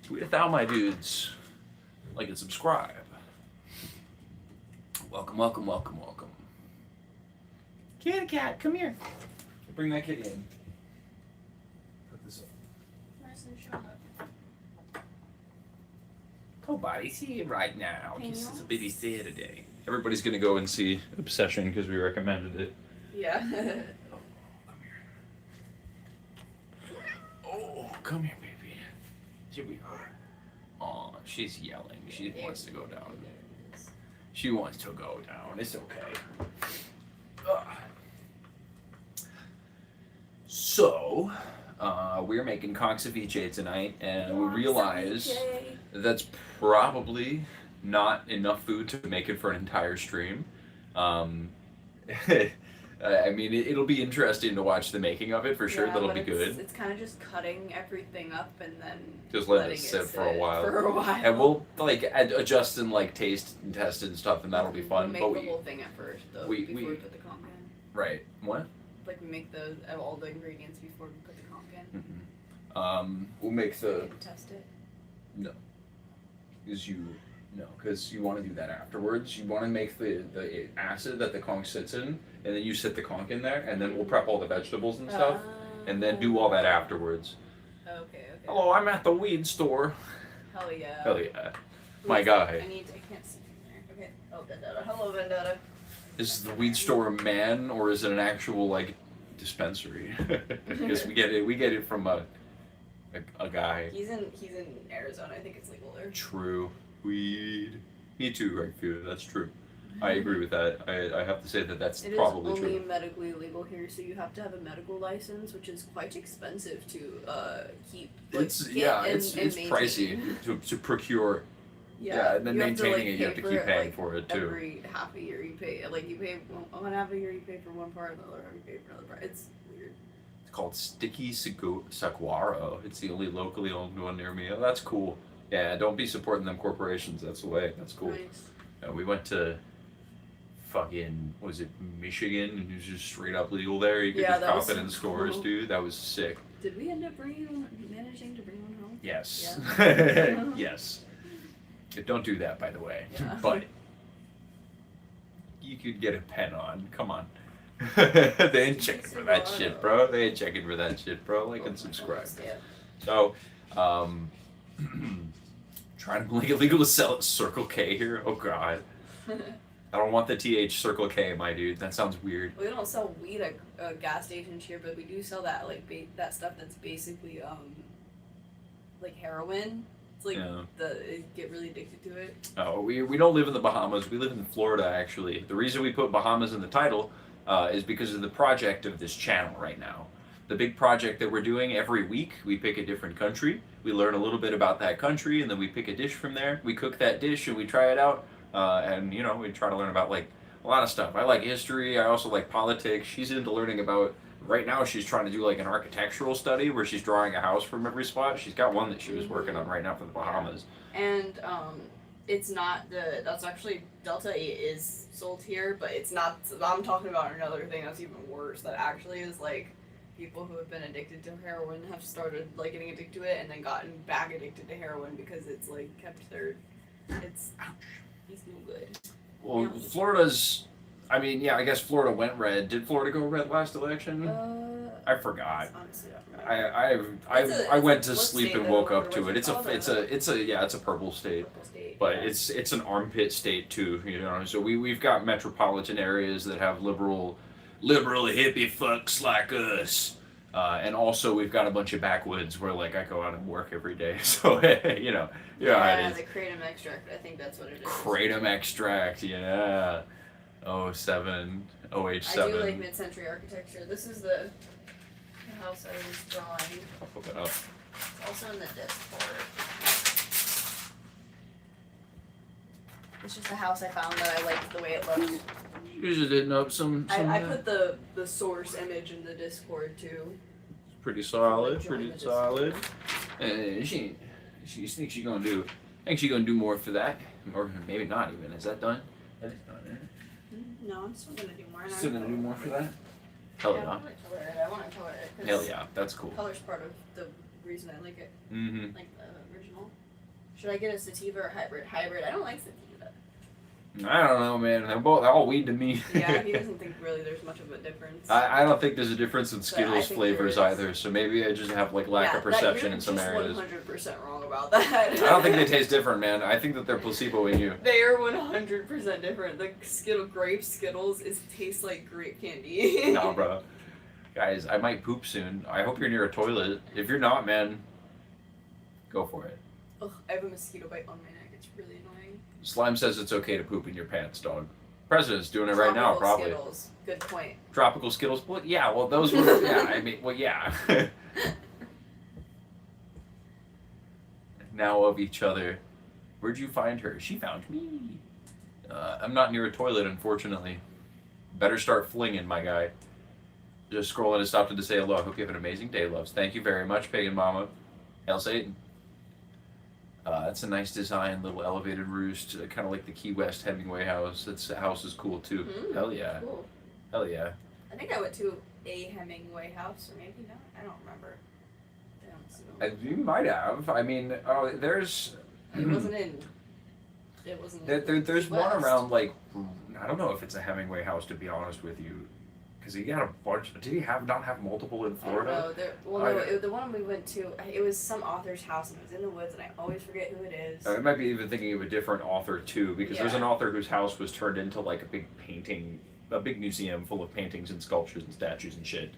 Tweet a thou, my dudes. Like and subscribe. Welcome, welcome, welcome, welcome. Kitty cat, come here. Bring that kitty in. Put this up. Nice and shut up. Nobody see it right now. This is a Daniel? busy Saturday. Everybody's gonna go and see Obsession because we recommended it. Yeah. Oh, come here. Oh, come here, baby. Here we are. Oh, she's yelling. She wants to go down. She wants to go down. It's okay. Ugh. So, we're making conch ceviche tonight, and we realize that's probably not enough food to make it for an entire stream. I mean, it'll be interesting to watch the making of it for sure. Yeah, That'll but be good. It's kind of just cutting everything up and then Just let letting it sit for a while. For a while. And we'll like adjust and like taste and test and stuff, and that'll be fun. We But make the whole thing at first, though, we before we put the conch in. right. What? Like we make all the ingredients before we put the conch in. Mm-hmm. We'll make So we the can test it. because you want to do that afterwards. You want to make the acid that the conch sits in, and then you sit the conch in there, and then we'll prep all the vegetables and stuff, and then do all that afterwards. Okay. Hello, I'm at the weed store. Hell yeah. Hell yeah. My guy. I can't see from there. Okay. Oh, Vendetta. Hello, Vendetta. Is the weed store a man or is it an actual like dispensary? Because we get it from a guy. He's in Arizona. I think it's legal there. True. Weed. Me too, right, Fuda. That's true. I agree with that. I have to say that's It is probably only true. medically legal here, so you have to have a medical license, which is quite expensive to keep. Like, It's get it's maintain. pricey to procure. Yeah, and then you have to, maintaining like, it, you have pay to keep paying like, for it too. Every half a year you pay one half a year you pay for one part, another half you pay for another part. It's weird. It's called Sticky Saguaro. It's the only locally owned one near me. Oh, that's cool. Yeah, don't be supporting them corporations. That's the way. That's cool. Nice. We went to fucking, was it Michigan? And it was just straight up legal there. You could just that was cop it in so stores, cool. dude. That was sick. Did we end up managing to bring one home? Yes. Yeah. Yes. Don't do that, by the way. Yeah. But you could get a pen on. Come on. They ain't checking for that shit, bro. They ain't checking for that shit, bro. Like and subscribe. Yeah. So, trying to make it legal to sell at Circle K here. Oh God. I don't want the TH Circle K, my dude. That sounds weird. We don't sell weed at gas stations here, but we do sell that that stuff that's basically like heroin. It's like you get really addicted to it. Oh, we don't live in the Bahamas. We live in Florida, actually. The reason we put Bahamas in the title is because of the project of this channel right now. The big project that we're doing every week, we pick a different country. We learn a little bit about that country, and then we pick a dish from there. We cook that dish, and we try it out. And, we try to learn about, like, a lot of stuff. I like history. I also like politics. She's into learning about... Right now, she's trying to do, like, an architectural study where she's drawing a house from every spot. She's got one that she was working on right now for the Bahamas. And, it's not that's actually, Delta 8 is sold here, but it's not... I'm talking about another thing that's even worse, that actually is, like... People who have been addicted to heroin have started like getting addicted to it and then gotten back addicted to heroin because it's like kept their it's no good. Well, Florida's, I mean, yeah, I guess Florida went red. Did Florida go red last election? I forgot. Honestly, I went to sleep and woke up to it. It's It's a purple state. But it's an armpit state too, So we've got metropolitan areas that have liberal hippie fucks like us. And also we've got a bunch of backwoods where like I go out and work every day. So Yeah, it is. the kratom extract. I think that's what it is. Kratom extract, yeah. 07, OH7. I do like mid-century architecture. This is the house I was drawing. I'll flip it up. It's also in the Discord. It's just a house I found that I liked the way it looked. You just didn't up some I put the source image in the Discord too. pretty solid. And she thinks she's gonna do. I think she's gonna do more for that, or maybe not even. Is that done? That is done. Isn't it? No, I'm still gonna do more. Still gonna do more for that? Hell I yeah. want to color it. Hell yeah, that's cool. Color's part of the reason I like it. Mm-hmm. Like the original. Should I get a sativa or hybrid? Hybrid. I don't like sativa. I don't know, man. They're all weed to me. Yeah, he doesn't think really there's much of a difference. I don't think there's a difference in Skittles think flavors there is. either, so maybe I just have like lack of perception in some areas. You're just 100% wrong about that. I don't think they taste different, man. I think that they're placeboing you. They are 100% different. The grape Skittles tastes like grape candy. Nah, bro. Guys, I might poop soon. I hope you're near a toilet. If you're not, man, go for it. Ugh, I have a mosquito bite on my neck. It's really annoying. Slime says it's okay to poop in your pants, dog. President's doing it right now, probably. Skittles. Good point. Tropical Skittles? Well, yeah, well, those were, yeah, I mean, well, yeah. Now of each other. Where'd you find her? She found me. I'm not near a toilet, unfortunately. Better start flinging, my guy. Just scrolling and stopped in to say hello. I hope you have an amazing day, loves. Thank you very much, Pagan Mama. Hail Satan. That's a nice design, little elevated roost, kind of like the Key West Hemingway house. The house is cool too. Hell yeah. Cool. Hell yeah. I think I went to a Hemingway house, or maybe not. I don't remember. I don't know. You might have. I mean, there's. It wasn't in. It wasn't. There's Key one West. around like I don't know if it's a Hemingway house, to be honest with you, because he had a bunch. Did he not have multiple in Florida? No, the one we went to, it was some author's house and it was in the woods, and I always forget who it is. I might be even thinking of a different author too, because there's Yeah. an author whose house was turned into like a big painting, a big museum full of paintings and sculptures and statues and shit.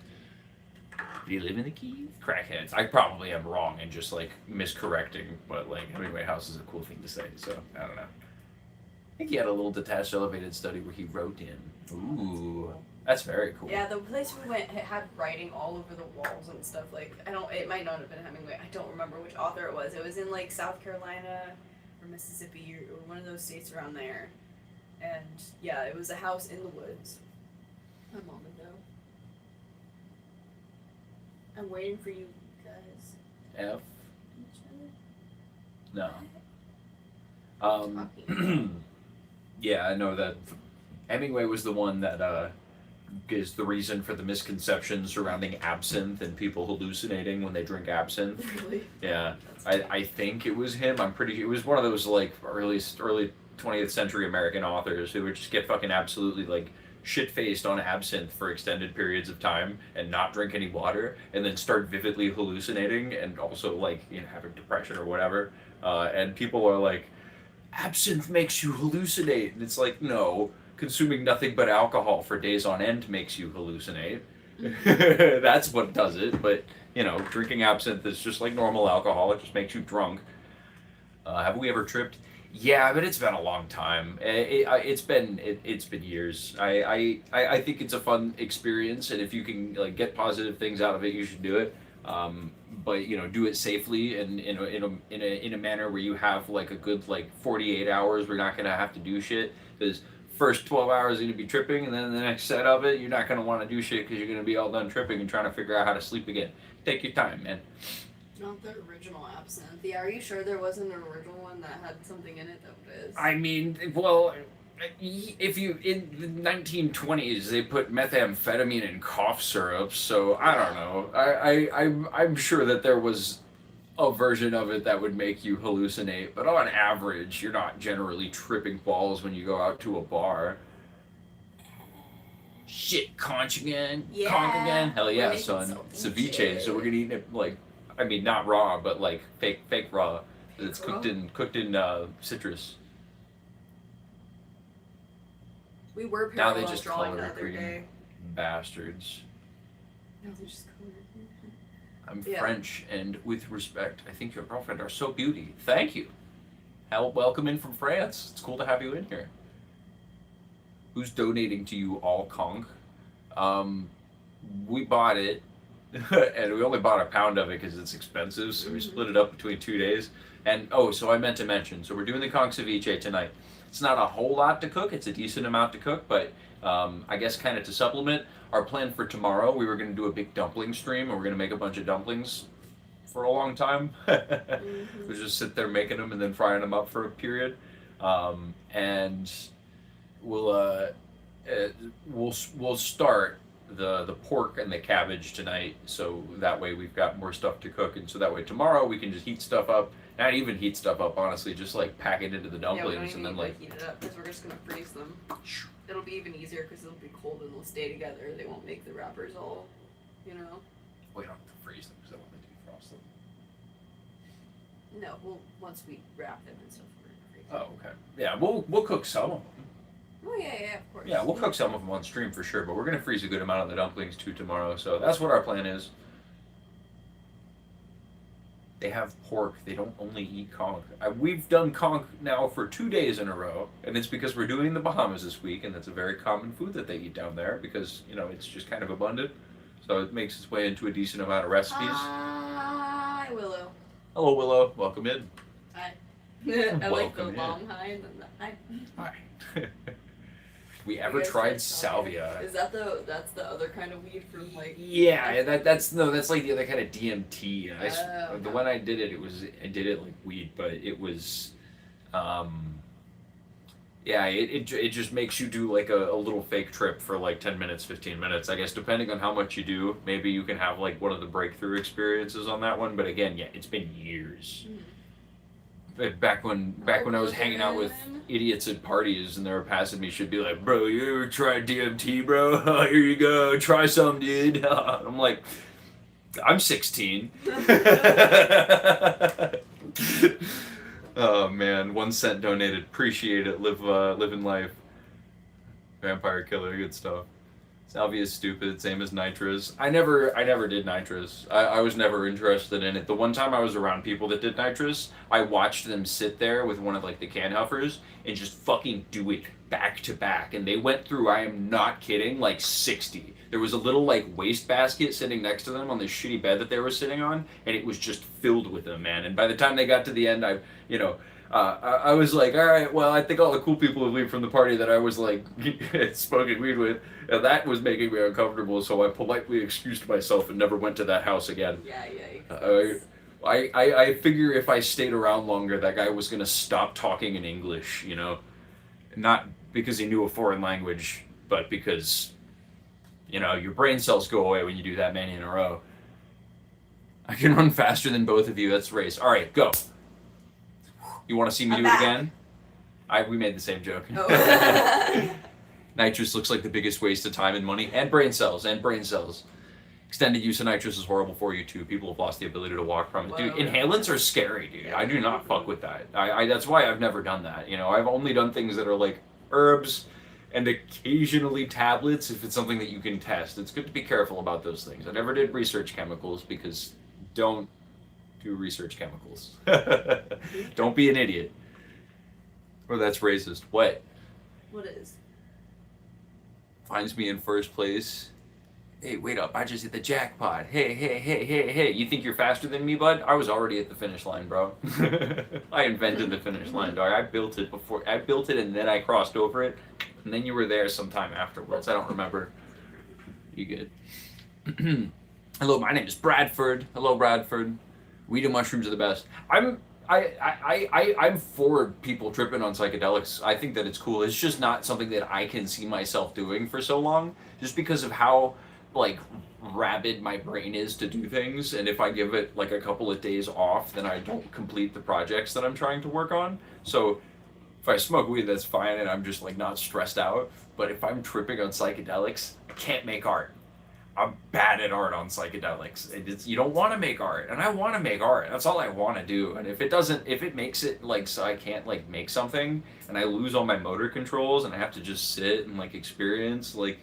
Do you live in the Keys? Crackheads. I probably am wrong and just like miscorrecting, but like Hemingway house is a cool thing to say, so I don't know. I think he had a little detached elevated study where he wrote in. Ooh. That's very cool. Yeah, the place we went had writing all over the walls and stuff. Like, it might not have been Hemingway. I don't remember which author it was. It was in like South Carolina or Mississippi or one of those states around there. And yeah, it was a house in the woods. My mom would know. I'm waiting for you guys. F? No. Talking. Yeah, I know that Hemingway was the one that is the reason for the misconceptions surrounding absinthe and people hallucinating when they drink absinthe. Really? Yeah, I think it was him. I'm pretty. It was one of those like early 20th century American authors who would just get fucking absolutely like shit faced on absinthe for extended periods of time and not drink any water, and then start vividly hallucinating and also like having depression or whatever. And people are like, absinthe makes you hallucinate, and it's like, no. Consuming nothing but alcohol for days on end makes you hallucinate. That's what does it. But drinking absinthe is just like normal alcohol. It just makes you drunk. Have we ever tripped? Yeah, but it's been a long time. It's been years. I think it's a fun experience, and if you can like get positive things out of it, you should do it. But do it safely and in a manner where you have like a good like 48 hours. We're not gonna have to do shit because. First 12 hours you're going to be tripping, and then the next set of it, you're not going to want to do shit because you're going to be all done tripping and trying to figure out how to sleep again. Take your time, man. Not the original absinthe. Yeah, are you sure there wasn't an original one that had something in it that was? I mean, well, if you, in the 1920s, they put methamphetamine in cough syrup, so I don't know. I'm sure that there was a version of it that would make you hallucinate, but on average, you're not generally tripping balls when you go out to a bar. Shit, conch again? Yeah. Conch again? Hell yeah, We're son. making Ceviche, so we're gonna eat it like, I mean, not raw, but like fake raw. It's cooked in citrus. We were Now they parallel just drawing color the it other green. day. Bastards. Now they just color it green. I'm Yeah. French, and with respect, I think your girlfriend are so beauty. Thank you. welcome in from France. It's cool to have you in here. Who's donating to you all conch? We bought it, and we only bought a pound of it because it's expensive, so we split it up between 2 days. And so I meant to mention, so we're doing the conch ceviche tonight. It's not a whole lot to cook. It's a decent amount to cook, but I guess kind of to supplement. Our plan for tomorrow, we were going to do a big dumpling stream, and we're going to make a bunch of dumplings for a long time. We just sit there making them and then frying them up for a period. And we'll start the pork and the cabbage tonight, so that way we've got more stuff to cook, and so that way tomorrow we can just heat stuff up. Not even heat stuff up, honestly, just like pack it into the Yeah, we don't dumplings even and then need like. to heat it up because we're just gonna freeze them. It'll be even easier because it'll be cold and they'll stay together. They won't make the wrappers all, you know. We don't have to freeze them because I want to defrost them. No, well, once we wrap them and stuff, we're gonna freeze them. Oh, okay. Yeah, we'll cook some of them. Oh yeah, of course. Yeah, we'll cook some of them on stream for sure, but we're gonna freeze a good amount of the dumplings too tomorrow. So that's what our plan is. They have pork. They don't only eat conch. We've done conch now for 2 days in a row, and it's because we're doing the Bahamas this week, and that's a very common food that they eat down there because it's just kind of abundant. So it makes its way into a decent amount of recipes. Hi, Willow. Hello, Willow. Welcome in. Hi. I like the Welcome in. long hi and then the hi. Hi. We ever You guys tried tried salvia? Is that that's the other kind of weed from like? Yeah, that's like the other kind of DMT. Oh, The okay. one I did I did it like weed, but it was, yeah, it just makes you do like a little fake trip for like 10 minutes, 15 minutes. I guess depending on how much you do, maybe you can have like one of the breakthrough experiences on that one. But again, yeah, it's been years. Back when I was hanging out with idiots at parties and they were passing me, should be like, bro, you ever tried DMT, bro? Here you go, try some, dude. I'm like, I'm 16. Oh man, 1 cent donated. Appreciate it. Living life. Vampire killer, good stuff. Salvia is stupid, same as nitrous. I never did nitrous. I was never interested in it. The one time I was around people that did nitrous, I watched them sit there with one of like the can huffers and just fucking do it back to back. And they went through, I am not kidding, like 60. There was a little like wastebasket sitting next to them on the shitty bed that they were sitting on, and it was just filled with them, man. And by the time they got to the end, I was like, all right, well, I think all the cool people have leave from the party that I was like smoking weed with, and that was making me uncomfortable. So I politely excused myself and never went to that house again. Yeah. I figure if I stayed around longer, that guy was gonna stop talking in English, not because he knew a foreign language, but because your brain cells go away when you do that many in a row. I can run faster than both of you. That's race. All right, go. You want to see me I'm do back. it again? We made the same joke. Oh. Nitrous looks like the biggest waste of time and money, and brain cells. Extended use of nitrous is horrible for you too. People have lost the ability to walk from it. Dude, Whoa. inhalants are scary, dude. I do not fuck with that. That's why I've never done that. I've only done things that are like herbs and occasionally tablets if it's something that you can test. It's good to be careful about those things. I never did research chemicals because don't do research chemicals. Don't be an idiot. Or that's racist. What? What is? Finds me in first place. Hey, wait up. I just hit the jackpot. Hey. You think you're faster than me, bud? I was already at the finish line, bro. I invented the finish line, dog. I built it and then I crossed over it. And then you were there sometime afterwards. I don't remember. You good? Hello, my name is Bradford. Hello, Bradford. Weed and mushrooms are the best. I'm for people tripping on psychedelics. I think that it's cool. It's just not something that I can see myself doing for so long, just because of how like rabid my brain is to do things. And if I give it like a couple of days off, then I don't complete the projects that I'm trying to work on. So if I smoke weed, that's fine, and I'm just like not stressed out. But if I'm tripping on psychedelics, I can't make art. I'm bad at art on psychedelics. You don't want to make art, and I want to make art. That's all I want to do. And if it makes it like so I can't like make something, and I lose all my motor controls, and I have to just sit and like experience, like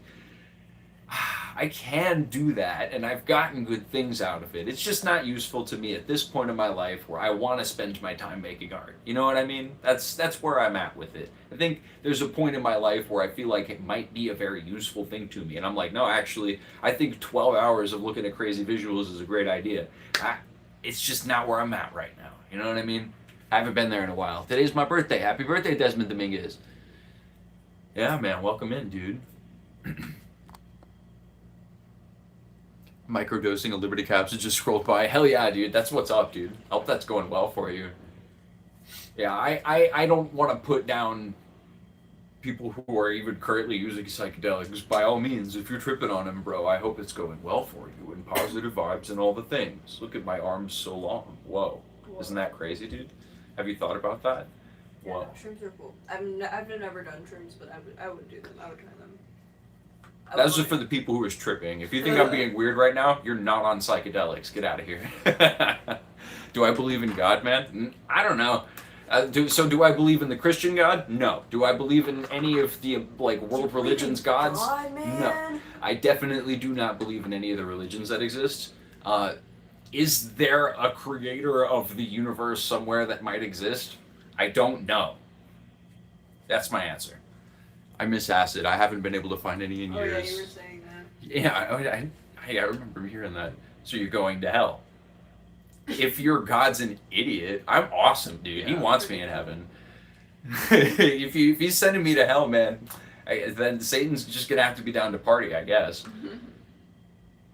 I can do that, and I've gotten good things out of it. It's just not useful to me at this point in my life where I want to spend my time making art. You know what I mean? That's where I'm at with it. I think there's a point in my life where I feel like it might be a very useful thing to me, and I'm like, no, actually, I think 12 hours of looking at crazy visuals is a great idea. It's just not where I'm at right now. You know what I mean? I haven't been there in a while. Today's my birthday. Happy birthday, Desmond Dominguez. Yeah, man, welcome in, dude. Microdosing a Liberty capsule just scrolled by. Hell yeah, dude. That's what's up, dude. I hope that's going well for you. Yeah, I don't want to put down people who are even currently using psychedelics, by all means, if you're tripping on them, bro, I hope it's going well for you and positive vibes and all the things. Look at my arms so long. Whoa. Isn't that crazy, dude? Have you thought about that? Yeah, Whoa. no, shrooms are cool. I've never done shrooms, but I would do them. I would try them. That's just for the people who are tripping. If you think I'm being weird right now, you're not on psychedelics. Get out of here. Do I believe in God, man? I don't know. Do I believe in the Christian God? No. Do I believe in any of the world religions gods? God, man? No. I definitely do not believe in any of the religions that exist. Is there a creator of the universe somewhere that might exist? I don't know. That's my answer. I miss acid. I haven't been able to find any in years. Oh yeah, you were saying that. Yeah, I remember hearing that. So you're going to hell. If your God's an idiot, I'm awesome, dude. Yeah, he wants me in heaven. if he's sending me to hell, man, then Satan's just gonna have to be down to party, I guess.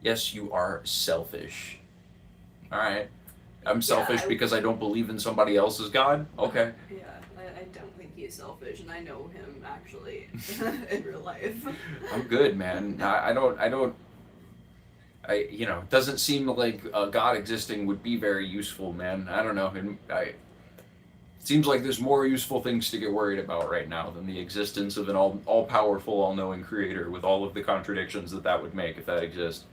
Yes, you are selfish. All right. I'm selfish because I don't believe in somebody else's God. Okay. Yeah, I don't think he's selfish, and I know him actually in real life. I'm good, man. It doesn't seem like God existing would be very useful, man. I don't know. It seems like there's more useful things to get worried about right now than the existence of an all-powerful, all-knowing creator with all of the contradictions that would make if that exists.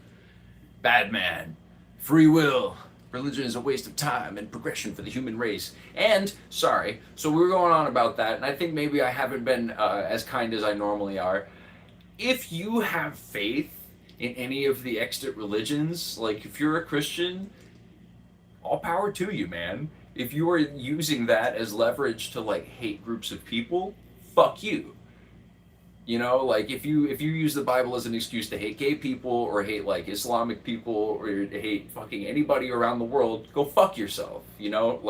Bad man. Free will. Religion is a waste of time and progression for the human race. And, sorry, so we were going on about that, and I think maybe I haven't been as kind as I normally are. If you have faith in any of the extant religions, like if you're a Christian, all power to you, man. If you are using that as leverage to hate groups of people, fuck you. You know, if you use the Bible as an excuse to hate gay people or hate Islamic people or to hate fucking anybody around the world, go fuck yourself. You know,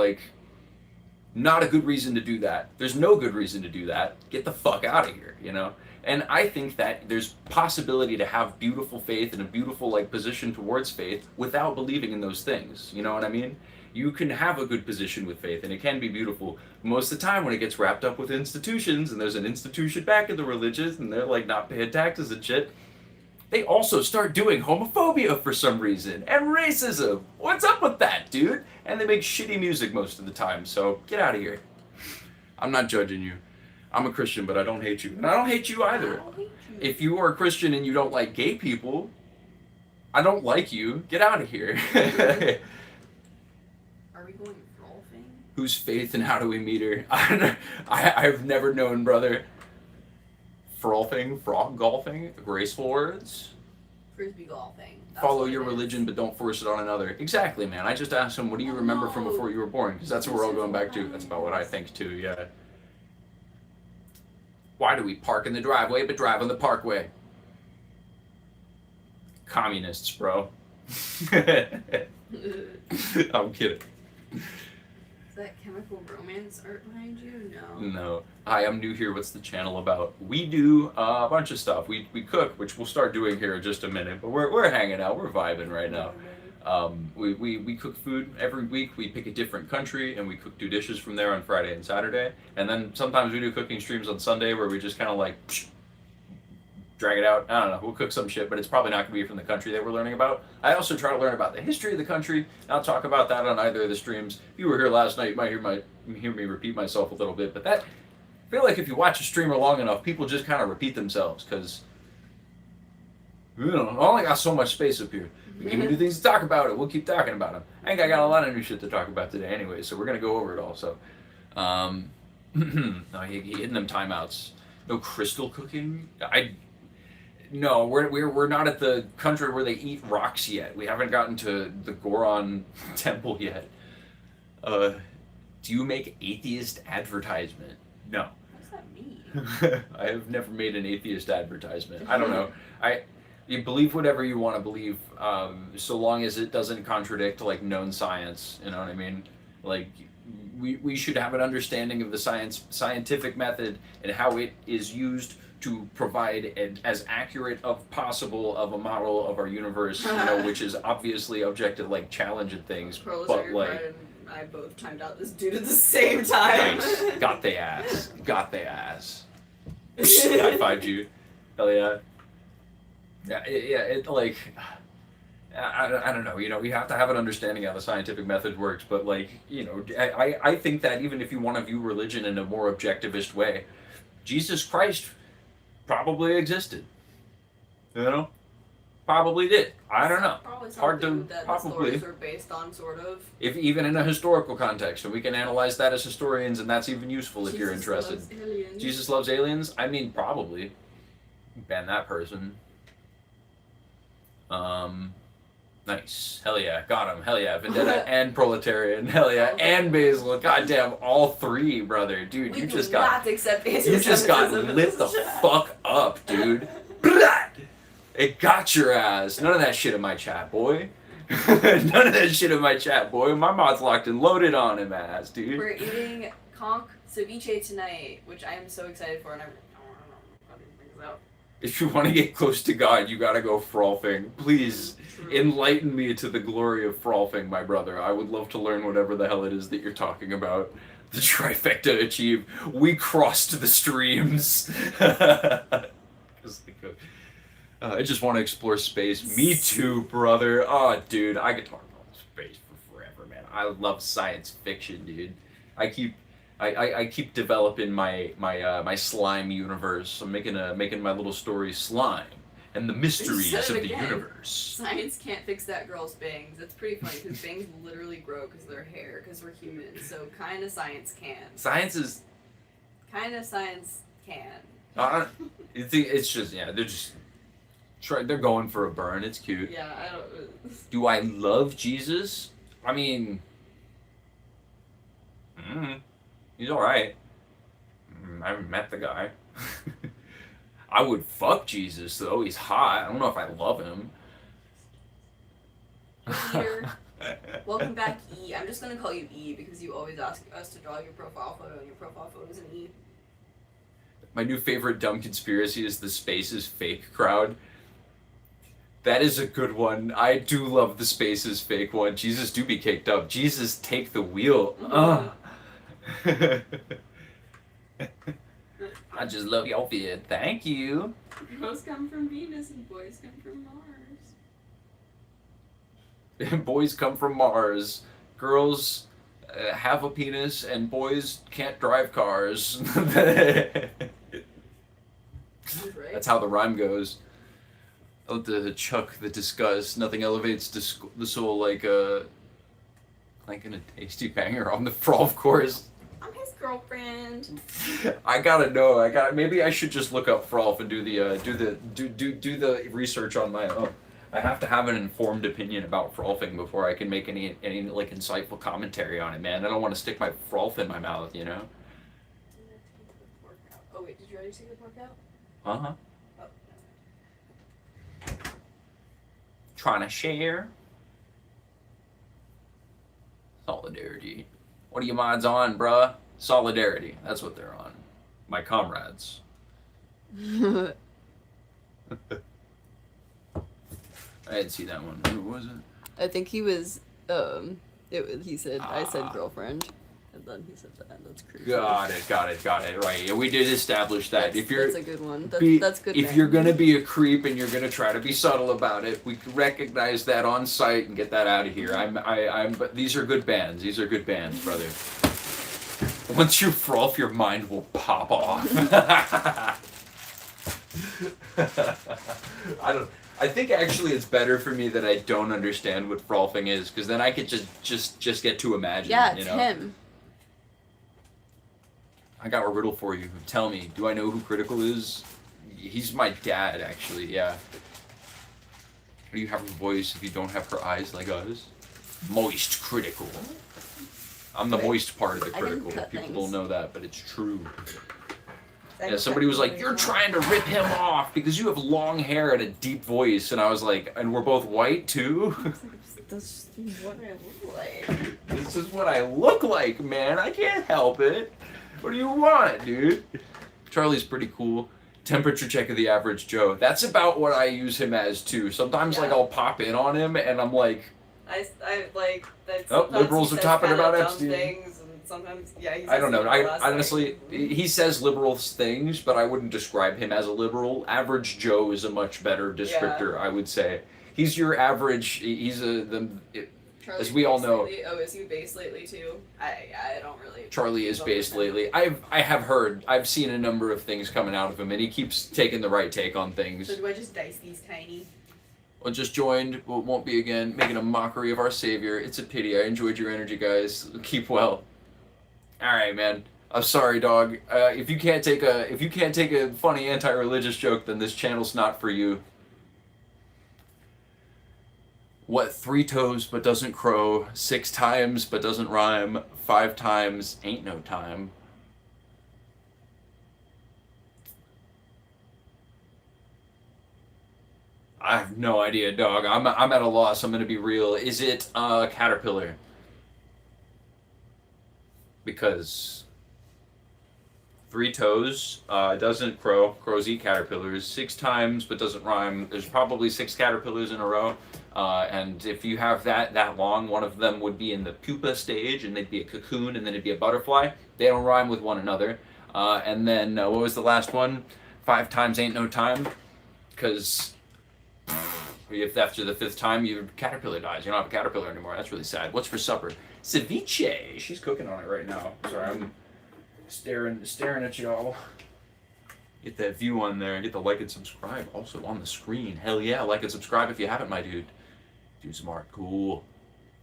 not a good reason to do that. There's no good reason to do that. Get the fuck out of here, you know? And I think that there's possibility to have beautiful faith and a beautiful position towards faith without believing in those things. You know what I mean? You can have a good position with faith and it can be beautiful. Most of the time when it gets wrapped up with institutions and there's an institution back in the religious and they're not paying taxes and shit, they also start doing homophobia for some reason and racism. What's up with that, dude? And they make shitty music most of the time, so get out of here. I'm not judging you. I'm a Christian, but I don't hate you. And I don't hate you either. I don't hate you. If you are a Christian and you don't like gay people, I don't like you. Get out of here. Are we going golfing? Whose faith and how do we meet her? I've never known, brother. Frolfing, frog golfing, graceful words. Frisbee golfing. That's Follow what your it is. religion, but don't force it on another. Exactly, man. I just asked him, what do you remember from before you were born? Because that's what we're all going back to. That's about what I think too, yeah. Why do we park in the driveway but drive on the parkway? Communists, bro. I'm kidding. Is that Chemical Romance art behind you? No. No. Hi, I'm new here. What's the channel about? We do a bunch of stuff. We cook, which we'll start doing here in just a minute. But we're hanging out. We're vibing right now. We cook food every week. We pick a different country and we do dishes from there on Friday and Saturday. And then sometimes we do cooking streams on Sunday where we just kind of drag it out. I don't know. We'll cook some shit, but it's probably not going to be from the country that we're learning about. I also try to learn about the history of the country. And I'll talk about that on either of the streams. If you were here last night, you might hear me repeat myself a little bit. But I feel like if you watch a streamer long enough, people just kind of repeat themselves because I only got so much space up here. We give me new things to talk about it. We'll keep talking about them. I think I got a lot of new shit to talk about today anyway, so we're going to go over it all. So, no, you're hitting them timeouts. No crystal cooking? No, we're not at the country where they eat rocks yet. We haven't gotten to the Goron temple yet. Do you make atheist advertisement? No. What's that mean? I have never made an atheist advertisement. I don't know. You believe whatever you want to believe, so long as it doesn't contradict known science. You know what I mean? We should have an understanding of the scientific method and how it is used to provide as accurate of possible of a model of our universe, which is obviously objective, challenging things. But and I both timed out this dude at the same time. Nice. Got the ass. High-fived you. Hell yeah. Like, I don't know, we have to have an understanding how the scientific method works, but like, I think that even if you want to view religion in a more objectivist way, Jesus Christ probably existed. Probably did. I don't know. Probably Hard to something that the probably. stories are based on, sort of. If even in a historical context, so we can analyze that as historians, and that's even useful if you're interested. Loves aliens. Jesus loves aliens? I mean, probably. Ban that person. Nice. Hell yeah. Got him. Hell yeah. Vendetta and Proletarian. Hell yeah. And Basil. Goddamn, all three, brother. Dude, We you do just not got accept you just got anti-Semitism in lit the this chat. fuck up, dude. Blah! It got your ass. None of that shit in my chat, boy. None of that shit in my chat, boy. My mod's locked and loaded on him, ass, dude. We're eating conch ceviche tonight, which I am so excited for, and I don't know how to bring this out. If you want to get close to God, you gotta go frolfing. Please True. enlighten me to the glory of frolfing, my brother. I would love to learn whatever the hell it is that you're talking about. The trifecta achieved. We crossed the streams. I just want to explore space. Me too, brother. Oh, dude, I could talk about space for forever, man. I love science fiction, dude. I keep developing my slime universe. I'm making my little story slime and the mysteries said of it the again. universe. Science can't fix that girl's bangs. It's pretty funny because bangs literally grow because they're hair, because we're humans. So kind of science can. Science is. Kind of science can. It's just they're just. They're going for a burn. It's cute. Yeah, I don't. Do I love Jesus? I mean, he's all right. I haven't met the guy. I would fuck Jesus though. He's hot. I don't know if I love him. Peter, welcome back, E. I'm just gonna call you E because you always ask us to draw your profile photo, and your profile photo is an E. My new favorite dumb conspiracy is the space is fake crowd. That is a good one. I do love the space is fake one. Jesus do be caked up. Jesus take the wheel. I just love your outfit. Thank you. Girls come from Venus and boys come from Mars. Boys come from Mars. Girls have a penis and boys can't drive cars. Right? That's how the rhyme goes. Oh, the Chuck, the disgust. Nothing elevates the soul like in a tasty banger on the frolf course. I'm his girlfriend. I gotta know. Maybe I should just look up frolf and do the research on my own. I have to have an informed opinion about frolfing before I can make any like insightful commentary on it, man. I don't want to stick my frolf in my mouth, you know. Oh wait, did you already take the pork out? Uh-huh. Oh, Trying to share. Solidarity. What are you mods on, bruh? Solidarity. That's what they're on. My comrades. no. I didn't see that one. Who was it? I think he was. He said. I said girlfriend, and then he said that. That's crazy. Got it. Right. Yeah, we did establish that. That's a good one. That's good. If you're gonna be a creep and you're gonna try to be subtle about it, we can recognize that on site and get that out of here. But these are good bands. These are good bands, brother. Once you frolf, your mind will pop off. I think actually it's better for me that I don't understand what frolfing is, because then I could just get to imagine. Yeah, it's him. I got a riddle for you. Tell me, do I know who Critical is? He's my dad, actually. Yeah. How do you have her voice if you don't have her eyes like us? Moist Critical. I'm the moist part of the Critical. People don't know that, but it's true. Yeah, somebody was like, "You're trying to rip him off because you have long hair and a deep voice," and I was like, "And we're both white too." That's what I look like. This is what I look like, man. I can't help it. What do you want, dude? Charlie's pretty cool. Temperature check of the average Joe. That's about what I use him as too. Sometimes like I'll pop in on him and I'm like, I like that. Oh, liberals are talking about dumb Epstein. things, and sometimes, yeah, he's. I don't know. I honestly, thing. he says liberal things, but I wouldn't describe him as a liberal. Average Joe is a much better descriptor, I would say. He's your average. He's as we all know. Lately. Oh, is he based lately too? I don't really. Charlie is based lately. I have heard. I've seen a number of things coming out of him, and he keeps taking the right take on things. So do I just dice these tiny? Well, just joined. Well, won't be again. Making a mockery of our savior. It's a pity. I enjoyed your energy, guys. Keep well. All right, man. I'm sorry, dog. If you can't take a funny anti-religious joke, then this channel's not for you. What 3 toes but doesn't crow, 6 times but doesn't rhyme, 5 times ain't no time. I have no idea, dog. I'm at a loss. I'm gonna be real. Is it a caterpillar? Because 3 toes, doesn't crow. Crows eat caterpillars. 6 times but doesn't rhyme. There's probably 6 caterpillars in a row. And if you have that long, one of them would be in the pupa stage, and they'd be a cocoon, and then it'd be a butterfly. They don't rhyme with one another. And then what was the last one? 5 times ain't no time, because if after the 5th time your caterpillar dies, you don't have a caterpillar anymore. That's really sad. What's for supper? Ceviche. She's cooking on it right now. Sorry, I'm staring at y'all. Get that view on there. Get the like and subscribe also on the screen. Hell yeah, like and subscribe if you haven't, my dude. Do some art. Cool.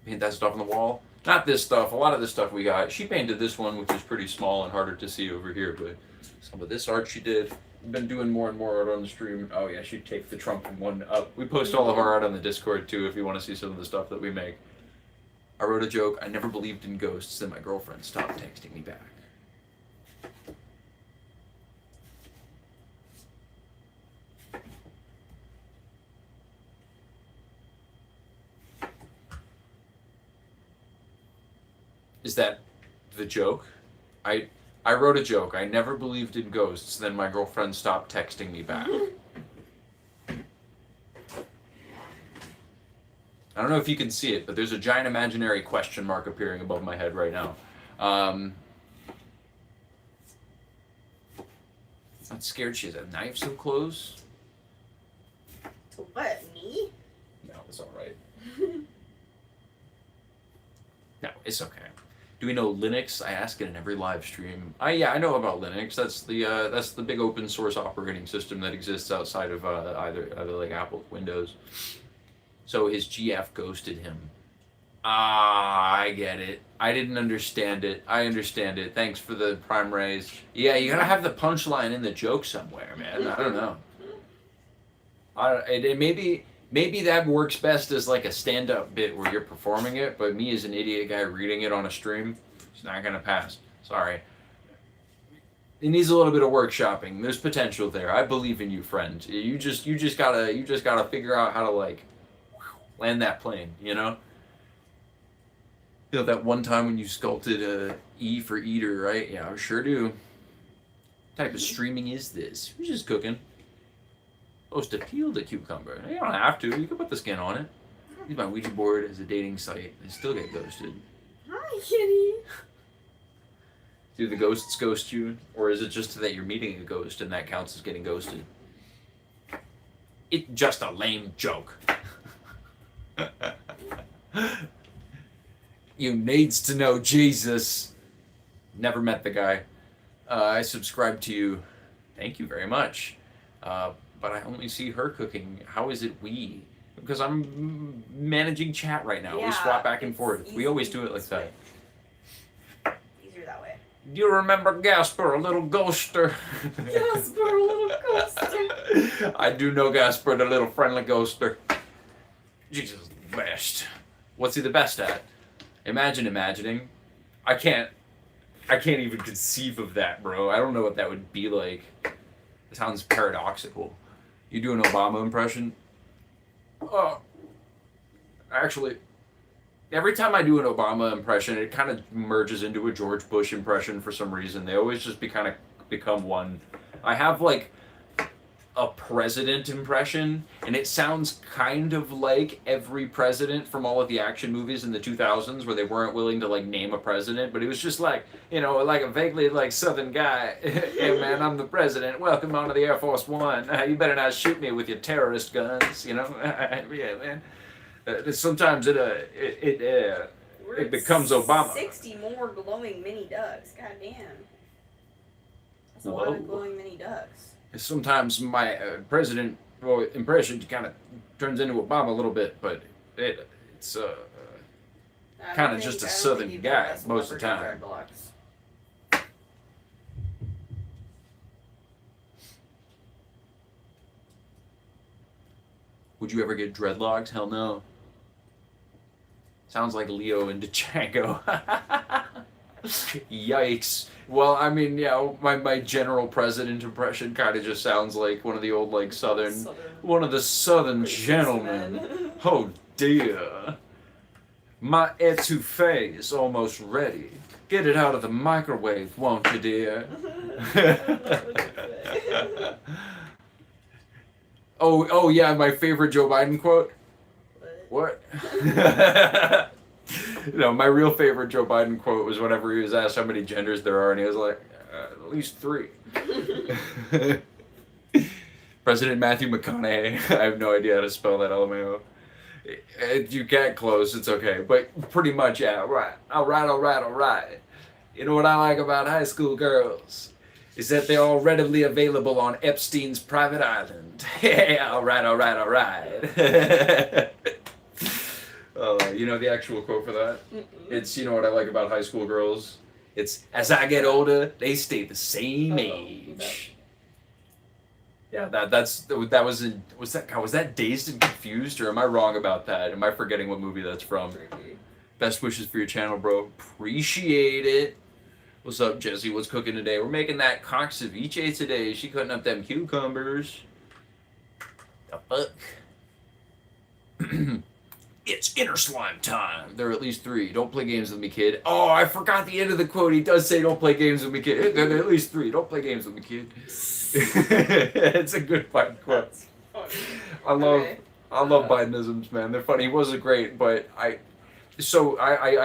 Paint that stuff on the wall. Not this stuff. A lot of this stuff we got. She painted this one, which is pretty small and harder to see over here, but some of this art she did. Been doing more and more art on the stream. Oh yeah, she'd take the Trump one up. We post all of our art on the Discord too if you want to see some of the stuff that we make. I wrote a joke. I never believed in ghosts, then my girlfriend stopped texting me back. Is that the joke? I wrote a joke. I never believed in ghosts, then my girlfriend stopped texting me back. I don't know if you can see it, but there's a giant imaginary question mark appearing above my head right now. I'm scared she has a knife so close. To what, me? No, it's alright. No, it's okay. Do we know Linux? I ask it in every live stream. Yeah, I know about Linux. That's the big open source operating system that exists outside of either like Apple Windows. So his GF ghosted him. I get it. I didn't understand it. I understand it. Thanks for the prime raise. Yeah, you gotta have the punchline in the joke somewhere, man. I don't know. Maybe that works best as like a stand-up bit where you're performing it, but me as an idiot guy reading it on a stream, it's not gonna pass. Sorry. It needs a little bit of workshopping. There's potential there. I believe in you, friend. You just gotta figure out how to like land that plane, you know? You know that one time when you sculpted E for eater, right? Yeah, I sure do. What type of streaming is this? Who's just cooking? Supposed to peel the cucumber. You don't have to. You can put the skin on it. Use my Ouija board as a dating site and still get ghosted. Hi, kitty. Do the ghosts ghost you? Or is it just that you're meeting a ghost and that counts as getting ghosted? It's just a lame joke. You needs to know Jesus. Never met the guy. I subscribe to you. Thank you very much. But I only see her cooking. How is it we? Because I'm managing chat right now. Yeah, we swap back and forth. We always do it like that. Easier that way. Do you remember Gasper, a little ghoster? Gasper, a little ghoster. I do know Gasper, the little friendly ghoster. Jesus is the best. What's he the best at? Imagining. I can't even conceive of that, bro. I don't know what that would be like. It sounds paradoxical. You do an Obama impression? Actually, every time I do an Obama impression, it kind of merges into a George Bush impression for some reason. They always just become one. I have like a president impression, and it sounds kind of like every president from all of the action movies in the 2000s where they weren't willing to like name a president, but he was just like, you know, like a vaguely like southern guy. Hey man, I'm the president. Welcome onto the Air Force One. You better not shoot me with your terrorist guns, you know. Yeah, man. Sometimes it becomes Obama. 60 more glowing mini ducks. God damn. That's a Whoa. lot of glowing mini ducks. Sometimes my president impression kind of turns into Obama a little bit, but it's kind of just a southern guy most of the time. Would you ever get dreadlocks? Hell no. Sounds like Leo into Django. Yikes. Well, I mean, yeah, my general president impression kind of just sounds like one of the old, like, one of the southern gentlemen. Oh, dear. My etouffee is almost ready. Get it out of the microwave, won't you, dear? Oh, yeah, my favorite Joe Biden quote. What? No, my real favorite Joe Biden quote was whenever he was asked how many genders there are, and he was like, at least 3. President Matthew McConaughey. I have no idea how to spell that, LMAO. You get close, it's okay. But pretty much, yeah, right. All right. You know what I like about high school girls? Is that they're all readily available on Epstein's private island. Yeah, all right. You know the actual quote for that? It's, you know what I like about high school girls? It's, as I get older, they stay the same age. Yeah, was that Dazed and Confused, or am I wrong about that? Am I forgetting what movie that's from? Best wishes for your channel, bro. Appreciate it. What's up, Jesse? What's cooking today? We're making that conch ceviche today. She cutting up them cucumbers. The fuck? It's inner slime time. There are at least 3. Don't play games with me, kid. Oh, I forgot the end of the quote. He does say don't play games with me, kid. There are at least 3. Don't play games with me, kid. It's a good Biden quote. I love Bidenisms, man. They're funny. He wasn't great, but I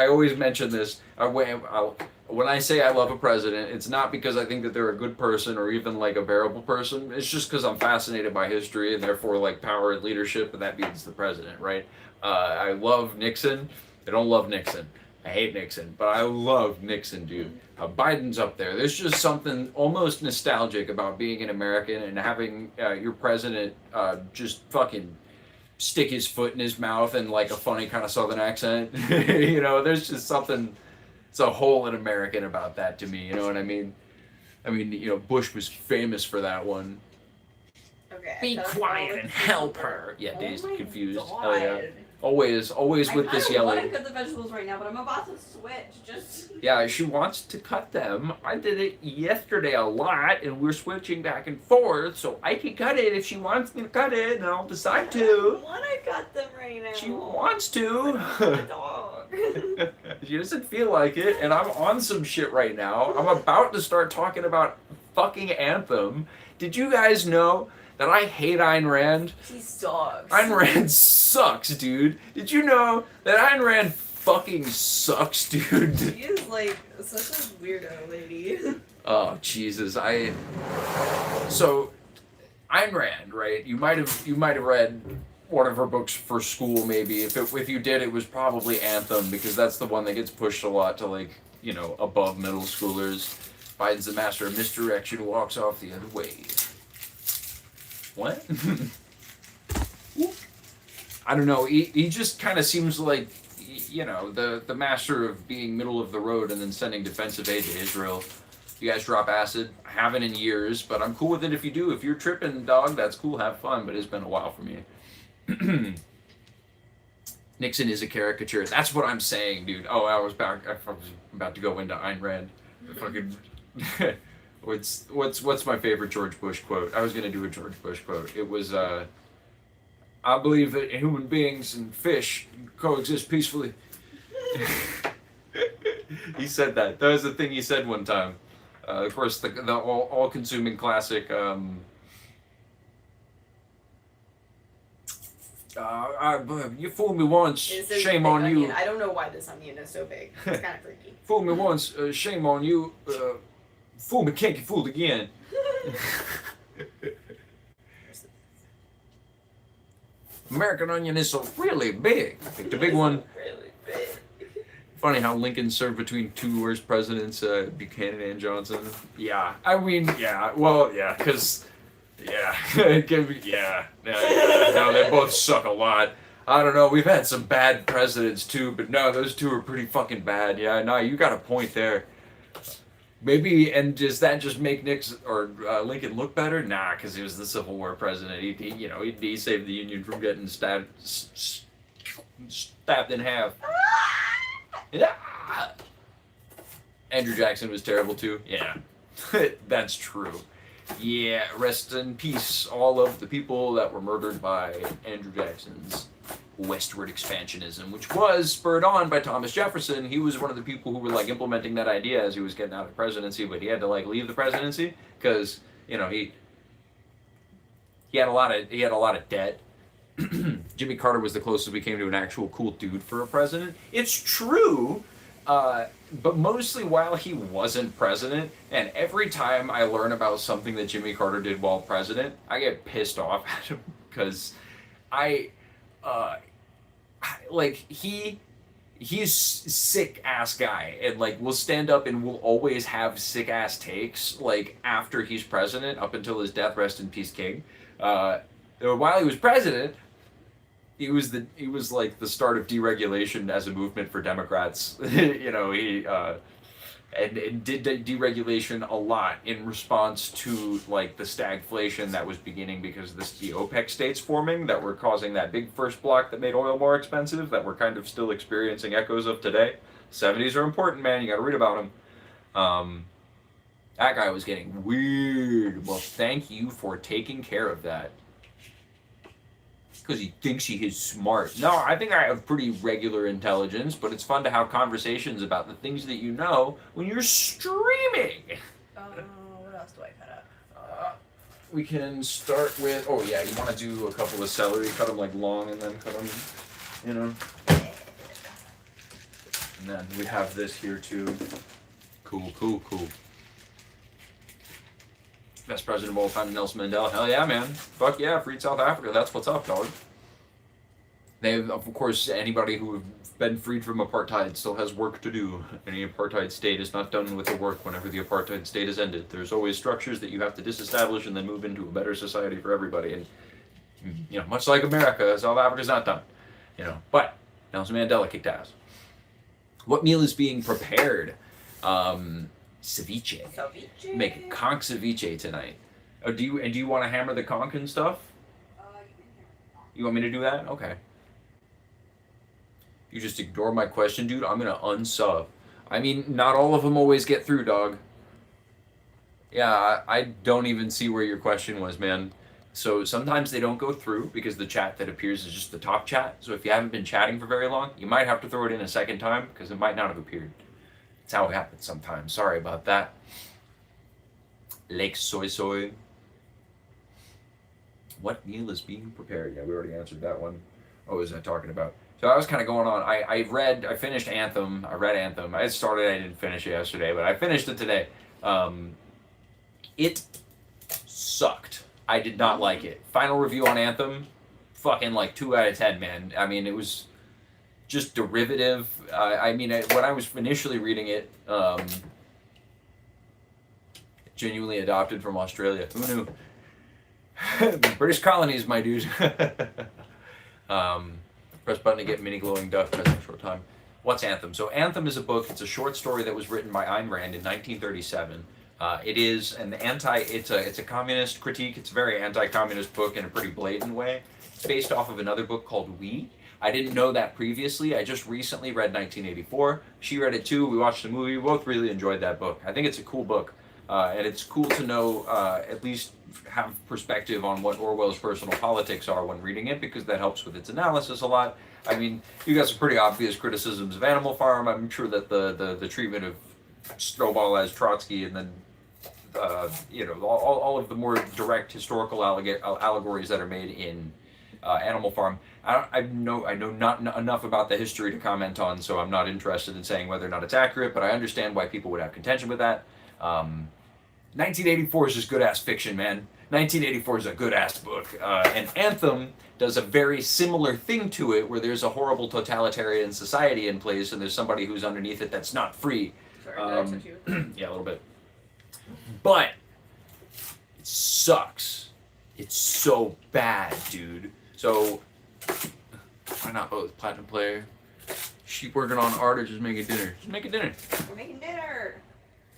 always mention this. When I say I love a president, it's not because I think that they're a good person or even like a bearable person. It's just because I'm fascinated by history and therefore like power and leadership, and that means the president, right? I love Nixon. I don't love Nixon. I hate Nixon, but I love Nixon, dude. Biden's up there. There's just something almost nostalgic about being an American and having your president just fucking stick his foot in his mouth and like a funny kind of southern accent. You know, there's just something. It's a whole American about that to me, you know what I mean? I mean, you know, Bush was famous for that one. Okay. Be quiet and help her. Yeah, Dazed and Confused. God. Hell yeah. Always with this yelling. I want to cut the vegetables right now, but I'm about to switch. Just. Yeah, she wants to cut them. I did it yesterday a lot, and we're switching back and forth, so I can cut it if she wants me to cut it, and I'll decide to. I want to cut them right now. She wants to. Dog. She doesn't feel like it, and I'm on some shit right now. I'm about to start talking about fucking Anthem. Did you guys know that I hate Ayn Rand? She sucks. Ayn Rand sucks, dude. Did you know that Ayn Rand fucking sucks, dude? She is like such a weirdo lady. Oh Jesus, So, Ayn Rand, right? You might have read one of her books for school, maybe. If you did, it was probably Anthem, because that's the one that gets pushed a lot to, like, you know, above middle schoolers. Biden's the master of misdirection, walks off the other way. What? I don't know. He just kind of seems like, you know, the master of being middle of the road and then sending defensive aid to Israel. You guys drop acid? I haven't in years, but I'm cool with it if you do. If you're tripping, dog, that's cool. Have fun, but it's been a while for me. Nixon is a caricature. That's what I'm saying, dude. Oh, I was about to go into Ayn Rand. Fucking. What's my favorite George Bush quote? I was gonna do a George Bush quote. It was I believe that human beings and fish coexist peacefully. He said that. That was the thing he said one time. Of course, the all-consuming classic. You fooled me once, It says shame big on onion. you. I don't know why this onion is so big. It's kind of freaky. Fooled me once, shame on you. Fool me, can't get fooled again. American onion is so really big. I think the big one. Really big. Funny how Lincoln served between two worst presidents, Buchanan and Johnson. Yeah, I mean, yeah. Well, yeah, because, yeah, yeah. No, they both suck a lot. I don't know. We've had some bad presidents too, but no, those two are pretty fucking bad. Yeah, no, you got a point there. Maybe, and does that just make Nixon or Lincoln look better? Nah, because he was the Civil War president. He saved the Union from getting stabbed in half. Yeah. Andrew Jackson was terrible too. Yeah, that's true. Yeah, rest in peace, all of the people that were murdered by Andrew Jackson's westward expansionism, which was spurred on by Thomas Jefferson. He was one of the people who were like implementing that idea as he was getting out of the presidency, but he had to like leave the presidency because he had a lot of debt. Jimmy Carter was the closest we came to an actual cool dude for a president. It's true, but mostly while he wasn't president. And every time I learn about something that Jimmy Carter did while president, I get pissed off at him because he's sick ass guy, and like will stand up and will always have sick ass takes like after he's president up until his death. Rest in peace, King. While he was president, he was like the start of deregulation as a movement for Democrats. He and did deregulation a lot in response to like the stagflation that was beginning because of the OPEC states forming that were causing that big first block that made oil more expensive that we're kind of still experiencing echoes of today. 70s are important, man. You got to read about them. That guy was getting weird. Well, thank you for taking care of that. Because he thinks he is smart. No, I think I have pretty regular intelligence, but it's fun to have conversations about the things that you know when you're streaming. What else do I cut up? We can start with, oh yeah, you want to do a couple of celery, cut them like long and then cut them, And then we have this here too. Cool. Best president of all time, Nelson Mandela. Hell yeah, man. Fuck yeah, freed South Africa. That's what's up, dog. They've, of course, anybody who have been freed from apartheid still has work to do. Any apartheid state is not done with the work whenever the apartheid state is ended. There's always structures that you have to disestablish and then move into a better society for everybody. And, much like America, South Africa's not done. But Nelson Mandela kicked ass. What meal is being prepared? Ceviche. Make a conch ceviche tonight. Oh, do you want to hammer the conch and stuff? You want me to do that? Okay. You just ignore my question, dude. I'm gonna unsub. I mean, not all of them always get through, dog. Yeah, I don't even see where your question was, man. So sometimes they don't go through because the chat that appears is just the top chat. So if you haven't been chatting for very long, you might have to throw it in a second time because it might not have appeared. That's how it happens sometimes. Sorry about that. Lake soy. What meal is being prepared? Yeah, we already answered that one. What was I talking about? So I was kind of going on. I finished Anthem. I read Anthem. I started. I didn't finish it yesterday, but I finished it today. It sucked. I did not like it. Final review on Anthem, fucking like 2 out of 10, man. I mean, it was just derivative. When I was initially reading it, genuinely adopted from Australia. Who knew? British colonies, my dude. Press button to get mini glowing duck in a short time. What's Anthem? So Anthem is a book. It's a short story that was written by Ayn Rand in 1937. It is it's a communist critique. It's a very anti-communist book in a pretty blatant way. It's based off of another book called We. I didn't know that previously. I just recently read 1984. She read it too. We watched the movie. We both really enjoyed that book. I think it's a cool book. And it's cool to know, at least have perspective on what Orwell's personal politics are when reading it, because that helps with its analysis a lot. I mean, you got some pretty obvious criticisms of Animal Farm. I'm sure that the treatment of Snowball as Trotsky and then, all of the more direct historical allegories that are made in animal farm. I know not enough about the history to comment on, so I'm not interested in saying whether or not it's accurate. But I understand why people would have contention with that. 1984 is just good ass fiction, man. 1984 is a good ass book, and Anthem does a very similar thing to it, where there's a horrible totalitarian society in place, and there's somebody who's underneath it that's not free. Sorry, did I touch you? Yeah, a little bit. But it sucks. It's so bad, dude. So why not both? Platinum player. Sheep working on art or just making dinner? Just making dinner. We're making dinner.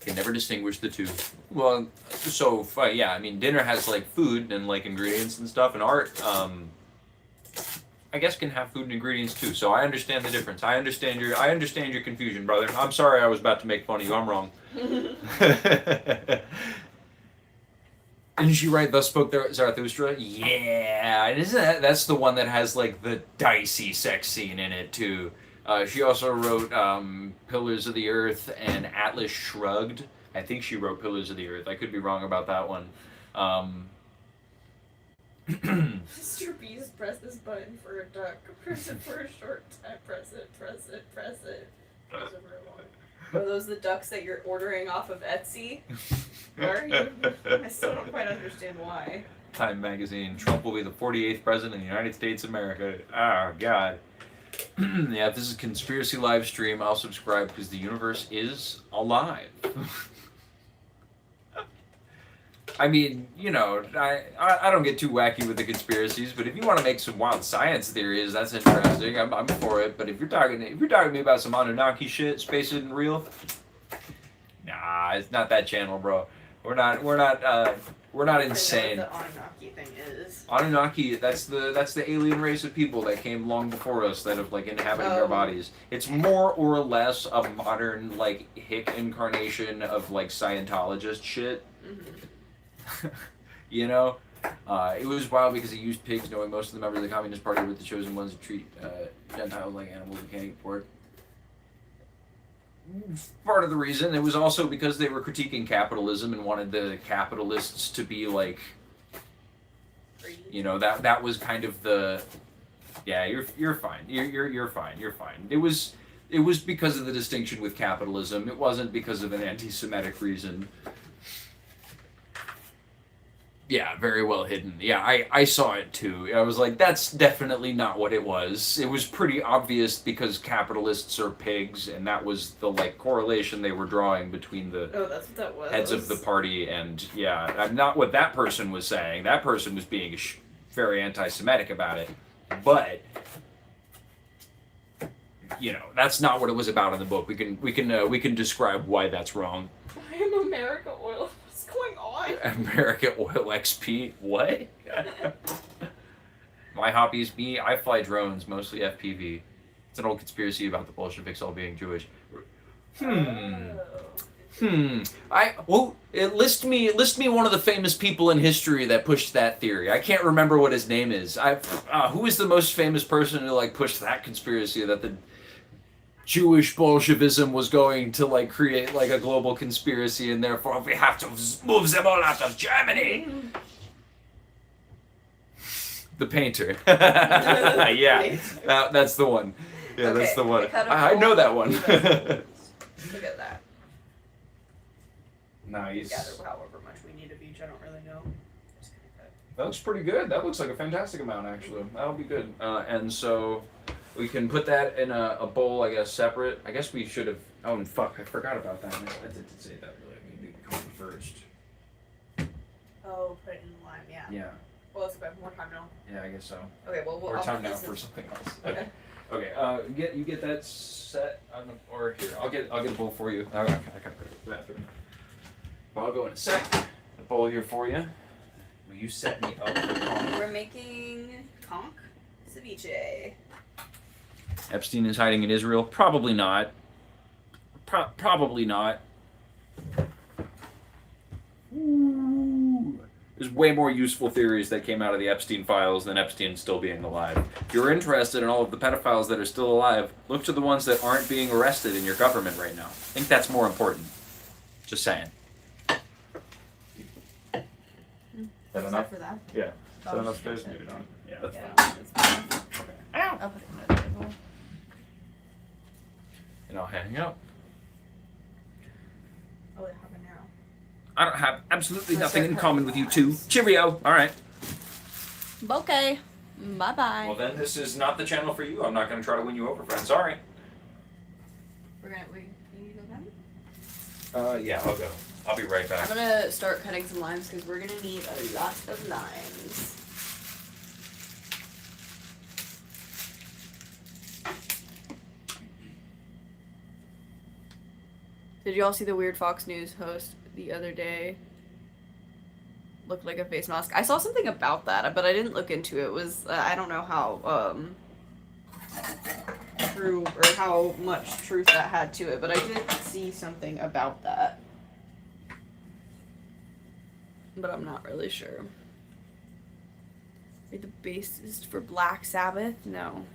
Can never distinguish the two. Well, so yeah, I mean, dinner has like food and like ingredients and stuff, and art, I guess, can have food and ingredients too. So I understand the difference. I understand your confusion, brother. I'm sorry, I was about to make fun of you. I'm wrong. Didn't she write "Thus Spoke Zarathustra"? Yeah, and isn't that's the one that has like the dicey sex scene in it too? She also wrote Pillars of the Earth and Atlas Shrugged. I think she wrote Pillars of the Earth. I could be wrong about that one. Mr. Beast, press this button for a duck. Press it for a short time. Press it, press it, press it. Press it for a long. Are those the ducks that you're ordering off of Etsy? Are you? I still don't quite understand why. Time magazine. Trump will be the 48th president of the United States of America. Oh, God. Yeah, if this is a conspiracy live stream, I'll subscribe because the universe is alive. I mean, you know, I don't get too wacky with the conspiracies, but if you want to make some wild science theories, that's interesting. I'm for it. But if you're talking to me about some Anunnaki shit, space isn't real. Nah, it's not that channel, bro. We're not insane. I know what the Anunnaki thing is. Anunnaki, that's the alien race of people that came long before us that have like inhabited our bodies. It's more or less a modern like hick incarnation of like Scientologist shit. Mm-hmm. You know, it was wild because he used pigs, knowing most of the members of the Communist Party were the chosen ones to treat Gentiles like animals who can't eat pork. Part of the reason. It was also because they were critiquing capitalism and wanted the capitalists to be like, you know, that was kind of the, yeah, you're fine. You're fine. You're fine. It was because of the distinction with capitalism. It wasn't because of an anti-Semitic reason. Yeah, very well hidden. Yeah, I saw it too. I was like, that's definitely not what it was. It was pretty obvious because capitalists are pigs, and that was the like correlation they were drawing between the that's what that was. heads of the party. And yeah, not what that person was saying. That person was being very anti-Semitic about it. But you know, that's not what it was about in the book. We can describe why that's wrong. I am America Oil. What's going on? America Oil XP? What? My hobby is me. I fly drones, mostly FPV. It's an old conspiracy about the Bolsheviks all being Jewish. List me one of the famous people in history that pushed that theory. I can't remember what his name is. Who is the most famous person who like pushed that conspiracy that the Jewish Bolshevism was going to like create like a global conspiracy, and therefore we have to move them all out of Germany. The painter. Yeah, that's the one. Yeah, okay, that's the one. I know that one. Look at that. Nice. Gather however much we need of each. I don't really know. That looks pretty good. That looks like a fantastic amount, actually. That'll be good. And so we can put that in a bowl, I guess, separate. I guess we should have. Oh, and fuck, I forgot about that. I did say that. Really, we need to come first. Oh, put it in the lime. Yeah. Yeah. Well, let's spend more time now. Yeah, I guess so. Okay. Well, more time now for something else. Okay. Okay. Get that set on the, or here. I'll get a bowl for you. I gotta go to the bathroom. Well, I'll go in a sec. A bowl here for you. Will you set me up for conch? We're making conch ceviche. Epstein is hiding in Israel? Probably not. Probably not. Ooh. There's way more useful theories that came out of the Epstein files than Epstein still being alive. If you're interested in all of the pedophiles that are still alive, look to the ones that aren't being arrested in your government right now. I think that's more important. Just saying. Is that enough? For that? Yeah. Is that enough space? Maybe not. Yeah. Yeah, that's Yeah, fine. that's fine. Okay. I'll put it in the table. And I'll hang up. Oh, they have an arrow. I don't have absolutely Let's nothing start in common with cutting you two. lines. Cheerio. All right. Okay. Bye-bye. Well, then this is not the channel for you. I'm not going to try to win you over, friend. Sorry. You need to go down? Yeah, I'll go. I'll be right back. I'm gonna start cutting some limes because we're gonna need a lot of limes. Did you all see the weird Fox News host the other day? Looked like a face mask. I saw something about that, but I didn't look into it. It was I don't know how true or how much truth that had to it, but I did see something about that. But I'm not really sure. Are the bassist for Black Sabbath? No.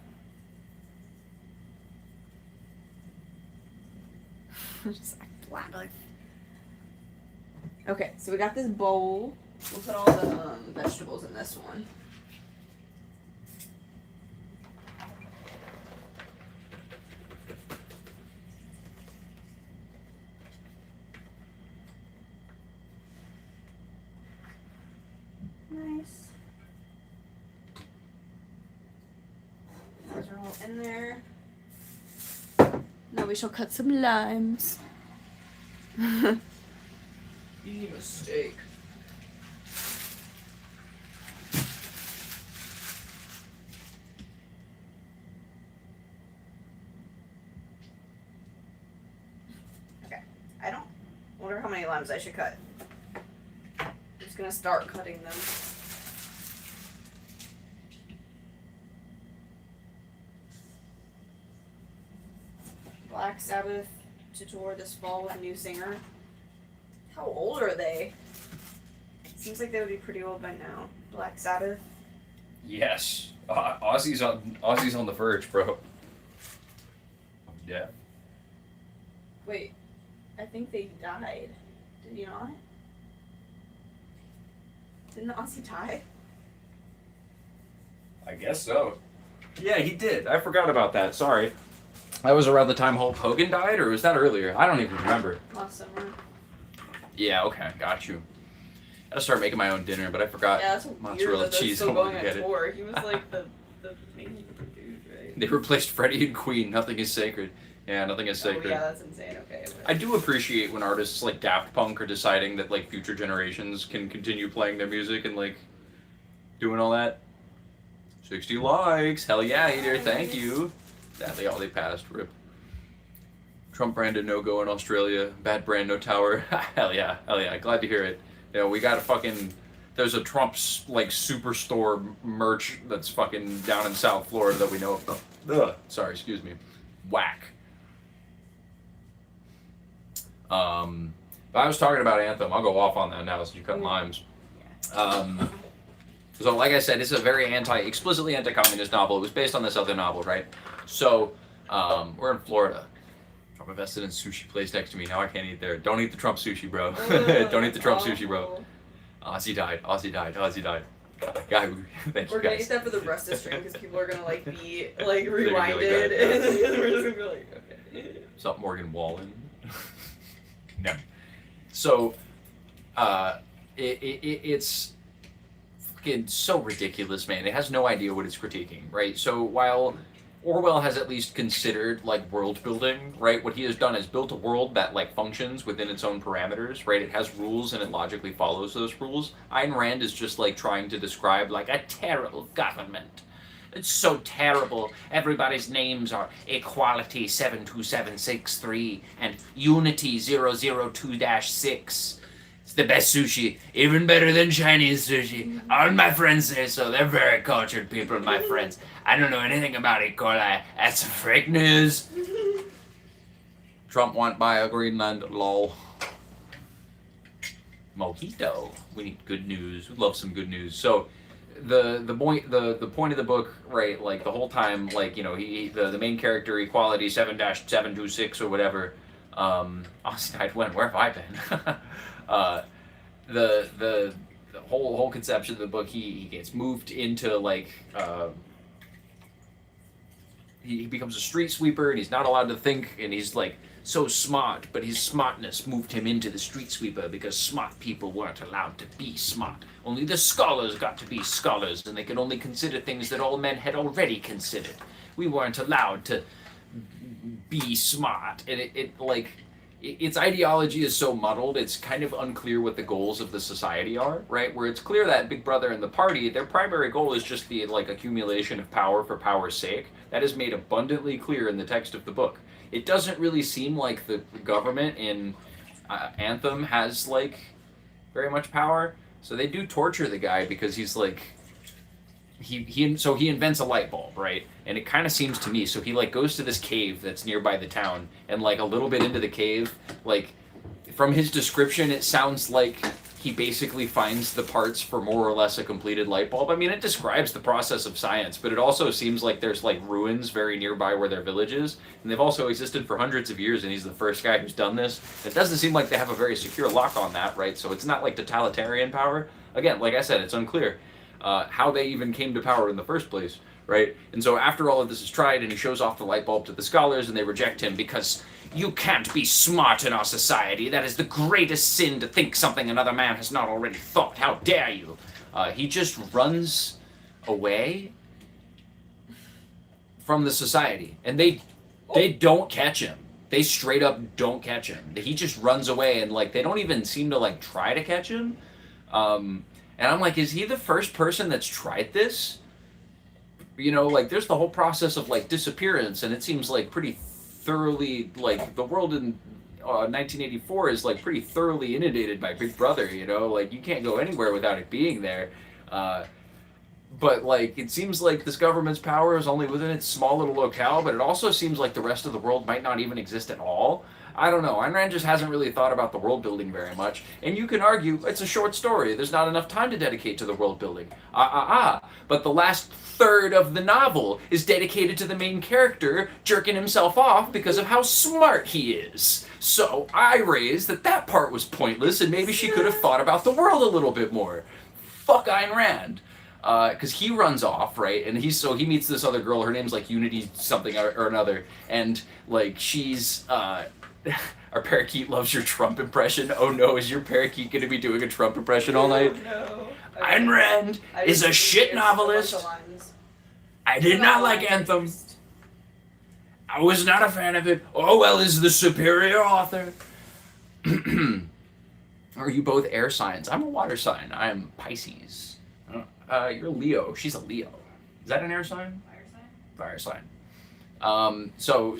Just black. Okay, so we got this bowl. We'll put all the vegetables in this one. Nice. Those are all in there. Now we shall cut some limes. Easy mistake. Okay. I don't wonder how many limes I should cut. I'm just gonna start cutting them. Black Sabbath to tour this fall with a new singer. How old are they? Seems like they would be pretty old by now. Black Sabbath. Yes. Ozzy's on the verge, bro. Yeah. Wait, I think they died. Did you not? Didn't Ozzy die? I guess so. Yeah, he did. I forgot about that. Sorry. That was around the time Hulk Hogan died, or was that earlier? I don't even remember. Last summer. Yeah, okay, got you. I gotta start making my own dinner, but I forgot Yeah, that's weird mozzarella that they're cheese. still I wanted going to on get it. tour. He was like the main dude, right? They replaced Freddie and Queen. Nothing is sacred. Yeah, nothing is sacred. Oh yeah, that's insane. Okay. I do appreciate when artists like Daft Punk are deciding that like future generations can continue playing their music and like doing all that. 60 likes. Hell yeah, Hater. Thank you. Sadly, all they passed. Rip. Trump branded no-go in Australia. Bad brand, no tower. Hell yeah. Hell yeah. Glad to hear it. You know, we got a fucking... There's a Trump's, like, superstore merch that's fucking down in South Florida that we know of. Ugh. Sorry, excuse me. Whack. But I was talking about Anthem. I'll go off on that now since you cut limes. So, like I said, it's a very explicitly anti-communist novel. It was based on this other novel, right? So, we're in Florida. Trump invested in sushi place next to me. Now I can't eat there. Don't eat the Trump sushi, bro. Don't eat the Trump sushi, bro. Ozzy died. Ozzy died. Ozzy died. Guy, thank We're you gonna guys. eat that for the rest of the stream because people are gonna like be like They're gonna be like, rewinded, and then we're just gonna be like, okay. What's up, Morgan Wallen? No. So, it's fucking so ridiculous, man. It has no idea what it's critiquing, right? So while Orwell has at least considered like world building, right? What he has done is built a world that like functions within its own parameters, right? It has rules and it logically follows those rules. Ayn Rand is just like trying to describe like a terrible government. It's so terrible. Everybody's names are Equality 72763 and Unity 002-6. It's the best sushi, even better than Chinese sushi. All my friends say so. They're very cultured people, my friends. I don't know anything about E. coli. That's fake news. Trump won't buy a Greenland, lol. Mojito. We need good news. We love some good news. So, the point of the book, right? Like the whole time, like you know, the main character, Equality 7-726 or whatever. Austin, where have I been? the whole conception of the book, he gets moved into like he becomes a street sweeper, and he's not allowed to think, and he's like so smart, but his smartness moved him into the street sweeper because smart people weren't allowed to be smart. Only the scholars got to be scholars, and they could only consider things that all men had already considered. We weren't allowed to be smart, and its ideology is so muddled, it's kind of unclear what the goals of the society are, right? Where it's clear that Big Brother and the party, their primary goal is just the like accumulation of power for power's sake. That is made abundantly clear in the text of the book. It doesn't really seem like the government in Anthem has like very much power, so they do torture the guy because he's like he invents a light bulb, right? And it kind of seems to me, so he like goes to this cave that's nearby the town, and like a little bit into the cave, like from his description it sounds like he basically finds the parts for more or less a completed light bulb. I mean, it describes the process of science, but it also seems like there's like ruins very nearby where their village is, and they've also existed for hundreds of years, and he's the first guy who's done this. It doesn't seem like they have a very secure lock on that, right? So it's not like totalitarian power. Again, like I said, it's unclear how they even came to power in the first place, right? And so after all of this is tried, and he shows off the light bulb to the scholars, and they reject him because you can't be smart in our society. That is the greatest sin, to think something another man has not already thought. How dare you? He just runs away from the society, and they don't catch him. They straight up don't catch him. He just runs away, and like they don't even seem to like try to catch him. And I'm like, is he the first person that's tried this? You know, like there's the whole process of like disappearance, and it seems like pretty thoroughly, like the world in 1984 is like pretty thoroughly inundated by Big Brother, you know, like you can't go anywhere without it being there. But like it seems like this government's power is only within its small little locale, but it also seems like the rest of the world might not even exist at all. I don't know. Ayn Rand just hasn't really thought about the world building very much. And you can argue it's a short story. There's not enough time to dedicate to the world building. But the last third of the novel is dedicated to the main character jerking himself off because of how smart he is. So I raised that part was pointless, and maybe she could have thought about the world a little bit more. Fuck Ayn Rand. Because he runs off, right? And he meets this other girl. Her name's like Unity something or another. And like she's... Our parakeet loves your Trump impression. Oh no, is your parakeet going to be doing a Trump impression all night? No. Ayn Rand is a shit novelist. I did not like Anthem. I was not a fan of it. Orwell is the superior author. Are you both air signs? I'm a water sign. I am Pisces. You're Leo. She's a Leo. Is that an air sign? Fire sign. So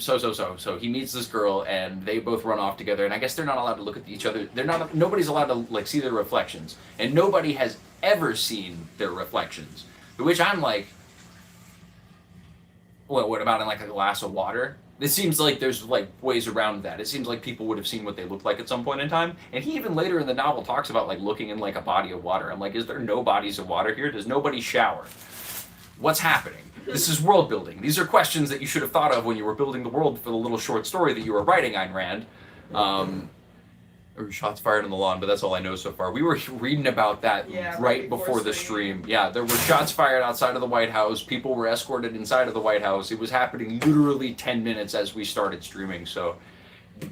he meets this girl, and they both run off together, and I guess they're not allowed to look at each other. Nobody's allowed to like see their reflections, and nobody has ever seen their reflections. To which I'm like, what about in like a glass of water? It seems like there's like ways around that. It seems like people would have seen what they looked like at some point in time. And he even later in the novel talks about like looking in like a body of water. I'm like, is there no bodies of water here? Does nobody shower? What's happening? This is world building. These are questions that you should have thought of when you were building the world for the little short story that you were writing, Ayn Rand. Or shots fired on the lawn, but that's all I know so far. We were reading about that right before the stream. Yeah, there were shots fired outside of the White House. People were escorted inside of the White House. It was happening literally 10 minutes as we started streaming, so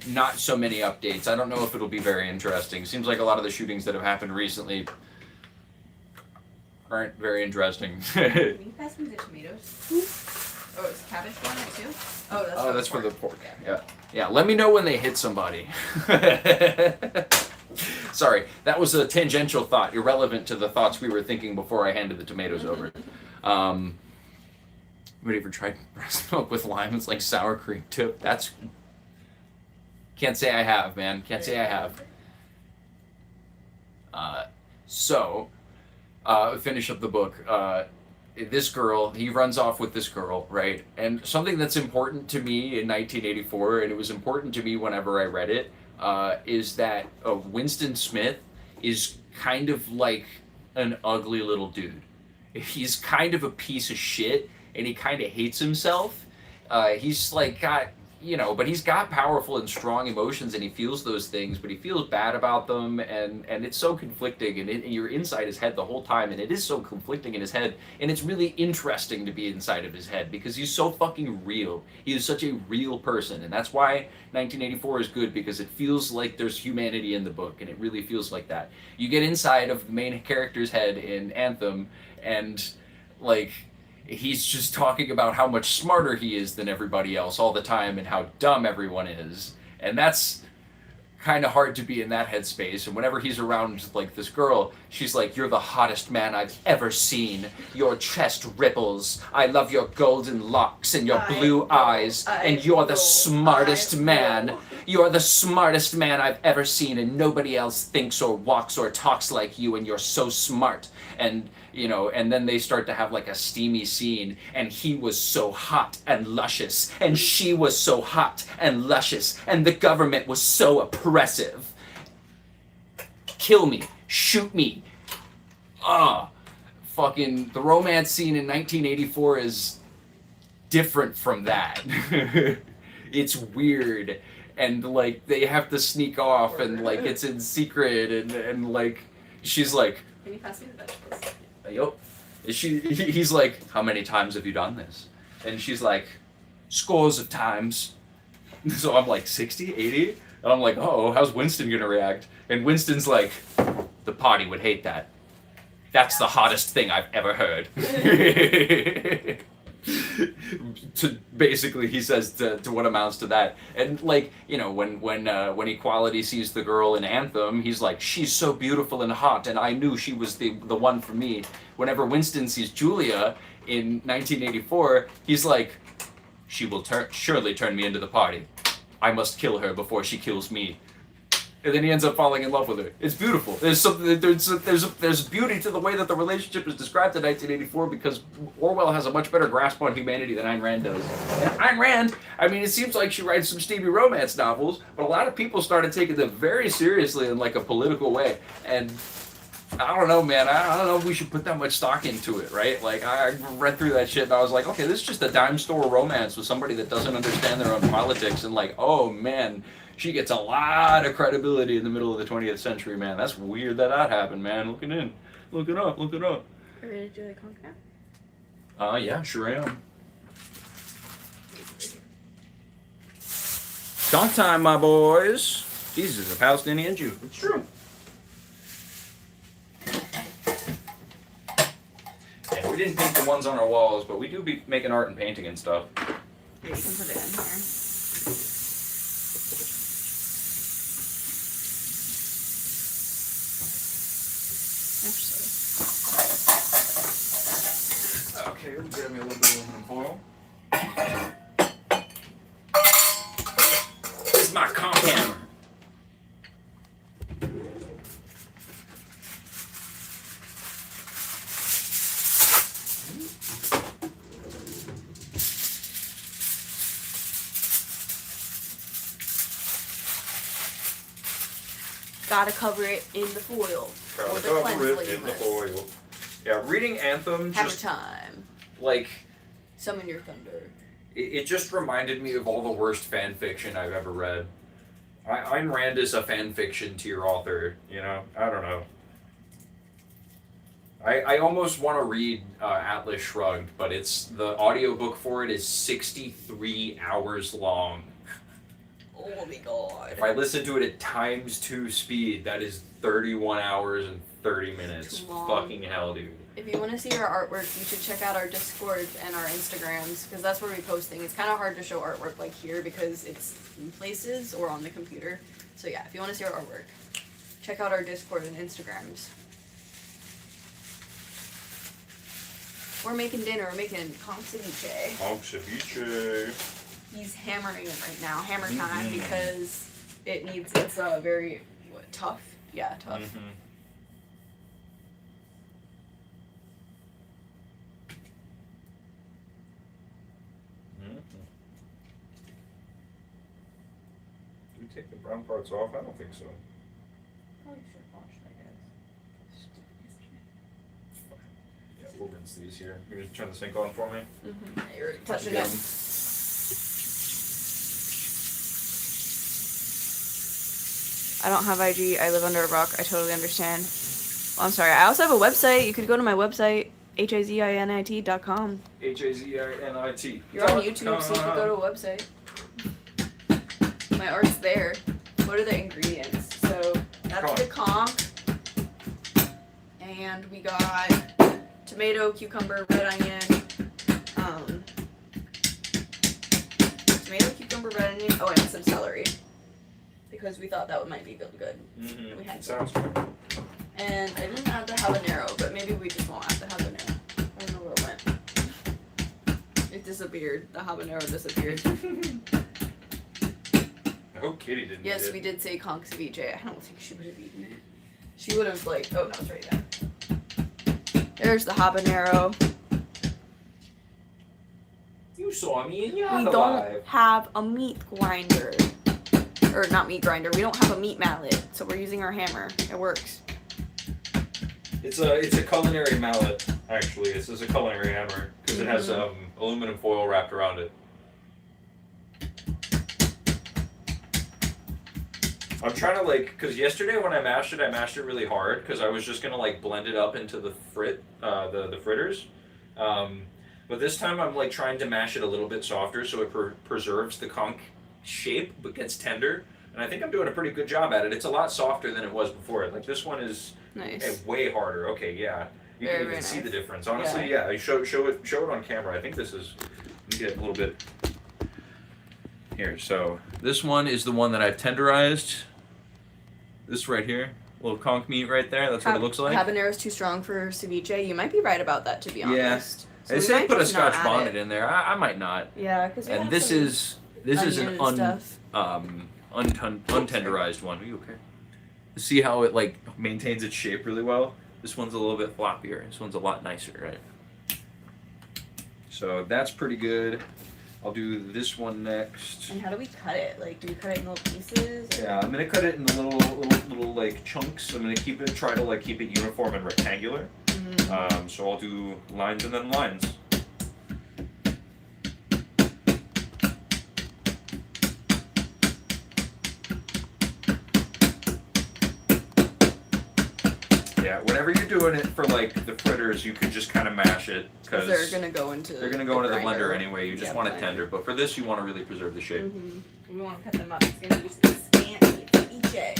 not so many updates. I don't know if it'll be very interesting. Seems like a lot of the shootings that have happened recently aren't very interesting. Can you pass me the tomatoes? Oh, is cabbage on it too? Oh, that's for the pork. Yeah. Let me know when they hit somebody. Sorry, that was a tangential thought, irrelevant to the thoughts we were thinking before I handed the tomatoes over. Ready for tried breast milk with lime? It's like sour cream too. That's... Can't say I have, man. Can't say I have. Finish up the book. This girl, he runs off with this girl, right? And something that's important to me in 1984, and it was important to me whenever I read it, is that Winston Smith is kind of like an ugly little dude. He's kind of a piece of shit, and he kind of hates himself. He's like got you know, but he's got powerful and strong emotions, and he feels those things, but he feels bad about them, and it's so conflicting, and you're inside his head the whole time, and it is so conflicting in his head, and it's really interesting to be inside of his head because he's so fucking real. He is such a real person, and that's why 1984 is good, because it feels like there's humanity in the book, and it really feels like that. You get inside of the main character's head in Anthem, and like, he's just talking about how much smarter he is than everybody else all the time and how dumb everyone is. And that's kind of hard to be in that headspace. And whenever he's around like this girl, she's like, "You're the hottest man I've ever seen. Your chest ripples. I love your golden locks and your blue eyes. And you're the smartest man. You're the smartest man I've ever seen, and nobody else thinks or walks or talks like you, and you're so smart." And you know, and then they start to have like a steamy scene, and he was so hot and luscious, and she was so hot and luscious, and the government was so oppressive. Kill me, shoot me. Fucking the romance scene in 1984 is different from that. It's weird, and like they have to sneak off, and like it's in secret, and like she's like, "Can you pass me the vegetables?" Yup. He's like, "How many times have you done this?" And she's like, "Scores of times." So I'm like, 60, 80? And I'm like, "Oh, how's Winston gonna react?" And Winston's like, "The party would hate that. That's the hottest thing I've ever heard." To basically, he says to what amounts to that. And like, you know, when Equality sees the girl in Anthem, he's like, "She's so beautiful and hot, and I knew she was the one for me." Whenever Winston sees Julia in 1984, he's like, "She will surely turn me into the party. I must kill her before she kills me." And then he ends up falling in love with her. It's beautiful. There's beauty to the way that the relationship is described in 1984, because Orwell has a much better grasp on humanity than Ayn Rand does. And Ayn Rand, I mean, it seems like she writes some steamy romance novels, but a lot of people started taking them very seriously in like a political way. And I don't know, man. I don't know if we should put that much stock into it, right? Like, I read through that shit and I was like, okay, this is just a dime store romance with somebody that doesn't understand their own politics, and like, oh man, she gets a lot of credibility in the middle of the 20th century, man. That's weird that happened, man. Look it up. Are we ready to do the conch now? Yeah, sure am. Conch time, my boys. Jesus, a Palestinian Jew. It's true. Yeah, we didn't paint the ones on our walls, but we do be making art and painting and stuff. Yeah, you can put it in here. Okay, we'll grab me a little bit of aluminum foil. This is my conch hammer. Gotta cover it in the foil. Or the Cover it in the foil. Yeah, reading Anthem Hammer just time. like Summon your thunder. it just reminded me of all the worst fan fiction I've ever read. Ayn Rand is a fan fiction tier author, you know? I don't know. I almost want to read Atlas Shrugged, but it's the audiobook for it is 63 hours long. Oh my god. If I listen to it at ×2 speed, that is 31 hours and 30 minutes. Too long. Fucking hell, dude. If you want to see our artwork, you should check out our Discord and our Instagrams, because that's where we post things. It's kind of hard to show artwork like here because it's in places or on the computer. So yeah, if you want to see our artwork, check out our Discord and Instagrams. We're making dinner. We're making conch ceviche. Conch ceviche. He's hammering it right now, hammer time, because it's a very tough. Yeah, tough. Mm-hmm. Do we take the brown parts off? I don't think so. Probably should wash, I guess. Yeah, we'll rinse these here. You just turn the sink on for me. Mm-hmm. You're touching it. I don't have IG. I live under a rock. I totally understand. Well, I'm sorry. I also have a website. You could go to my website, HIZINIT.com. HAZINIT. You're on YouTube, so you can go to a website. My art's there. What are the ingredients? So that's the conch. And we got tomato, cucumber, red onion. Tomato, cucumber, red onion. Oh, and some celery. Because we thought that might be good. Mm-hmm. We had Sounds good. And I didn't add the habanero, but maybe we just won't add the habanero. I don't know where it went. It disappeared. The habanero disappeared. I hope Kitty didn't. Yes, we did say conch ceviche. I don't think she would have eaten it. She would have like. Oh, no, it's right there. There's the habanero. You saw me and you're We don't have a meat grinder. Or not meat grinder. We don't have a meat mallet, so we're using our hammer. It works. It's a culinary mallet, actually. This is a culinary hammer because it has aluminum foil wrapped around it. I'm trying to because yesterday when I mashed it really hard because I was just gonna blend it up into the the fritters. But this time I'm trying to mash it a little bit softer so it preserves the conch shape but gets tender. And I think I'm doing a pretty good job at it. It's a lot softer than it was before. This one is way harder. Okay, yeah. You can even see the difference. Honestly, yeah. Show it on camera. I think this is. Let me get a little bit here. So this one is the one that I've tenderized. This right here, little conch meat right there. That's what it looks like. Habanero is too strong for ceviche. You might be right about that, to be honest. Yeah. So they say put a Scotch bonnet in there. I might not. Yeah, because and this is an untenderized one. Are you okay? See how it maintains its shape really well? This one's a little bit floppier. This one's a lot nicer, right? So that's pretty good. I'll do this one next. And how do we cut it? Do we cut it in little pieces? Or? Yeah, I'm gonna cut it in little chunks. I'm gonna try to keep it uniform and rectangular. Mm-hmm. So I'll do lines and then lines. Yeah, whenever you're doing it for the fritters, you can just kind of mash it because they're gonna go into the blender anyway. You just want it tender, but for this, you want to really preserve the shape. Mm-hmm. We want to cut them up. It's gonna use this fancy ceviche.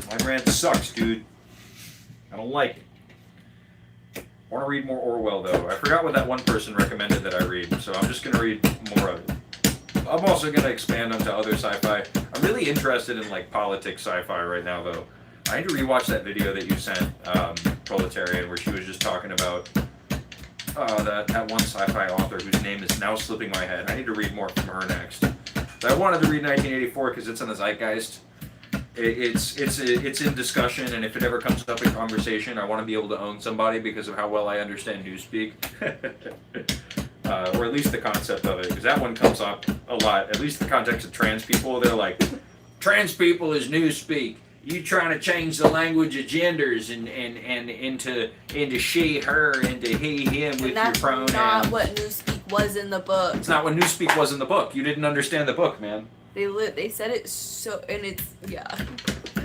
My brand sucks, dude. I don't like it. I want to read more Orwell though. I forgot what that one person recommended that I read, so I'm just gonna read more of it. I'm also going to expand onto other sci-fi. I'm really interested in politics sci-fi right now though. I need to rewatch that video that you sent, Proletarian, where she was just talking about that one sci-fi author whose name is now slipping my head. I need to read more from her next. But I wanted to read 1984 because it's in the zeitgeist. It's in discussion, and if it ever comes up in conversation, I want to be able to own somebody because of how well I understand newspeak. Or at least the concept of it, because that one comes up a lot. At least the context of trans people, they're like, trans people is newspeak. You trying to change the language of genders and into she, her, into he, him with your pronouns. That's not what newspeak was in the book. It's not what newspeak was in the book. You didn't understand the book, man. They said it so, and it's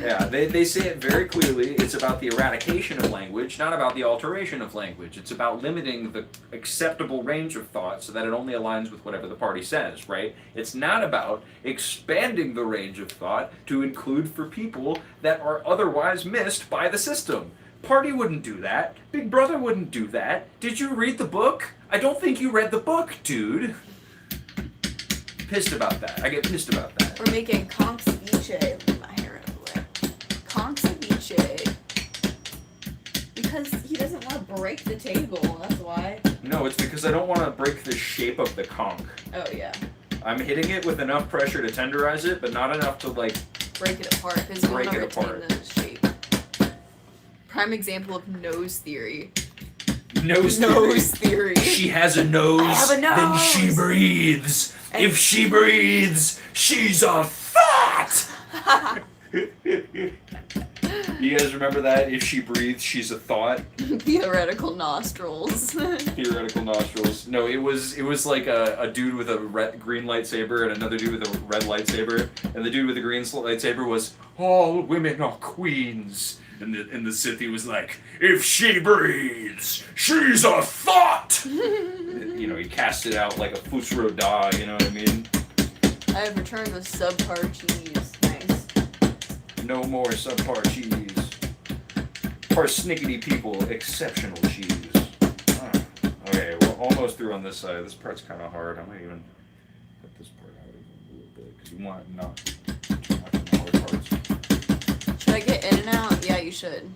Yeah, they say it very clearly. It's about the eradication of language, not about the alteration of language. It's about limiting the acceptable range of thought so that it only aligns with whatever the party says, right? It's not about expanding the range of thought to include for people that are otherwise missed by the system. Party wouldn't do that. Big Brother wouldn't do that. Did you read the book? I don't think you read the book, dude. Pissed about that. I get pissed about that. We're making conch ceviche. Conch ceviche. Because he doesn't want to break the table, that's why. No, it's because I don't want to break the shape of the conch. Oh, yeah. I'm hitting it with enough pressure to tenderize it, but not enough to break it apart. Because you want to retain the shape. Prime example of nose theory. Nose theory. She has a nose. I have a nose. Then she breathes. And if she breathes, she's a fat. You guys remember that? If she breathes, she's a thought. Theoretical nostrils. Theoretical nostrils. No, it was like a dude with a green lightsaber and another dude with a red lightsaber, and the dude with the green lightsaber was, all women are queens. And the Sith was like, if she breathes, she's a thought! You know, he cast it out like a Fusro Da, you know what I mean? I have returned with subpar cheese. Nice. No more subpar cheese. Parsnickety people, exceptional cheese. Okay, we're almost through on this side. This part's kind of hard. I might even cut this part out a little bit, because you want not too much of the hard parts. Should I get in and out? Yeah, you should.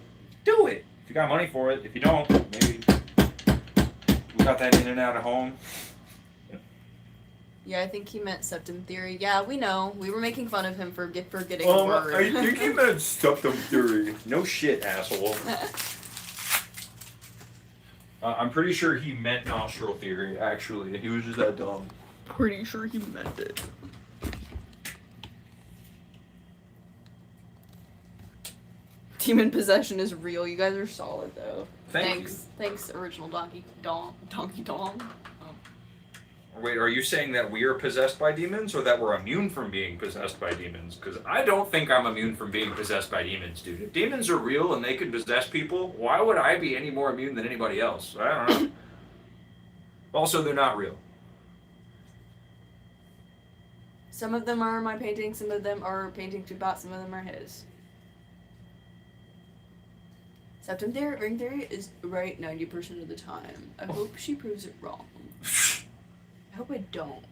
Do it! If you got money for it. If you don't, maybe. We got that in and out at home. Yeah, I think he meant septum theory. Yeah, we know. We were making fun of him for forgetting Oh, a word. I think he meant septum theory. No shit, asshole. I'm pretty sure he meant nostril theory, actually. He was just that dumb. Pretty sure he meant it. Demon possession is real. You guys are solid, though. Thanks. Thanks, original Donkey Dong. Wait, are you saying that we are possessed by demons, or that we're immune from being possessed by demons? Because I don't think I'm immune from being possessed by demons, dude. If demons are real and they can possess people, why would I be any more immune than anybody else? I don't know. Also, they're not real. Some of them are my paintings, some of them are paintings we bought, some of them are his. Septum theory, ring theory is right 90% of the time. I hope she proves it wrong. I hope I don't.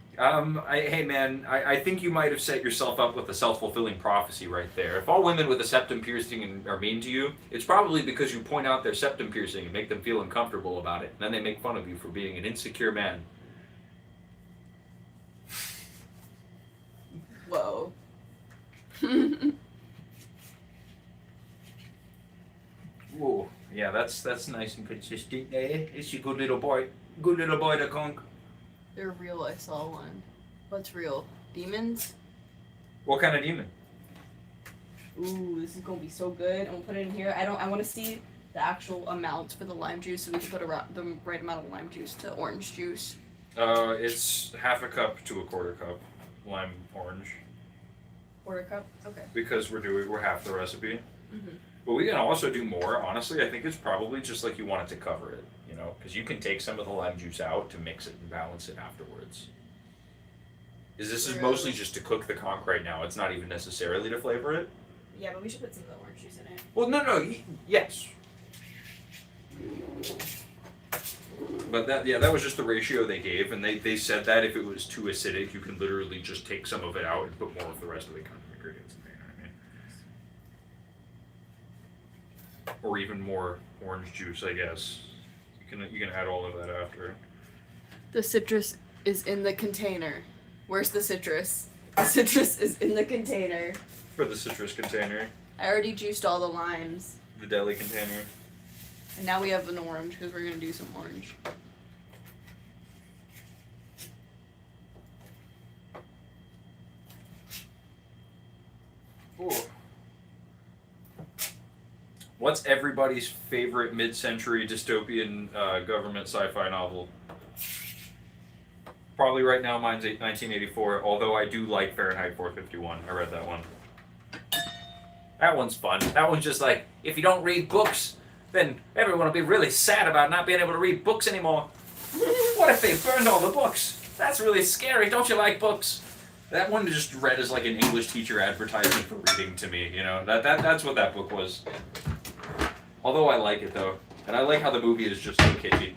Hey man, I think you might have set yourself up with a self-fulfilling prophecy right there. If all women with a septum piercing are mean to you, it's probably because you point out their septum piercing and make them feel uncomfortable about it. And then they make fun of you for being an insecure man. Whoa. Whoa, yeah, that's nice and consistent. It's a good little boy. Good little boy, the conch. They're real, I saw one. What's real? Demons? What kind of demon? Ooh, this is gonna be so good. I'm gonna put it in here. I want to see the actual amounts for the lime juice so we can put the right amount of lime juice to orange juice. It's half a cup to a quarter cup. Lime orange. Quarter cup? Okay. Because we're half the recipe. Mm-hmm. But we can also do more. Honestly, I think it's probably just like you want it to cover it, you know, because you can take some of the lime juice out to mix it and balance it afterwards. This is mostly just to cook the conch right now. It's not even necessarily to flavor it. Yeah, but we should put some of the orange juice in it. Well, no, yes. But that was just the ratio they gave, and they said that if it was too acidic, you can literally just take some of it out and put more of the rest of the kind of ingredients in there. You know what I mean? Or even more orange juice, I guess. You can add all of that after. The citrus is in the container. Where's the citrus? The citrus is in the container. For the citrus container. I already juiced all the limes. The deli container. And now we have an orange because we're gonna do some orange. Ooh. What's everybody's favorite mid-century dystopian government sci-fi novel? Probably right now mine's 1984, although I do like Fahrenheit 451. I read that one. That one's fun. That one's just like, if you don't read books, then everyone will be really sad about not being able to read books anymore. What if they burned all the books? That's really scary. Don't you like books? That one just read as like an English teacher advertisement for reading to me, you know? That's what that book was. Although I like it though. And I like how the movie is just so kitschy.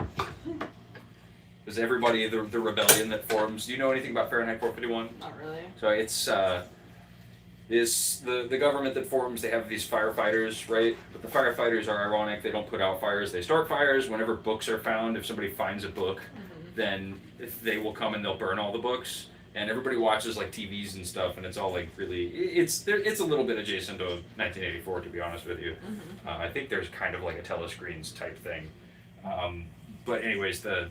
Because everybody, the rebellion that forms. Do you know anything about Fahrenheit 451? Not really. So it's the government that forms. They have these firefighters, right? But the firefighters are ironic. They don't put out fires. They start fires whenever books are found. If somebody finds a book, then they will come and they'll burn all the books. And everybody watches like TVs and stuff, and it's all like really. It's a little bit adjacent to 1984, to be honest with you. I think there's kind of like a telescreens type thing. But anyways, the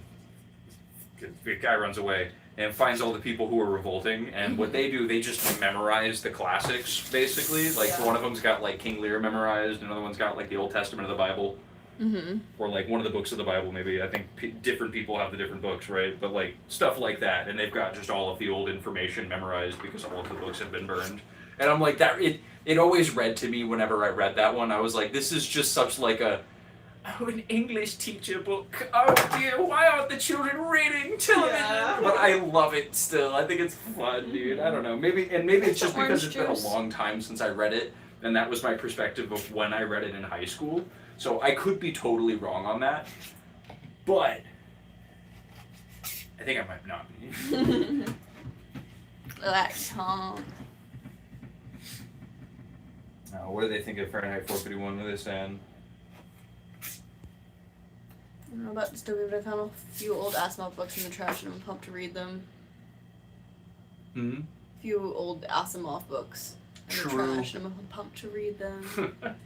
guy runs away, and finds all the people who are revolting. And what they do, they just memorize the classics, basically. Like, Yeah. one of them's got, like, King Lear memorized, another one's got, like, the Old Testament of the Bible. Mm-hmm. Or, like, one of the books of the Bible, maybe. I think different people have the different books, right? But, like, stuff like that. And they've got just all of the old information memorized because all of the books have been burned. And I'm like, it always read to me whenever I read that one. I was like, this is just such, like, an English teacher book. Oh dear, why aren't the children reading television? Yeah. But I love it still. I think it's fun, dude. I don't know. Maybe it's just because it's been a Orange juice. long time since I read it, and that was my perspective of when I read it in high school. So I could be totally wrong on that. But I think I might not be. Relax, huh? What do they think of Fahrenheit 451? What are they saying? I don't know about dystopia, but I found a few old Asimov books in the trash and I'm pumped to read them. Hmm? A few old Asimov books in the True. trash and I'm pumped to read them.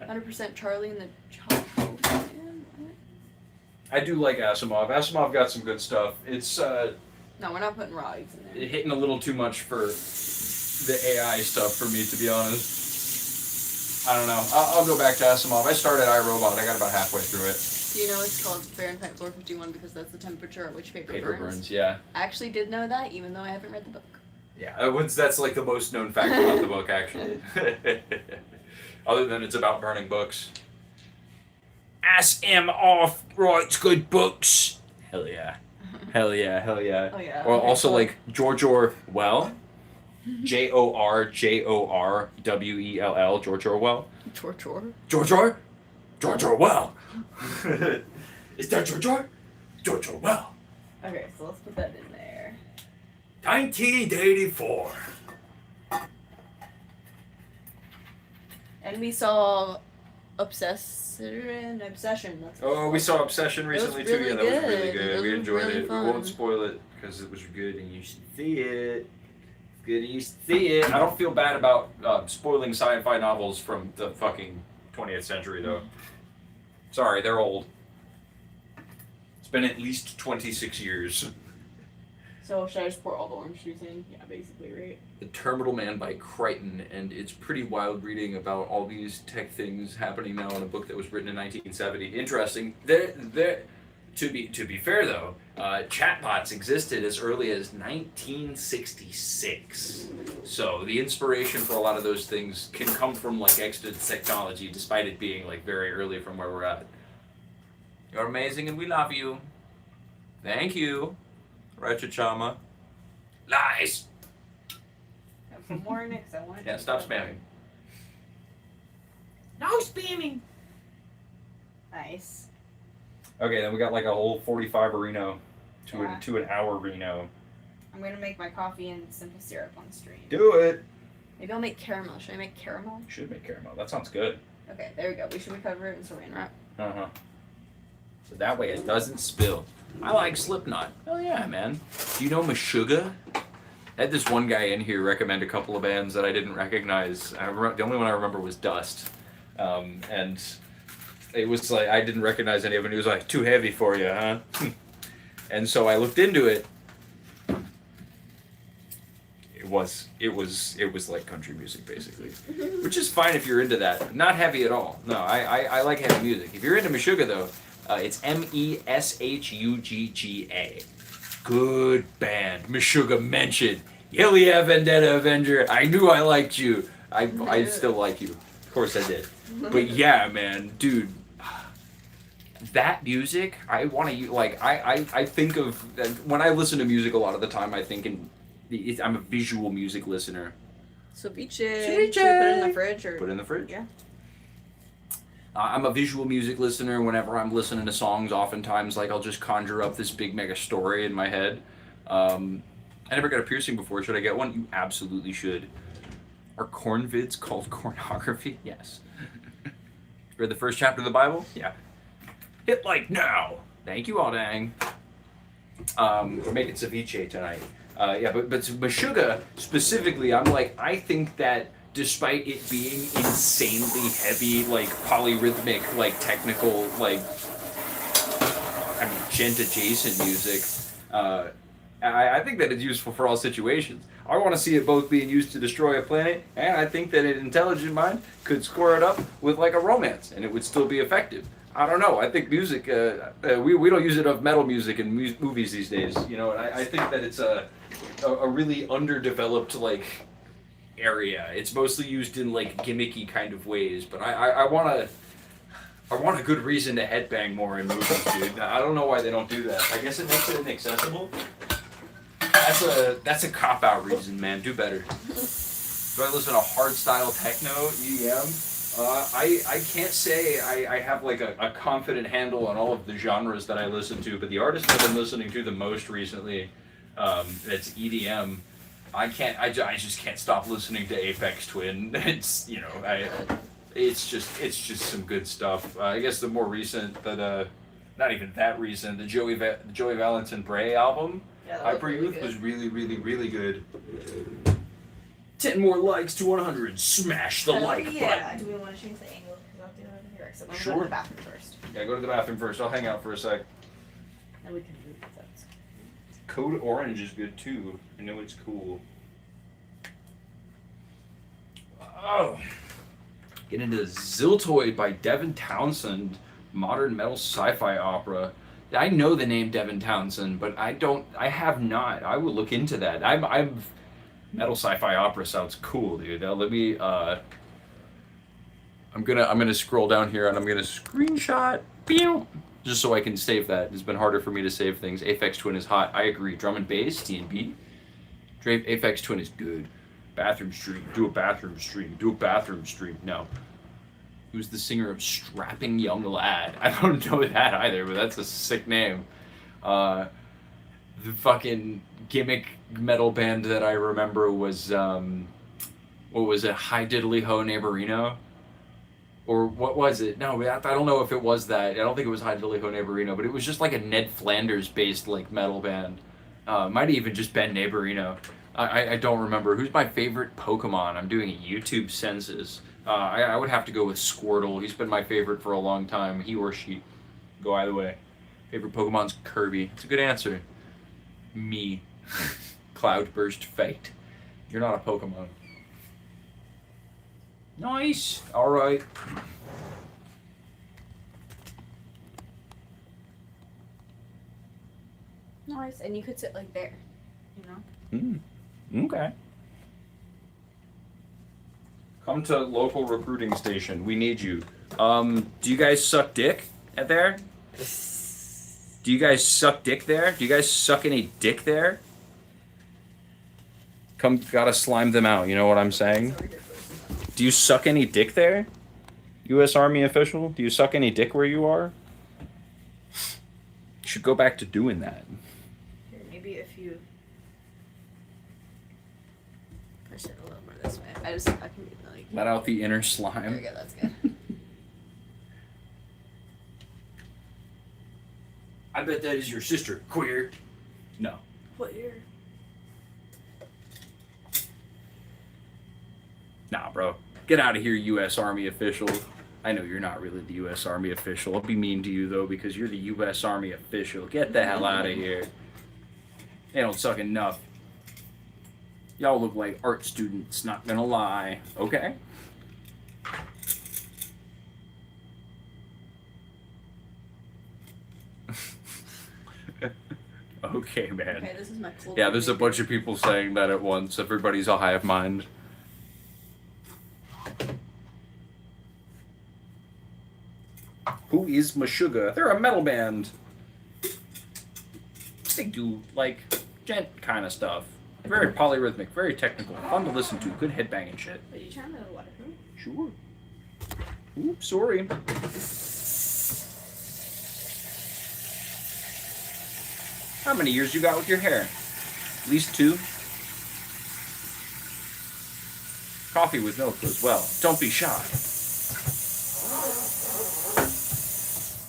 100% Charlie and the Chocolate Man. I do like Asimov. Asimov got some good stuff. It's No, we're not putting raw eggs in there. hitting a little too much for the AI stuff for me, to be honest. I don't know. I'll go back to Asimov. I started iRobot. I got about halfway through it. Do you know it's called Fahrenheit 451 because that's the temperature at which paper burns? Yeah. I actually did know that, even though I haven't read the book. Yeah, that's like the most known fact about the book, actually. Other than it's about burning books. Asimov writes good books. Hell yeah. Hell yeah, hell yeah. Oh yeah. Or okay, also so- like George Orwell. Jorjorwell. George Orwell. Torture. George Orwell. Is that George Orwell. Okay, so let's put that in there. 1984. And we saw Obsession. That's Oh, we saw Obsession was recently too. really Yeah, that was really good. good. It We was enjoyed really it. We fun. won't spoil it because it was good and you should see it. Good and you should see it. I don't feel bad about spoiling sci-fi novels from the fucking 20th century though. Sorry, they're old. It's been at least 26 years. So should I just pour all the orange juice in? Yeah, basically, right? The Terminal Man by Crichton, and it's pretty wild reading about all these tech things happening now in a book that was written in 1970. Interesting. To be fair though, chatbots existed as early as 1966. So the inspiration for a lot of those things can come from like extant technology, despite it being like very early from where we're at. You're amazing, and we love you. Thank you, Rachachama. Lies. Have some more in it 'cause I want it Yeah, to stop be spamming. No spamming. Nice. Okay, then we got like a whole 45 Reno Yeah. to an hour Reno. I'm gonna make my coffee and simple syrup on stream. Do it. Maybe I'll make caramel. Should I make caramel? You should make caramel. That sounds good. Okay, there we go. We should recover it in saran wrap. Uh-huh. So that way it doesn't spill. I like Slipknot. Oh yeah, man. Do you know Meshuggah? I had this one guy in here recommend a couple of bands that I didn't recognize. The only one I remember was Dust. And it was like, I didn't recognize any of it. He was like, too heavy for you, huh? And so I looked into it. It was like country music basically, which is fine if you're into that. Not heavy at all. No, I like heavy music. If you're into Meshuggah though, it's Meshuggah. Good band. Meshuggah mentioned. Hell yeah, Vendetta Avenger. I knew I liked you. I still like you. Of course I did. But yeah, man, dude. That music, I want to like. I think of when I listen to music a lot of the time. I think I'm a visual music listener. Ceviche. Ceviche. Should we put it in the fridge or? Put it in the fridge. Yeah. I'm a visual music listener. Whenever I'm listening to songs, oftentimes like I'll just conjure up this big mega story in my head. I never got a piercing before. Should I get one? You absolutely should. Are corn vids called cornography? Yes. Read the first chapter of the Bible? Yeah. Hit like now. Thank you, Aldang. We're making ceviche tonight. Yeah, but Meshuggah specifically, I think that despite it being insanely heavy, like polyrhythmic, like technical, like gent adjacent music, I think that it's useful for all situations. I want to see it both being used to destroy a planet, and I think that an intelligent mind could score it up with like a romance, and it would still be effective. I don't know. I think music. We don't use enough metal music in movies these days. You know, and I think that it's a really underdeveloped like area. It's mostly used in like gimmicky kind of ways, but I want a good reason to headbang more in movies, dude. I don't know why they don't do that. I guess it makes it inaccessible. That's a cop out reason, man. Do better. Do I listen to hardstyle techno, EDM? I can't say I have like a confident handle on all of the genres that I listen to, but the artist I've been listening to the most recently, that's EDM. I just can't stop listening to Aphex Twin. It's it's just some good stuff. I guess the more recent not even that recent, the Joey Valentin Bray album, Yeah, that was Hyper really Youth, good. was really good. 10 more likes to 100. Smash the like button. Do we want to change the angle? Because I'll do it over here. Except I'm Sure. going to the bathroom first. Yeah, go to the bathroom first. I'll hang out for a sec. And we can move those. Code Orange is good too. I know it's cool. Oh. Get into Ziltoid by Devin Townsend, modern metal sci-fi opera. I know the name Devin Townsend, but I have not. I will look into that. I'm metal sci-fi opera sounds cool, dude. Now let me I'm gonna scroll down here and I'm gonna screenshot just so I can save that. It's been harder for me to save things. Aphex Twin is hot. I agree. Drum and bass, TNB. Aphex Twin is good. Bathroom stream. Do a bathroom stream. Do a bathroom stream. No. Who's the singer of Strapping Young Lad? I don't know that either, but that's a sick name. The fucking gimmick metal band that I remember was what was it? Hi Diddly Ho Neighborino? Or what was it? No, I don't know if it was that. I don't think it was Hi Diddly Ho Neighborino, but it was just like a Ned Flanders based like metal band. Might have even just been Neighborino. I don't remember. Who's my favorite Pokemon? I'm doing a YouTube census. I would have to go with Squirtle. He's been my favorite for a long time. He or she. Go either way. Favorite Pokemon's Kirby. It's a good answer. Me. Cloudburst Fate. You're not a Pokemon. Nice. Alright. Nice. And you could sit like there. You know? Okay. Come to local recruiting station. We need you. Do you guys suck dick at there? Do you guys suck dick there? Do you guys suck any dick there? Come, gotta slime them out. You know what I'm saying? Do you suck any dick there? U.S. Army official? Do you suck any dick where you are? You should go back to doing that. Here, maybe if you push it a little more this way. I can like. Let out the inner There we slime. go. That's good. I bet that is your sister, queer. No. What year? Nah, bro. Get out of here, U.S. Army official. I know you're not really the U.S. Army official. I'll be mean to you, though, because you're the U.S. Army official. Get the hell out of here. They don't suck enough. Y'all look like art students, not gonna lie. Okay? Okay, man. Okay, this is my cool. Yeah, there's a bunch of people saying that at once. Everybody's a hive mind. Who is Meshuggah? They're a metal band. They do, like, gent kind of stuff. Very polyrhythmic, very technical, fun to listen to, good headbanging shit. Are you trying to waterproof? Sure. Oops, sorry. How many years you got with your hair? At least 2? Coffee with milk as well. Don't be shy.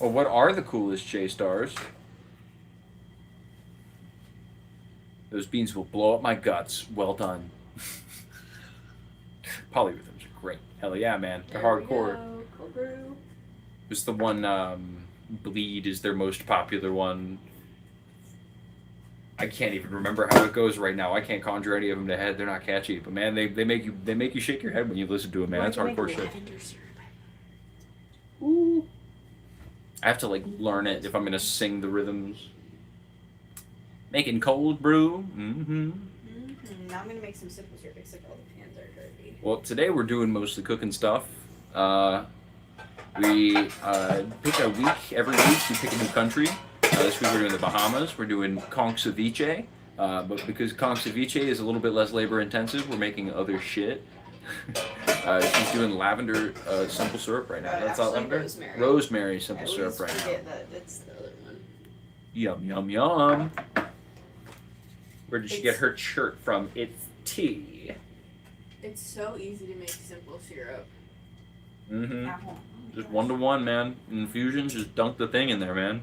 Well, what are the coolest J-stars? Those beans will blow up my guts. Well done. Polyrhythms are great. Hell yeah, man. They're hardcore. Cold brew. It's the one, Bleed is their most popular one. I can't even remember how it goes right now. I can't conjure any of them to head. They're not catchy, but man, they make you shake your head when you listen to them, man. That's hardcore shit. Ooh. I have to like learn it if I'm gonna sing the rhythms. Making cold brew. Mm-hmm. Now I'm gonna make some simple syrup except all the pans are dirty. Well, today we're doing mostly cooking stuff. We pick a week. Every week we pick a new country. This week we're doing the Bahamas. We're doing conch ceviche. But because conch ceviche is a little bit less labor intensive, we're making other shit. She's doing lavender simple syrup right now. That's all lavender. Rosemary simple syrup right now. That it's the other one. Yum yum yum. Where did she get her shirt from? It's tea. It's so easy to make simple syrup. Mm-hmm. Just 1-to-1, man. Infusions, just dunk the thing in there, man.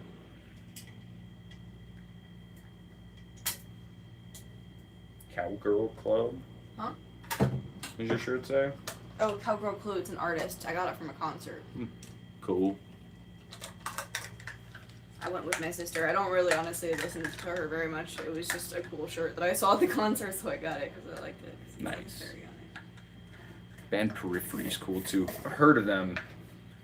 Cowgirl Club. Huh? What does your shirt say? Oh, Cowgirl Clue. It's an artist. I got it from a concert. Cool. I went with my sister. I don't really honestly listen to her very much. It was just a cool shirt that I saw at the concert, so I got it because I liked it. Nice. Band Periphery is cool too. I've heard of them.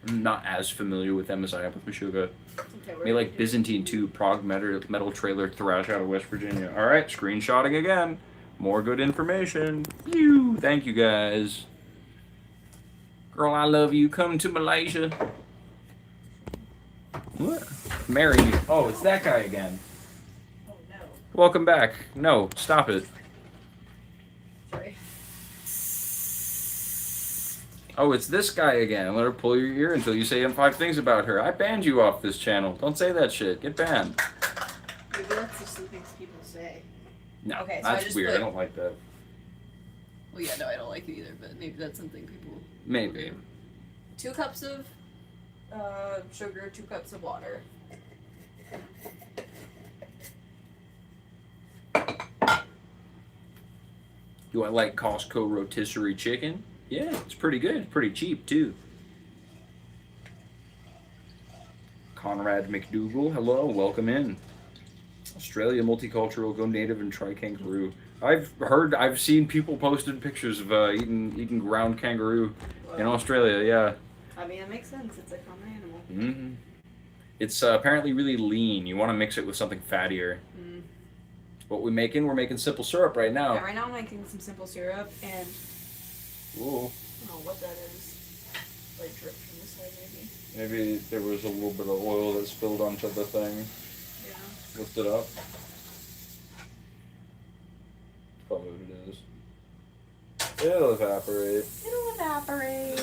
I'm not as familiar with them as I am with Meshuggah. Okay, They like Byzantine 2 prog metal trailer thrash out of West Virginia. Alright, screenshotting again. More good information. Phew. Thank you guys. Girl, I love you. Come to Malaysia. What? Marry me. Oh, it's that guy again. Oh no. Welcome back. No, stop it. Sorry. Oh, it's this guy again. Let her pull your ear until you say 5 things about her. I banned you off this channel. Don't say that shit. Get banned. Maybe that's just some things people say. No, Okay, so I that's just weird. put- I don't like that. Well, yeah, no, I don't like it either, but maybe that's something people. Maybe. 2 cups of sugar, 2 cups of water. Do I like Costco rotisserie chicken? Yeah, it's pretty good. It's pretty cheap, too. Conrad McDougal, hello, welcome in. Australia, multicultural, go native, and try kangaroo. I've seen people posted pictures of eating ground kangaroo in Australia, yeah. I mean, it makes sense. It's a common animal. Mm-hmm. It's apparently really lean. You want to mix it with something fattier. Mm. What we're making simple syrup right now. Yeah, right now I'm making some simple syrup, and Ooh. I don't know what that is. Like drip from the side, maybe. Maybe there was a little bit of oil that spilled onto the thing. Yeah. Lift it up. Probably what it is. It'll evaporate. It'll evaporate.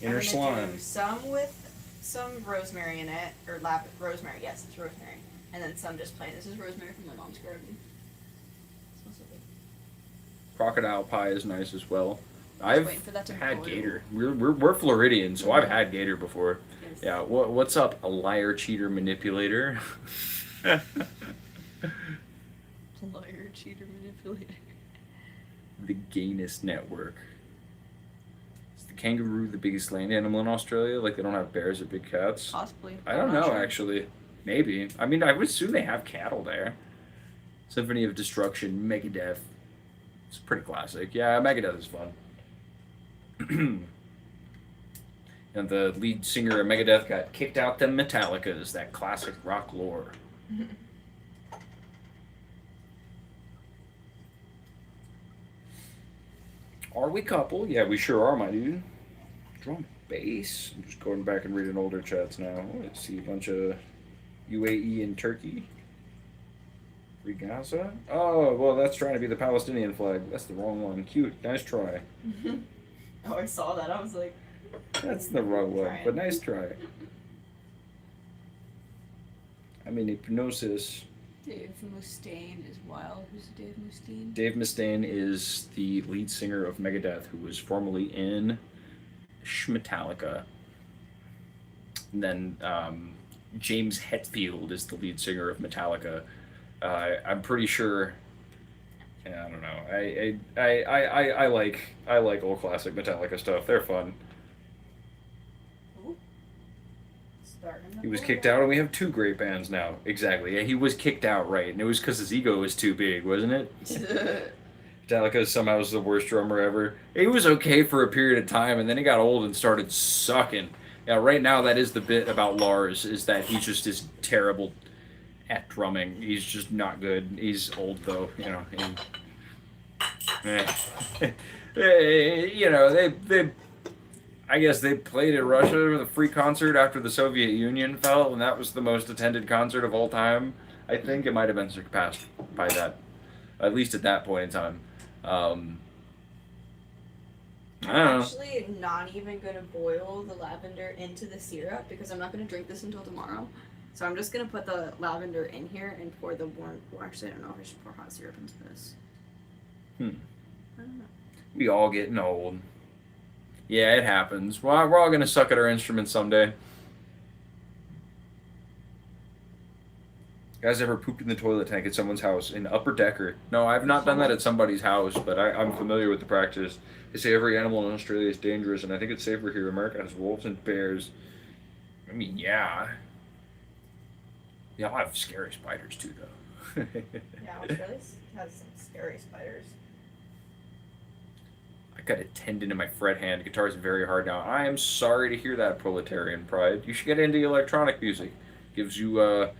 Inner I'm gonna slime. do some with some rosemary in it, or rosemary. Yes, it's rosemary, and then some just plain. This is rosemary from my mom's garden. Smells so good. Crocodile pie is nice as well. Just I've waiting for that to had boil. gator. We're Floridians, so I've had gator before. Yes. Yeah. What's up, a liar, cheater, manipulator? Liar, cheater, manipulator. The Gayness Network. Is the kangaroo the biggest land animal in Australia? Like they don't have bears or big cats? Possibly. I don't I'm not know, sure. actually. Maybe. I mean, I would assume they have cattle there. Symphony of Destruction, Megadeth. It's pretty classic. Yeah, Megadeth is fun. And the lead singer of Megadeth got kicked out them Metallicas, that classic rock lore. Are we couple? Yeah, we sure are, my dude. Drum bass. I'm just going back and reading older chats now. Let's see a bunch of UAE and Turkey. Free Gaza? Oh, well, that's trying to be the Palestinian flag. That's the wrong one. Cute. Nice try. Oh, I saw that. I was like, That's the wrong one, Trying. but nice try. I mean, hypnosis. Dave Mustaine is wild. Who's Dave Mustaine? Dave Mustaine is the lead singer of Megadeth, who was formerly in Metallica. And then James Hetfield is the lead singer of Metallica. I'm pretty sure. Yeah, I don't know. I like old classic Metallica stuff. They're fun. He was kicked out, and we have 2 great bands now. Exactly. Yeah, he was kicked out, right? And it was because his ego was too big, wasn't it? Metallica somehow was the worst drummer ever. He was okay for a period of time, and then he got old and started sucking. Yeah, right now that is the bit about Lars, is that he just is terrible at drumming. He's just not good. He's old though, you know. You know, they I guess they played in Russia with a free concert after the Soviet Union fell, and that was the most attended concert of all time. I think it might have been surpassed by that, at least at that point in time. I don't know. I'm actually not even gonna boil the lavender into the syrup because I'm not gonna drink this until tomorrow. So I'm just gonna put the lavender in here and pour the warm. Well, actually, I don't know if I should pour hot syrup into this. I don't know. We all getting old. Yeah, it happens. Well, we're all gonna suck at our instruments someday. Guys ever pooped in the toilet tank at someone's house in Upper Decker? No, I've not done that at somebody's house, but I'm familiar with the practice. They say every animal in Australia is dangerous, and I think it's safer here. America has wolves and bears. I mean, yeah. They all have scary spiders too, though. Yeah, Australia has some scary spiders. I got a tendon in my fret hand. The guitar is very hard now. I am sorry to hear that, proletarian pride. You should get into electronic music. Gives you a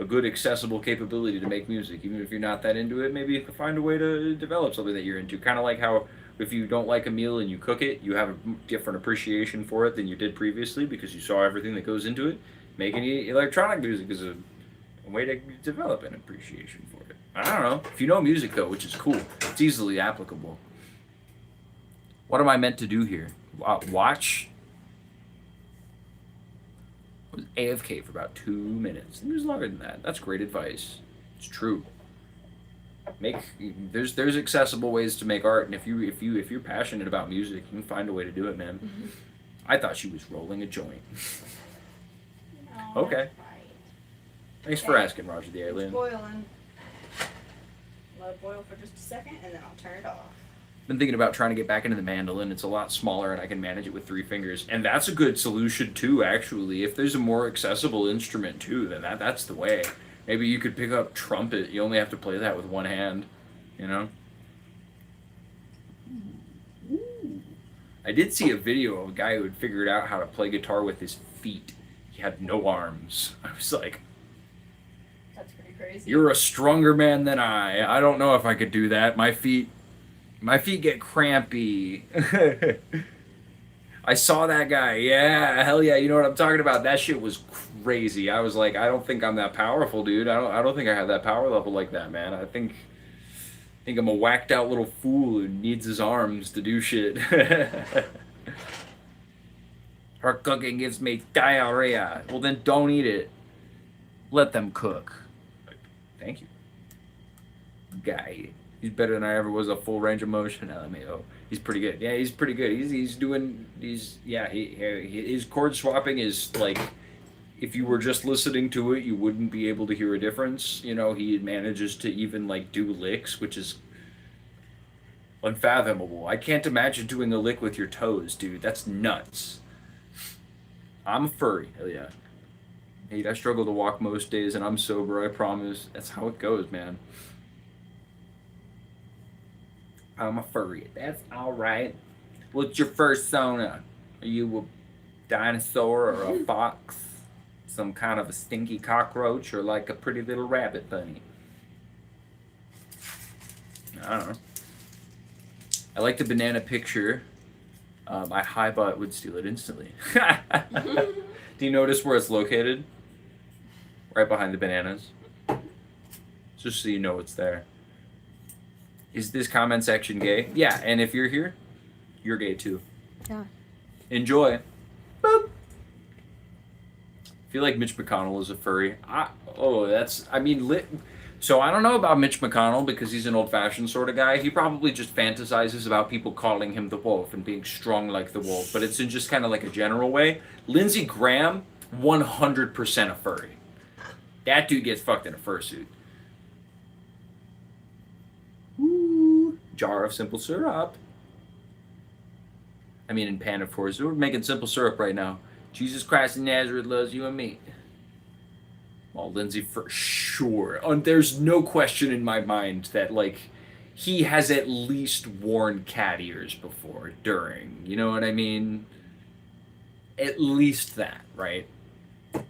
good accessible capability to make music. Even if you're not that into it, maybe you can find a way to develop something that you're into. Kind of like how if you don't like a meal and you cook it, you have a different appreciation for it than you did previously because you saw everything that goes into it. Making electronic music is a way to develop an appreciation for it. I don't know. If you know music, though, which is cool, it's easily applicable. What am I meant to do here? Watch? I was AFK for about 2 minutes. It was longer than that. That's great advice. It's true. There's accessible ways to make art, and if you're passionate about music, you can find a way to do it, man. Mm-hmm. I thought she was rolling a joint. No, Okay. right. Thanks for asking, Roger the It's Alien. boiling. Let it boil for just a second, and then I'll turn it off. Been thinking about trying to get back into the mandolin. It's a lot smaller and I can manage it with 3 fingers. And that's a good solution too, actually. If there's a more accessible instrument too, then that's the way. Maybe you could pick up trumpet. You only have to play that with 1 hand, you know? I did see a video of a guy who had figured out how to play guitar with his feet. He had no arms. I was like, That's pretty crazy. you're a stronger man than I. I don't know if I could do that. My feet get crampy. I saw that guy. Yeah, hell yeah. You know what I'm talking about? That shit was crazy. I was like, I don't think I'm that powerful, dude. I don't think I have that power level like that, man. I think I'm a whacked out little fool who needs his arms to do shit. Her cooking gives me diarrhea. Well, then don't eat it. Let them cook. Thank you. Guy. He's better than I ever was. A full range of motion. LMAO. He's pretty good. Yeah, he's pretty good. His chord swapping is like, if you were just listening to it, you wouldn't be able to hear a difference. You know, he manages to even like do licks, which is unfathomable. I can't imagine doing a lick with your toes, dude. That's nuts. I'm a furry. Hell yeah. Hey, I struggle to walk most days, and I'm sober. I promise. That's how it goes, man. I'm a furry. That's all right. What's your fursona? Are you a dinosaur or a fox? Some kind of a stinky cockroach, or like a pretty little rabbit bunny? I don't know. I like the banana picture. My high butt would steal it instantly. Do you notice where it's located? Right behind the bananas. Just so you know it's there. Is this comment section gay? Yeah, and if you're here, you're gay too. Yeah. Enjoy. Boop. I feel like Mitch McConnell is a furry. So I don't know about Mitch McConnell because he's an old-fashioned sort of guy. He probably just fantasizes about people calling him the wolf and being strong like the wolf, but it's in just kind of like a general way. Lindsey Graham, 100% a furry. That dude gets fucked in a fursuit. Ooh, jar of simple syrup. I mean, in pan of course. We're making simple syrup right now. Jesus Christ of Nazareth loves you and me. Well, Lindsay for sure. There's no question in my mind that like he has at least worn cat ears before during. You know what I mean? At least that, right?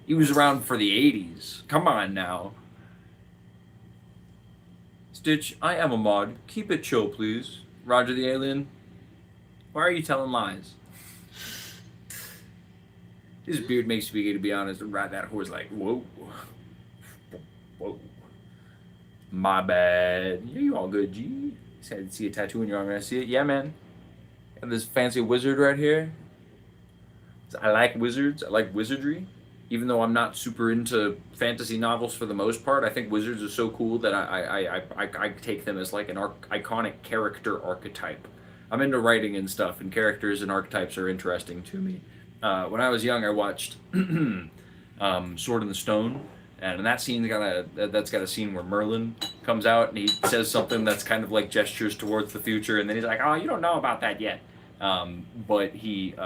He was around for the 80s. Come on now. Stitch, I am a mod. Keep it chill, please. Roger the alien. Why are you telling lies? His beard makes me gay, to be honest, and ride that horse like, whoa. Whoa. My bad. Yeah, you all good, G. Sad to see a tattoo in your arm and I see it. Yeah, man. And this fancy wizard right here. I like wizards. I like wizardry. Even though I'm not super into fantasy novels for the most part, I think wizards are so cool that I take them as like an iconic character archetype. I'm into writing and stuff, and characters and archetypes are interesting to me. When I was young, I watched Sword in the Stone, and that's got a scene where Merlin comes out and he says something that's kind of like gestures towards the future, and then he's like, "Oh, you don't know about that yet," but he.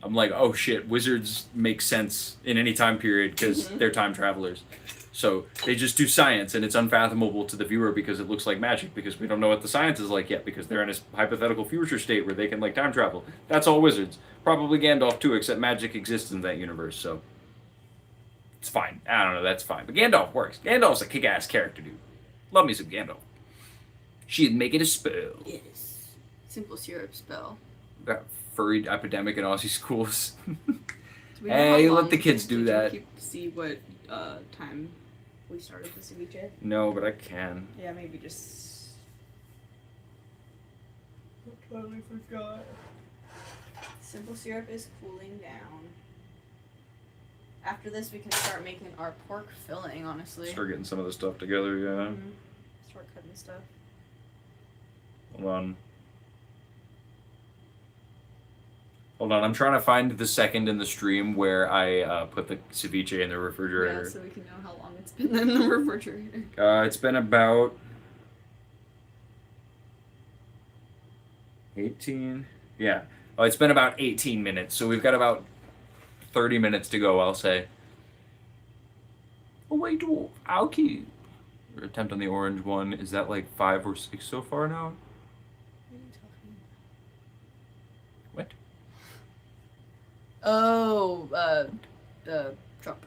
I'm like, oh shit, wizards make sense in any time period because they're time travelers. So they just do science, and it's unfathomable to the viewer because it looks like magic, because we don't know what the science is like yet, because they're in a hypothetical future state where they can like time travel. That's all wizards. Probably Gandalf too, except magic exists in that universe, so it's fine. I don't know, that's fine. But Gandalf works. Gandalf's a kick-ass character, dude. Love me some Gandalf. She'd make it a spell. Yes. Simple syrup spell. That furry epidemic in Aussie schools. Do we know Hey, how let long the kids did do you that. see what time we started the ceviche? No, but I can. Yeah, maybe just. I totally forgot. Simple syrup is cooling down. After this, we can start making our pork filling, honestly. Start getting some of the stuff together, yeah. Mm-hmm. Start cutting stuff. Hold on, I'm trying to find the second in the stream where I put the ceviche in the refrigerator. Yeah, so we can know how long it's been in the refrigerator. It's been about 18. Yeah. Oh, it's been about 18 minutes, so we've got about 30 minutes to go, I'll say. Oh, wait, how cute. Your attempt on the orange one, is that like 5 or 6 so far now? What? Oh, Trump.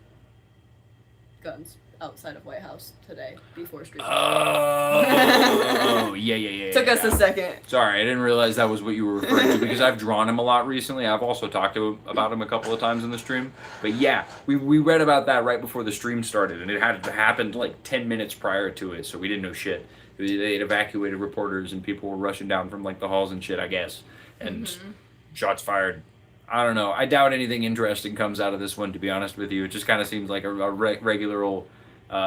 Guns outside of White House today before street. Oh, yeah. Took us a second. Sorry, I didn't realize that was what you were referring to because I've drawn him a lot recently. I've also talked about him a couple of times in the stream. But yeah, we read about that right before the stream started, and it had happened like 10 minutes prior to it, so we didn't know shit. They had evacuated reporters, and people were rushing down from like the halls and shit, I guess. And shots fired. I don't know. I doubt anything interesting comes out of this one, to be honest with you. It just kind of seems like a regular old,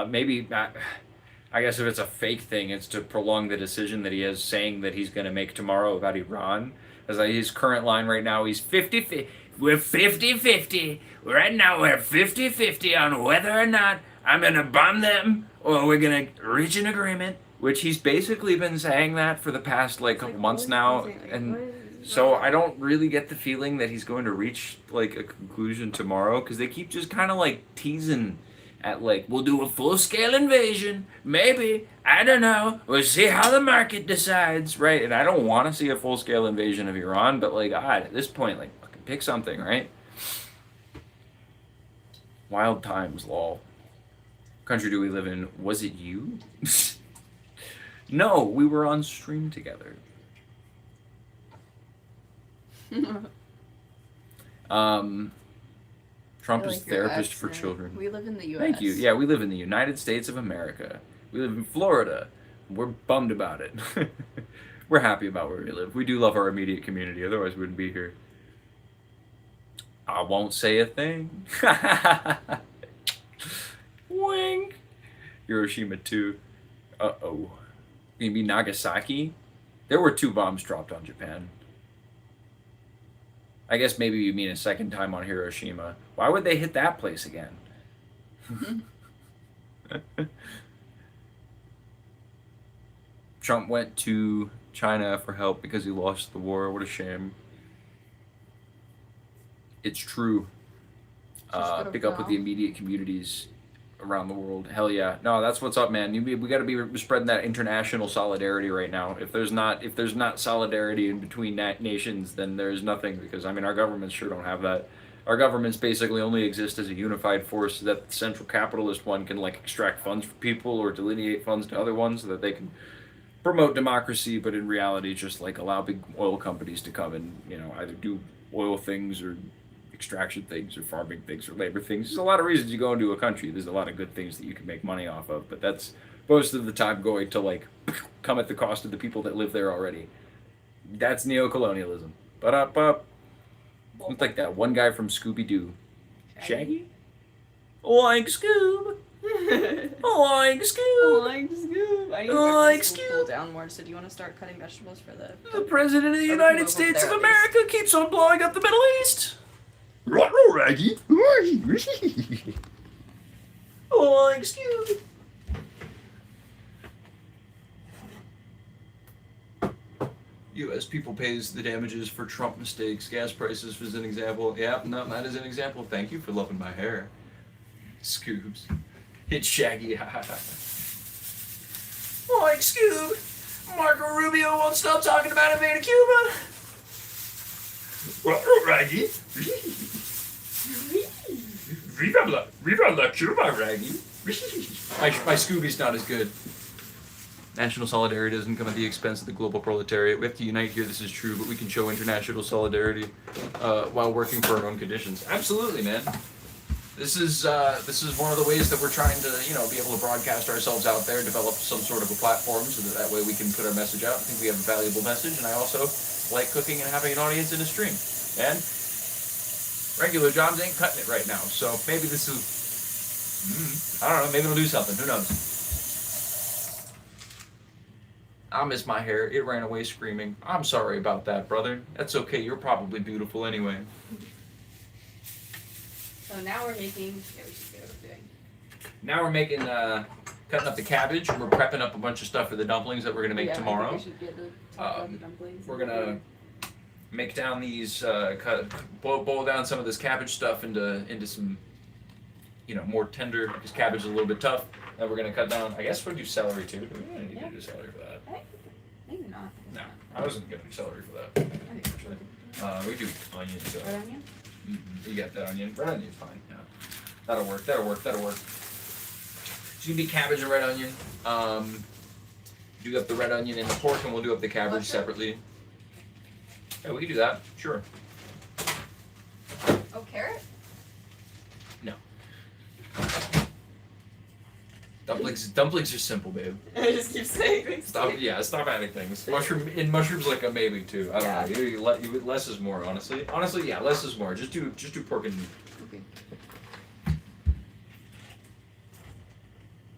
maybe, I guess if it's a fake thing, it's to prolong the decision that he is saying that he's going to make tomorrow about Iran. As his current line right now, he's 50-50. We're 50-50. Right now we're 50-50 on whether or not I'm going to bomb them or we're going to reach an agreement, which he's basically been saying that for the past like couple months now. And so I don't really get the feeling that he's going to reach like a conclusion tomorrow, because they keep just kind of like teasing at like, we'll do a full-scale invasion, maybe, I don't know, we'll see how the market decides, right? And I don't want to see a full-scale invasion of Iran, but like, God, at this point, like, fucking pick something, right? Wild times, lol. What country do we live in? Was it you? No, we were on stream together. Trump is therapist for children. We live in the U.S. Thank you. Yeah, we live in the United States of America. We live in Florida. We're bummed about it. We're happy about where we live. We do love our immediate community, otherwise we wouldn't be here. I won't say a thing. Wink. Hiroshima too. Uh-oh. You mean Nagasaki? There were 2 bombs dropped on Japan. I guess maybe you mean a second time on Hiroshima. Why would they hit that place again? Trump went to China for help because he lost the war. What a shame. It's true. pick up with the immediate communities around the world. Hell yeah. No, that's what's up, man. We got to be spreading that international solidarity right now. If there's not solidarity in between nations, then there's nothing, because I mean our governments sure don't have that. Our governments basically only exist as a unified force that the central capitalist one can like extract funds from people or delineate funds to other ones so that they can promote democracy, but in reality just like allow big oil companies to come and, you know, either do oil things or extraction things or farming things or labor things. There's a lot of reasons you go into a country. There's a lot of good things that you can make money off of, but that's most of the time going to like come at the cost of the people that live there already. That's neocolonialism. But up. It's like that one guy from Scooby-Doo. Shaggy? Like Scoob. Like Scoob. Like Scoob. I need Like to cool down more. So do you want to start cutting vegetables for the? The President of the United States of America keeps on blowing up the Middle East. Raggy. Like Scoob. U.S. people pays the damages for Trump mistakes. Gas prices was an example. Yeah, no, that is an example. Thank you for loving my hair. Scoobs. It's Shaggy. Like Scoob. Marco Rubio won't stop talking about invading Cuba. Raggy. Viva la Cuba, Raggy. My Scooby's not as good. National solidarity doesn't come at the expense of the global proletariat. We have to unite here, this is true, but we can show international solidarity while working for our own conditions. Absolutely, man. This is one of the ways that we're trying to, you know, be able to broadcast ourselves out there, develop some sort of a platform so that way we can put our message out. I think we have a valuable message, and I also like cooking and having an audience in a stream. And regular jobs ain't cutting it right now, so maybe this will, I don't know, maybe it'll do something, who knows. I miss my hair. It ran away screaming. I'm sorry about that, brother. That's okay. You're probably beautiful anyway. So now we're making. Yeah, we should get what we're doing. Now we're making, cutting up the cabbage, and we're prepping up a bunch of stuff for the dumplings that we're gonna make tomorrow. I think we should get the talk about the dumplings. We're gonna make down these, boil down some of this cabbage stuff into some, you know, more tender, because cabbage is a little bit tough. Then we're gonna cut down. I guess we'll do celery too. We don't need to do celery for that. Maybe not. No, I wasn't gonna do celery for that. I think Actually, we do onions. So. red onion. You got that onion. Red onion's fine. Yeah, that'll work. So you do cabbage and red onion. Do up the red onion and the pork, and we'll do up the cabbage separately. Yeah, we can do that. Sure. Oh, carrot. No. Dumplings are simple, babe. I just keep saying things. Stop adding things. Mushrooms like a maybe too. I don't know. Less is more, honestly. Honestly, yeah, less is more. Just do pork and. Okay.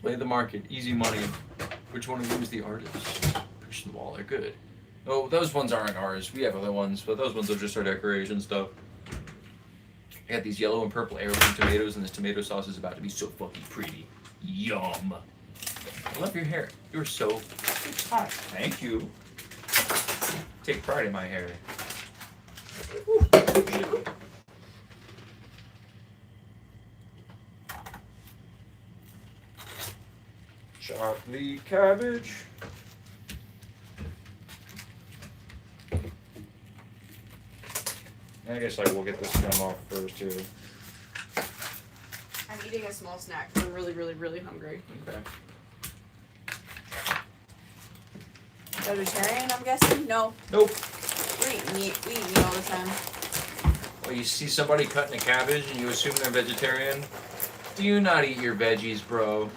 Play the market, easy money. Which one of you is the artist? Push them all, they're good. Oh, those ones aren't ours. We have other ones, but those ones are just our decoration stuff. I got these yellow and purple heirloom tomatoes, and this tomato sauce is about to be so fucking pretty. Yum. I love your hair. You're so hot. Thank you. Take pride in my hair. Chop the cabbage. I guess I will get this done off first too. I'm eating a small snack. I'm really, really, really hungry. Okay. Vegetarian, I'm guessing? No. Nope. We eat meat. We eat meat all the time. Well, you see somebody cutting a cabbage and you assume they're vegetarian? Do you not eat your veggies, bro?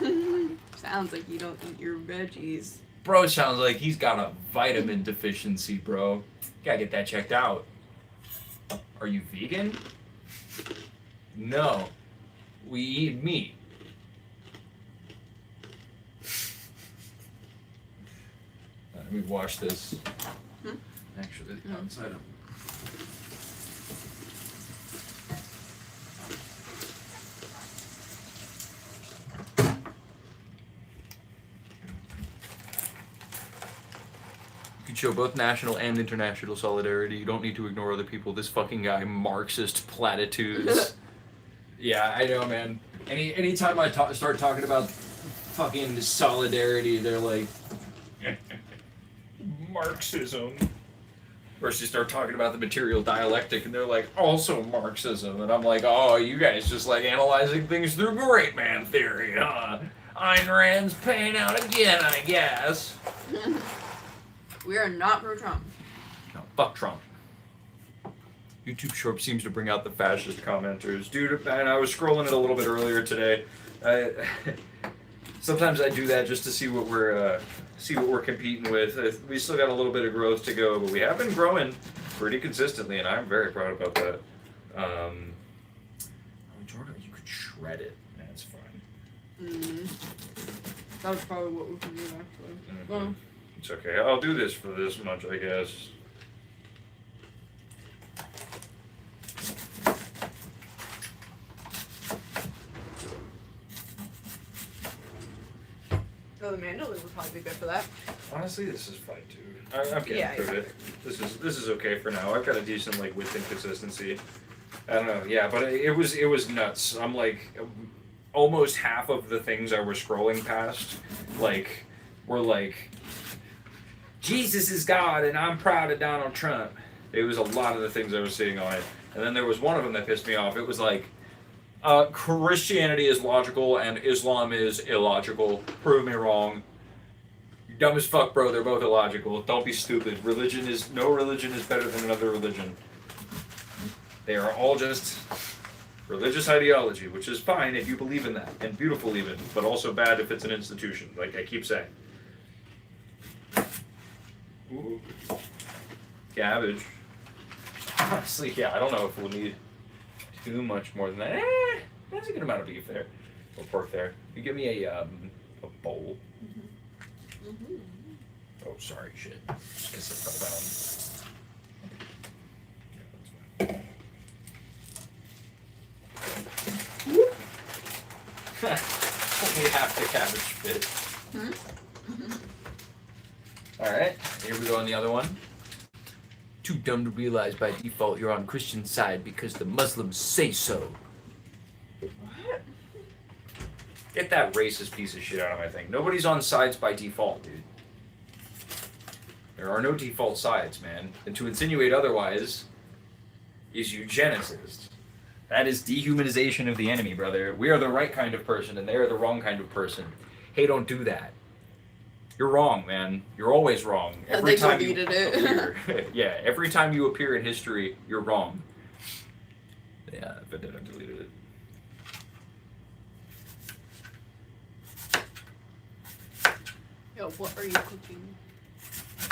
Sounds like you don't eat your veggies. Bro sounds like he's got a vitamin deficiency, bro. Gotta get that checked out. Are you vegan? No. We eat meat. Let me wash this. Actually, outside of. You can show both national and international solidarity. You don't need to ignore other people. This fucking guy, Marxist platitudes. Yeah, I know, man. Anytime I start talking about fucking solidarity, they're like Marxism. Or you start talking about the material dialectic, and they're like, also Marxism, and I'm like, oh, you guys just like analyzing things through great man theory, huh? Ayn Rand's paying out again, I guess. We are not pro Trump. No, fuck Trump. YouTube Short seems to bring out the fascist commenters. Dude, man, I was scrolling it a little bit earlier today. Sometimes I do that just to see what we're competing with. We still got a little bit of growth to go, but we have been growing pretty consistently, and I'm very proud about that. Jordan, you could shred it. That's fine. That was probably what we could do, actually. Mm-hmm. It's okay. I'll do this for this much, I guess. Oh, the mandolin would probably be good for that. Honestly, this is fine too. I'm getting through it. This is okay for now. I've got a decent like width and consistency. I don't know, yeah, but it was nuts. I'm like, almost half of the things I was scrolling past, like, were like, Jesus is God and I'm proud of Donald Trump. It was a lot of the things I was seeing on it, and then there was one of them that pissed me off. It was like, Christianity is logical and Islam is illogical. Prove me wrong. You're dumb as fuck, bro. They're both illogical. Don't be stupid. No religion is better than another religion. They are all just religious ideology, which is fine if you believe in that, and beautiful even, but also bad if it's an institution, like I keep saying. Ooh. Cabbage. Honestly, yeah, I don't know if we'll need too much more than that. That's a good amount of beef there, or pork there. You give me a bowl. Mm-hmm. Mm-hmm. Oh, sorry, shit. Just guess it fell down. Yeah, that's fine. Only half the cabbage fit. Mm-hmm. All right, here we go on the other one. Too dumb to realize by default you're on Christian side because the Muslims say so. What? Get that racist piece of shit out of my thing. Nobody's on sides by default, dude. There are no default sides, man. And to insinuate otherwise is eugenicist. That is dehumanization of the enemy, brother. We are the right kind of person and they are the wrong kind of person. Hey, don't do that. You're wrong, man. You're always wrong. Every time you appear. Yeah, every time you appear in history, you're wrong. Yeah, but then I deleted it. Yo, what are you cooking?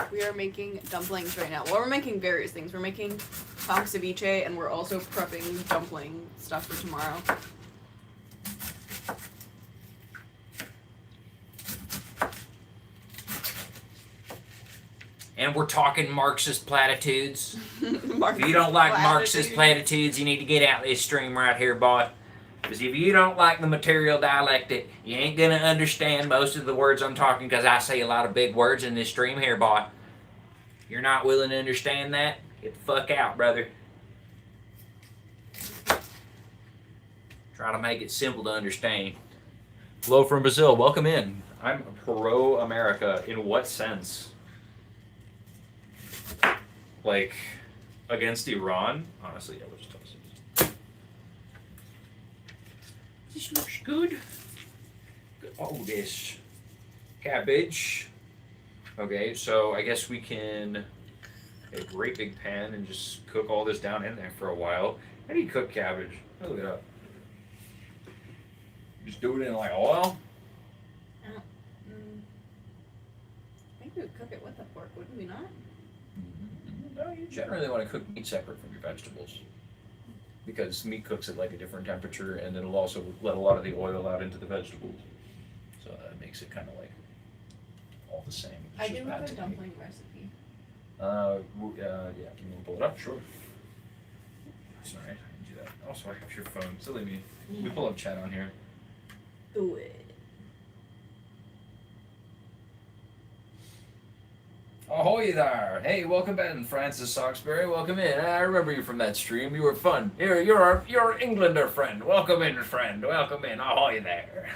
We are making dumplings right now. Well, we're making various things. We're making conch ceviche, and we're also prepping dumpling stuff for tomorrow. And we're talking Marxist platitudes. Marxist If you don't like platitudes. Marxist platitudes, you need to get out this stream right here, boy. Because if you don't like the material dialectic, you ain't gonna understand most of the words I'm talking, because I say a lot of big words in this stream here, boy. You're not willing to understand that? Get the fuck out, brother. Try to make it simple to understand. Hello from Brazil, welcome in. I'm pro-America. In what sense? Like, against Iran? Honestly, I would just toss it. This looks good. Oh, this cabbage. Okay, so I guess we can get a great big pan and just cook all this down in there for a while. How do you cook cabbage? Look it up. Just do it in like oil? I think we would cook it with the pork, wouldn't we not? No, you generally want to cook meat separate from your vegetables. Because meat cooks at like a different temperature and it'll also let a lot of the oil out into the vegetables. So that makes it kind of like all the same. It's I just do bad have a technique. dumpling recipe. Yeah, can you pull it up? Sure. Sorry, I didn't do that. Also, I have your phone. Silly me. We pull up chat on here. Do it. Ahoy there! Hey, welcome in, Francis Soxbury. Welcome in. I remember you from that stream. You were fun. You're our Englander friend. Welcome in, friend. Welcome in. Ahoy there.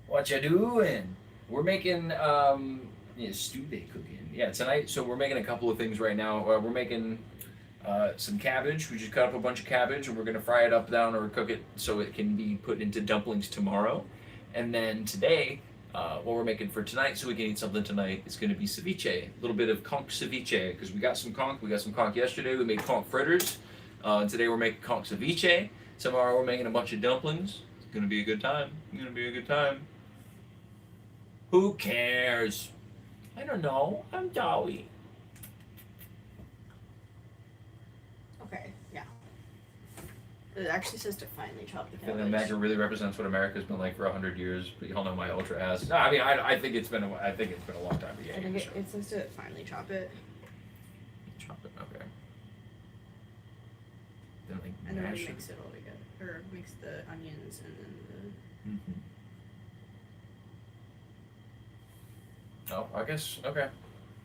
What you doing? We're making stew they cooking. Yeah, tonight. So we're making a couple of things right now. We're making some cabbage. We just cut up a bunch of cabbage, and we're gonna fry it up down or cook it so it can be put into dumplings tomorrow. And then today. What we're making for tonight, so we can eat something tonight, is going to be ceviche. A little bit of conch ceviche, because we got some conch. We got some conch yesterday. We made conch fritters. Today we're making conch ceviche. Tomorrow we're making a bunch of dumplings. It's going to be a good time. It's going to be a good time. Who cares? I don't know. I'm Dolly. Okay, yeah. It actually says to finely chop the I feel cabbage. like America really represents what America's been like for 100 years. But y'all know my ultra ass. No, I mean I think it's been a long time to get I think here. it says to finely chop it. Chop it. Okay. Then like And then mash we it. mix it all together. Or mix the onions and then Oh, I guess, okay.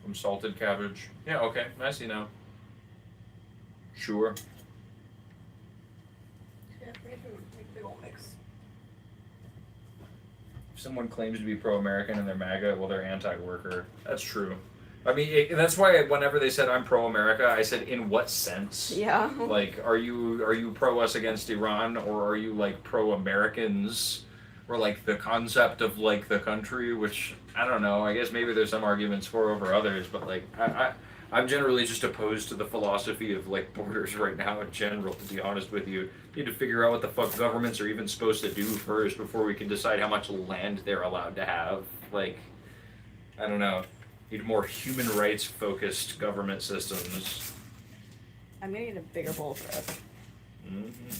Some salted cabbage. Yeah, okay, I see now. Sure. yeah, make a big old mix. If someone claims to be pro-American and they're MAGA, well, they're anti-worker. That's true. I mean, that's why whenever they said I'm pro-America, I said, in what sense? Yeah. Like, are you pro us against Iran, or are you like pro-Americans, or like the concept of like the country? Which I don't know. I guess maybe there's some arguments for over others, but like I'm generally just opposed to the philosophy of like borders right now in general. To be honest with you, you need to figure out what the fuck governments are even supposed to do first before we can decide how much land they're allowed to have. Like, I don't know. Need more human rights focused government systems. I'm gonna get a bigger bowl for us. Mm-hmm.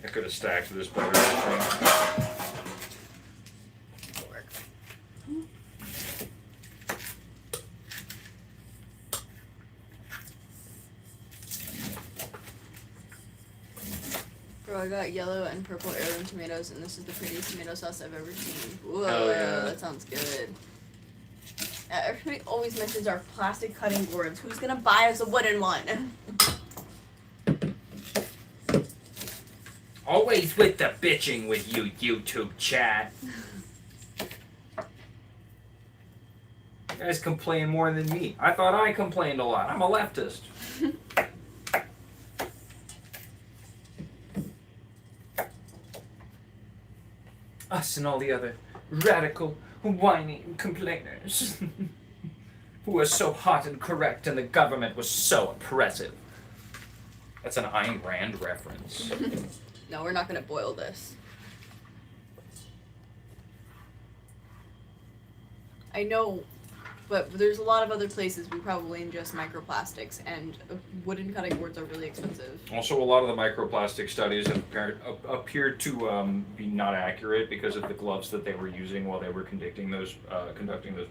I could have stacked this better. I think. It'll work. Bro, I got yellow and purple heirloom tomatoes, and this is the prettiest tomato sauce I've ever seen. Whoa, Hell yeah. that sounds good. Everybody always mentions our plastic cutting boards. Who's gonna buy us a wooden one? Always with the bitching with you, YouTube chat. You guys complain more than me. I thought I complained a lot. I'm a leftist. Us and all the other radical, whining complainers who are so hot and correct and the government was so oppressive. That's an Ayn Rand reference. No, we're not gonna boil this. I know, but there's a lot of other places we probably ingest microplastics, and wooden cutting boards are really expensive. Also, a lot of the microplastic studies have appeared to be not accurate because of the gloves that they were using while they were conducting those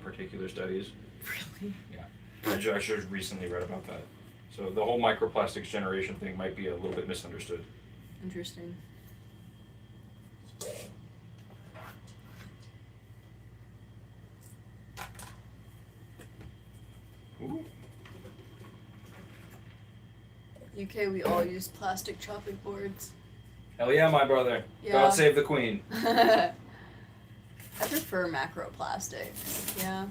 particular studies. Really? Yeah, I just recently read about that. So the whole microplastics generation thing might be a little bit misunderstood. Interesting. Ooh. UK, we all use plastic chopping boards. Hell yeah, my brother. Yeah. God save the queen. I prefer macroplastics. Yeah.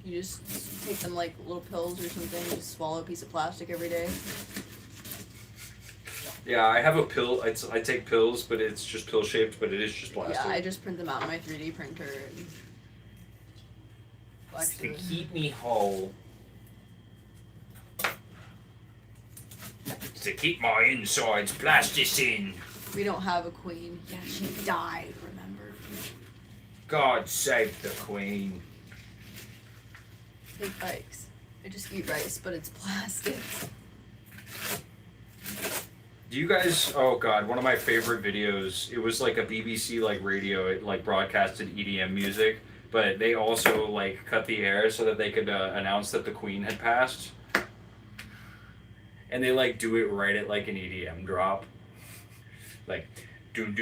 You just take them like little pills or something. Just swallow a piece of plastic every day. Yeah, I have a pill. I take pills, but it's just pill shaped, but it is just plastic. Yeah, I just print them out on my 3D printer. And... Well, To actually, keep me whole. To keep my insides plasticine. we don't have a queen. Yeah, she died. Remember? God save the queen. Take bikes. I just eat rice, but it's plastic. Do you guys? Oh God, one of my favorite videos. It was like a BBC like radio. It like broadcasted EDM music, but they also like cut the air so that they could announce that the Queen had passed. And they like do it right at like an EDM drop. like. Oh my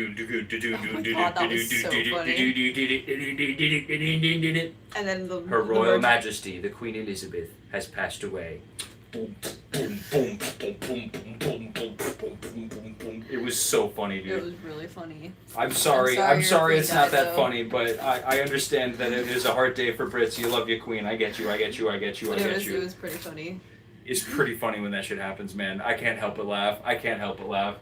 God, that was so funny. And then Her the Royal words- Majesty, the Queen Elizabeth, has passed away. Boom, boom, boom, boom, boom, boom, boom, boom, boom, boom, boom. It was so funny, It dude. was really funny. I'm sorry your it's queen not died, that though. funny, but I understand that it is a hard day for Brits. You love your queen. I get you. But it was pretty funny. It's pretty funny when that shit happens, man. I can't help but laugh.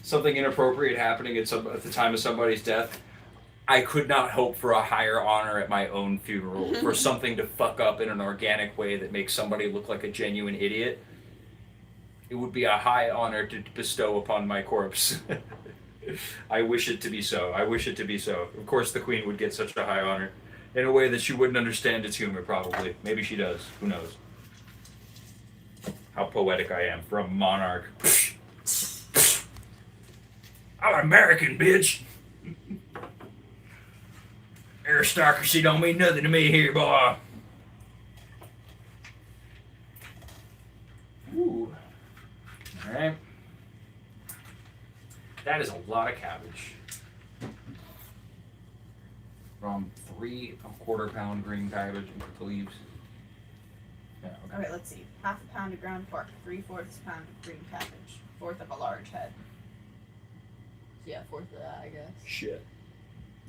Something inappropriate happening at the time of somebody's death. I could not hope for a higher honor at my own funeral for something to fuck up in an organic way that makes somebody look like a genuine idiot. It would be a high honor to bestow upon my corpse. I wish it to be so. Of course, the Queen would get such a high honor in a way that she wouldn't understand its humor, probably. Maybe she does. Who knows? How poetic I am for a monarch. I'm American, bitch. Aristocracy don't mean nothing to me here, boy. Ooh. Alright. That is a lot of cabbage. From 3/4 pound green cabbage and the leaves. Yeah, okay. Alright, let's see. 1/2 pound of ground pork, 3/4 pound of green cabbage, 1/4 of a large head. Yeah, 1/4 of that, I guess. Shit.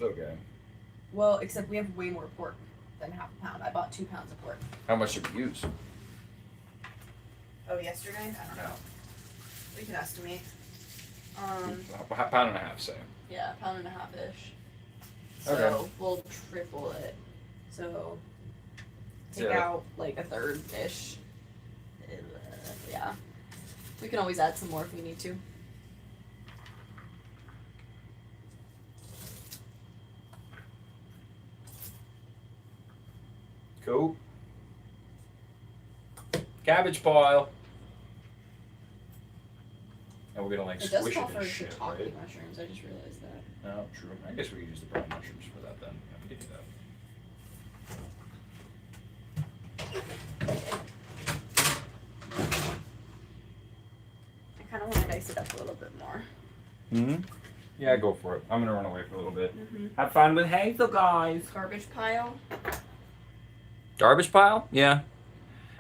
Okay. Well, except we have way more pork than 1/2 pound. I bought 2 pounds of pork. How much did you use? Oh, yesterday? I don't know. We can estimate. A pound and a half, say. Yeah, 1.5-ish. So Okay. we'll triple it. So take Yeah. out like 1/3-ish. Yeah. We can always add some more if we need to. Cool. Cabbage pile. And we're gonna like It does squish call it for and shit, shiitake right? mushrooms. I just realized that. Oh, true. I guess we could use the brown mushrooms for that then. Yeah, we could do that. I kind of want to dice it up a little bit more. Mm-hmm. Yeah, go for it. I'm gonna run away for a little bit. Mm-hmm. Have fun with Hazel, guys. Garbage pile. Garbage pile? Yeah.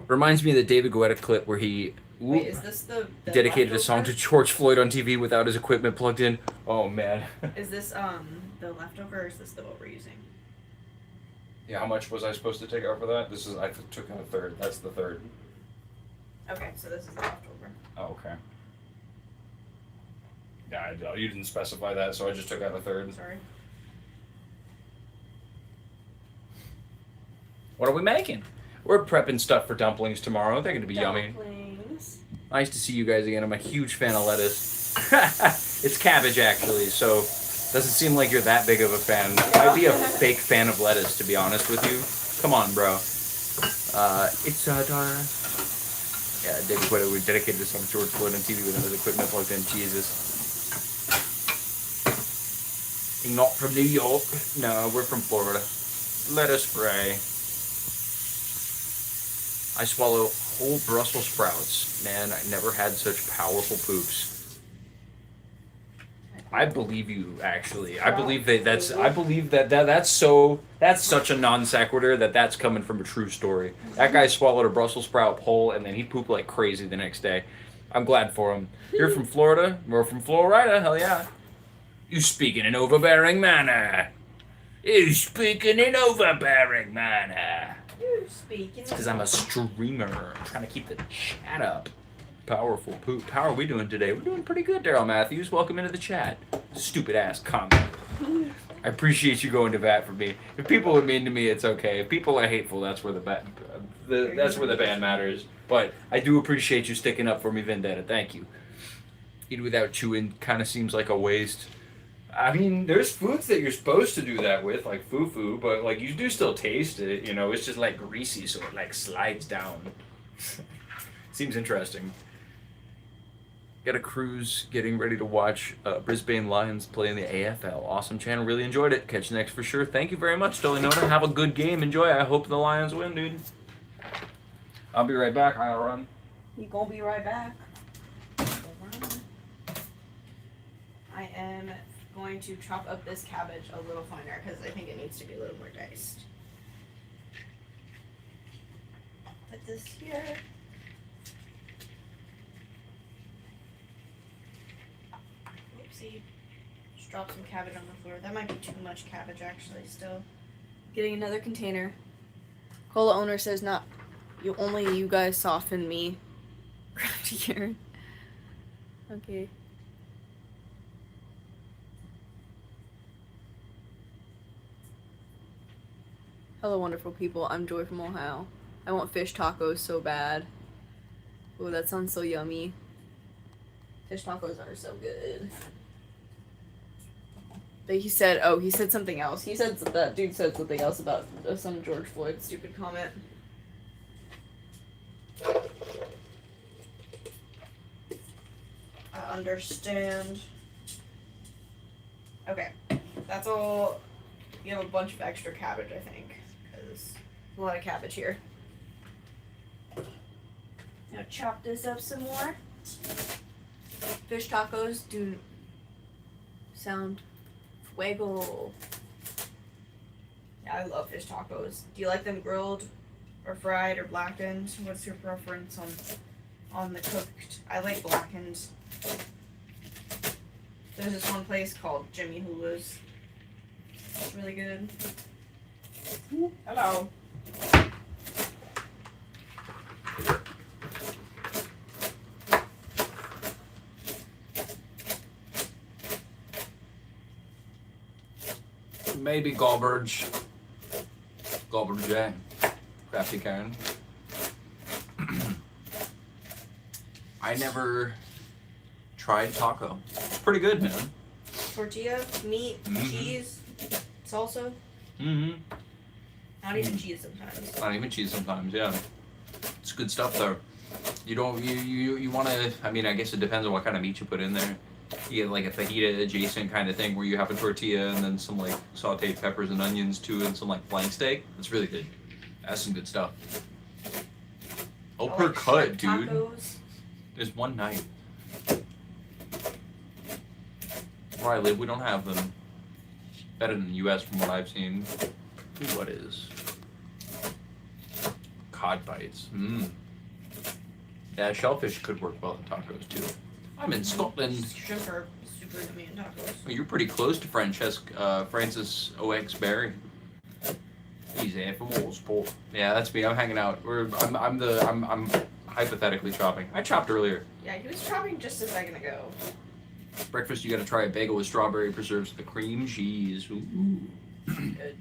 Reminds me of the David Guetta clip where he Wait, is this the dedicated a song to leftover? George Floyd on TV without his equipment plugged in. Oh man. Is this the leftover or is this the what we're using? Yeah, how much was I supposed to take out for that? This is I took out a third. That's the third. Okay, so this is the leftover. Oh, okay. Yeah, you didn't specify that, so I just took out a third. Sorry. What are we making? We're prepping stuff for dumplings tomorrow. They're going to be yummy. Dumplings. Nice to see you guys again. I'm a huge fan of lettuce. It's cabbage, actually, so doesn't seem like you're that big of a fan. I'd be a fake fan of lettuce, to be honest with you. Come on, bro. It's Dara. Yeah, David Guetta, we dedicated to some George Floyd on TV without his equipment plugged in. Jesus. You're not from New York. No, we're from Florida. Let us pray. I swallow whole Brussels sprouts. Man, I never had such powerful poops. I believe you, actually. I believe that's such a non sequitur that's coming from a true story. That guy swallowed a Brussels sprout whole and then he pooped like crazy the next day. I'm glad for him. You're from Florida? We're from Florida, hell yeah. You speak in an overbearing manner. You speak in an overbearing manner. You speaking. It's because I'm a streamer. I'm trying to keep the chat up. Powerful poop. How are we doing today? We're doing pretty good, Daryl Matthews. Welcome into the chat. Stupid ass comment. I appreciate you going to bat for me. If people are mean to me, it's okay. If people are hateful, that's where the band matters. But I do appreciate you sticking up for me, Vendetta. Thank you. Eat without chewing kind of seems like a waste. I mean, there's foods that you're supposed to do that with, like fufu, but like you do still taste it. You know, it's just like greasy, so it like slides down. Seems interesting. Got a cruise, getting ready to watch Brisbane Lions play in the AFL. Awesome channel, really enjoyed it. Catch you next for sure. Thank you very much, Dolly Nona. Have a good game. Enjoy. I hope the Lions win, dude. I'll be right back. I'll run. You gonna be right back. going to chop up this cabbage a little finer because I think it needs to be a little more diced. Put this here. Oopsie. Just drop some cabbage on the floor. That might be too much cabbage actually still. Getting another container. Cola owner says not you guys soften me. Crafty Karen. Okay. Hello wonderful people, I'm Joy from Ohio. I want fish tacos so bad. Oh, that sounds so yummy. Fish tacos are so good. But he said something else. He said that dude said something else about some George Floyd stupid comment. I understand. Okay, that's all. You have a bunch of extra cabbage, I think, because a lot of cabbage here. Now chop this up some more. Fish tacos do sound fuego. Yeah, I love fish tacos. Do you like them grilled or fried or blackened? What's your preference on the cooked? I like blackened. There's this one place called Jimmy Hula's. It's really good. Hello. Maybe Gallbridge. Gallbridge Jack. Crafty Karen. I never tried taco. It's pretty good, man. Tortilla, meat, cheese, salsa. Mm-hmm. Not even cheese sometimes. Not even cheese sometimes, yeah. It's good stuff though. You don't you wanna, I mean, I guess it depends on what kind of meat you put in there. You get like a fajita adjacent kind of thing where you have a tortilla and then some like sauteed peppers and onions too and some like flank steak. It's really good. That's some good stuff. Oh, per cut, dude. Tacos. There's one night. Where I live, we don't have them. Better than the U.S. from what I've seen. Ooh, what is? Cod bites. Mmm. Yeah, shellfish could work well in tacos too. I'm in Scotland. Shrimp are super yummy in tacos. Oh, you're pretty close to Francis O.X. Berry. He's there for more sport. Yeah, that's me. I'm hanging out. I'm hypothetically chopping. I chopped earlier. Yeah, he was chopping just a second ago. Breakfast, you gotta try a bagel with strawberry preserves with the cream cheese. Ooh. Good.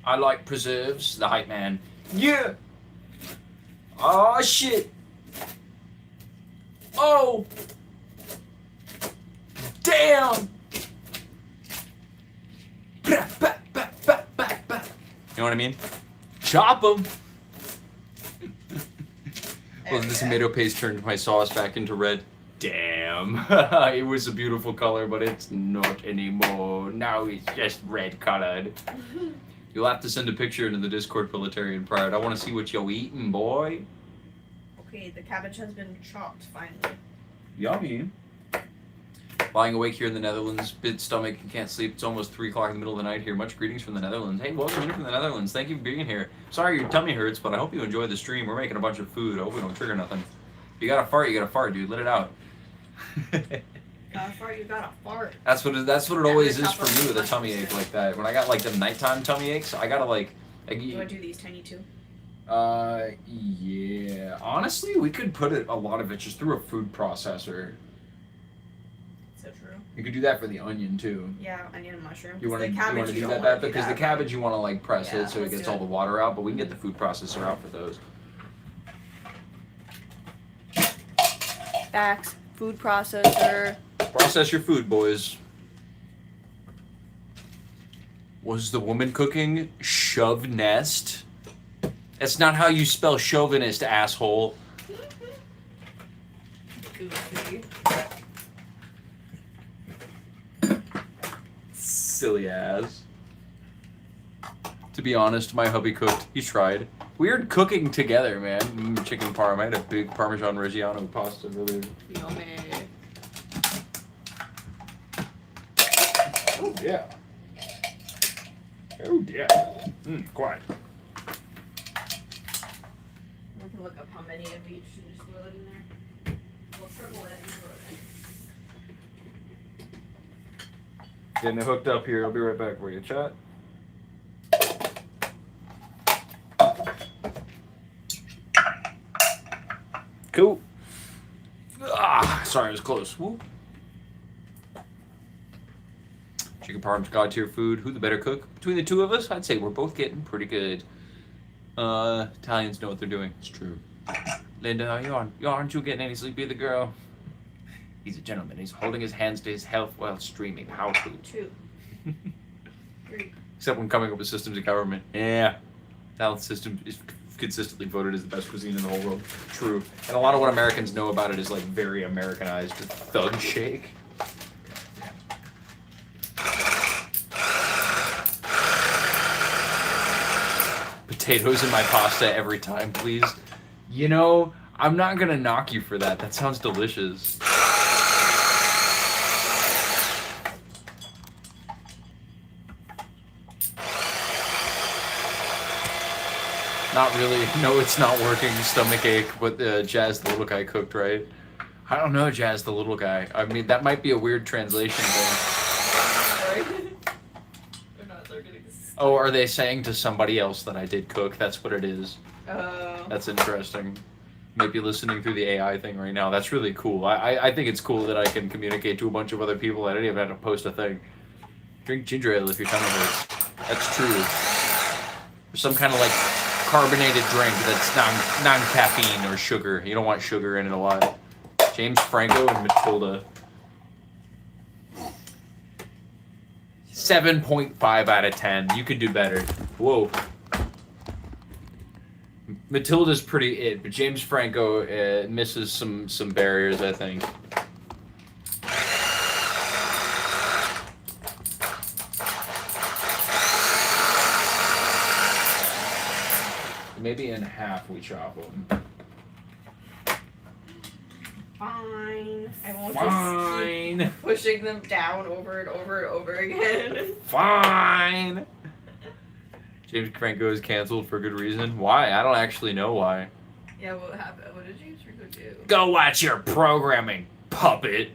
I like preserves. The hype man. Yeah. Oh shit. Oh. Damn. Bah, bah, bah, bah, bah, bah. You know what I mean? Chop them. Well, the tomato paste turned my sauce back into red. Damn. It was a beautiful color, but it's not anymore. Now it's just red colored. You'll have to send a picture into the Discord, Proletarian Pride. I want to see what you're eating, boy. Okay, the cabbage has been chopped finally. Yummy. Lying awake here in the Netherlands, bit stomach and can't sleep. It's almost 3 o'clock in the middle of the night here. Much greetings from the Netherlands. Hey, welcome in from the Netherlands. Thank you for being here. Sorry your tummy hurts, but I hope you enjoy the stream. We're making a bunch of food. I hope we don't trigger nothing. If you gotta fart, dude. Let it out. Gotta fart, you gotta fart. That's what it always is for me with a tummy ache like that. When I got like the nighttime tummy aches, I gotta like. You wanna do these tiny too? Yeah. Honestly, we could put a lot of it just through a food processor. So true. You could do that for the onion too. Yeah, onion and mushroom. You want to do don't that because the cabbage you want to like press Yeah, it so it let's gets do all it. the water out, but we can get the food processor out for those. Facts. Food processor. Process your food, boys. Was the woman cooking chauvinist? That's not how you spell chauvinist, asshole. Goofy. Silly ass. To be honest, my hubby cooked. He tried. Weird cooking together, man. Chicken parm. I had a big Parmesan Reggiano pasta earlier. Yummy. yeah. Oh yeah. Quiet. We can look up how many of each and just throw it in there. We'll triple it and throw it in. Getting it hooked up here. I'll be right back for you, chat. Cool. Sorry, I was close. Woo. Chicken parm's god tier food. Who the better cook? Between the two of us, I'd say we're both getting pretty good. Italians know what they're doing. It's true. Linda, aren't you getting any sleep either, girl? He's a gentleman. He's holding his hands to his health while streaming. How to? 2. 3. Except when coming up with systems of government. Yeah. Health system is consistently voted as the best cuisine in the whole world. True. And a lot of what Americans know about it is like very Americanized. Thug shake. Potatoes in my pasta every time, please. You know, I'm not gonna knock you for that. That sounds delicious. Not really. No, it's not working. Stomachache, but Jazz the little guy cooked, right? I don't know, Jazz the little guy. I mean, that might be a weird translation thing. Sorry. They're not. They're getting. Oh, are they saying to somebody else that I did cook? That's what it is. Oh. That's interesting. Maybe listening through the AI thing right now. That's really cool. I think it's cool that I can communicate to a bunch of other people. I don't even have to post a thing. Drink ginger ale if your tummy hurts. That's true. Or some kind of like carbonated drink that's non-caffeine or sugar. You don't want sugar in it a lot. James Franco and Matilda. 7.5 out of 10. You could do better. Whoa. Matilda's pretty it, but James Franco misses some barriers, I think. Maybe in half we chop them. Fine. I won't Fine. just keep pushing them down over and over and over again. Fine. James Franco is canceled for good reason. Why? I don't actually know why. Yeah, what happened? What did James Franco do? Go watch your programming, puppet.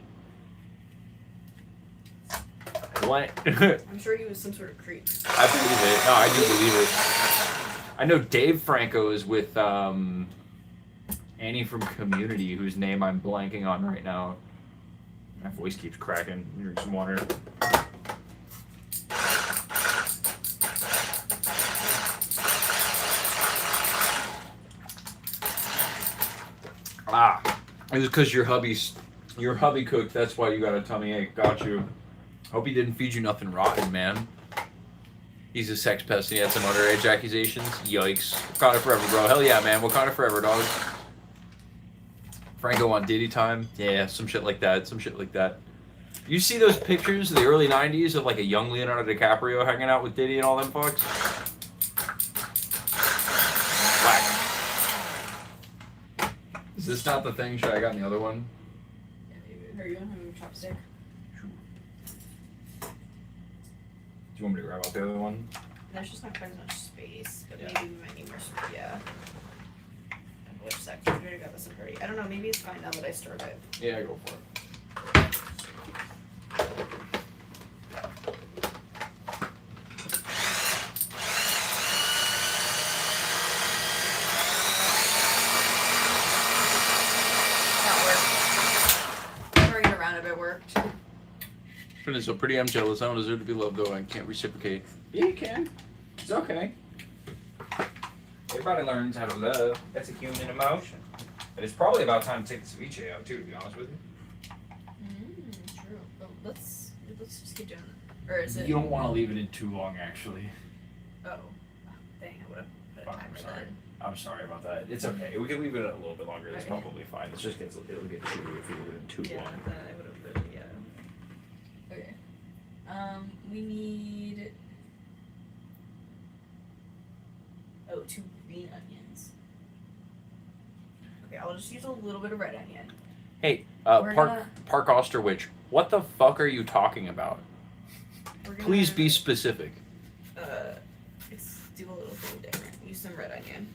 What? I'm sure he was some sort of creep. I believe it. No, I do believe it. I know Dave Franco is with Annie from Community, whose name I'm blanking on right now. My voice keeps cracking. Drink some water. It was because your hubby cooked. That's why you got a tummy ache. Got you. Hope he didn't feed you nothing rotten, man. He's a sex pest and he had some underage accusations. Yikes. Wakanda forever, bro. Hell yeah, man. Wakanda forever, dog. Franco on Diddy time. Yeah, some shit like that. Some shit like that. You see those pictures of the early 90s of like a young Leonardo DiCaprio hanging out with Diddy and all them fucks? Whack. Is this not the thing? Should I got in the other one? Yeah, maybe. Are you gonna have a chopstick? Do you want me to grab out the other one? There's just not quite as much space, but Yeah. maybe we might need more space. Yeah. Which section? We already got this in hurry. I don't know. Maybe it's fine now that I stirred it. Yeah, go for it. That worked. Turning it around a bit worked. Feeling so pretty, I'm jealous. I don't deserve to be loved, though. I can't reciprocate. Yeah, you can. It's okay. Everybody learns how to love. That's a human emotion. And it's probably about time to take the ceviche out, too, to be honest with you. True. But let's just keep doing it. Or is it? You don't want to leave it in too long, actually. Oh, dang! I would have put a Fuck, timer I'm sorry. then. I'm sorry about that. It's okay. We can leave it a little bit longer. That's Okay. probably fine. It's just it'll get shitty if you leave it in too Yeah, long. then I would have put yeah. Okay. We need 2 green onions. Okay, I'll just use a little bit of red onion. Hey, We're Park gonna- Osterwich, what the fuck are you talking about? We're gonna, Please be specific. Let's do a little thing different. Use some red onion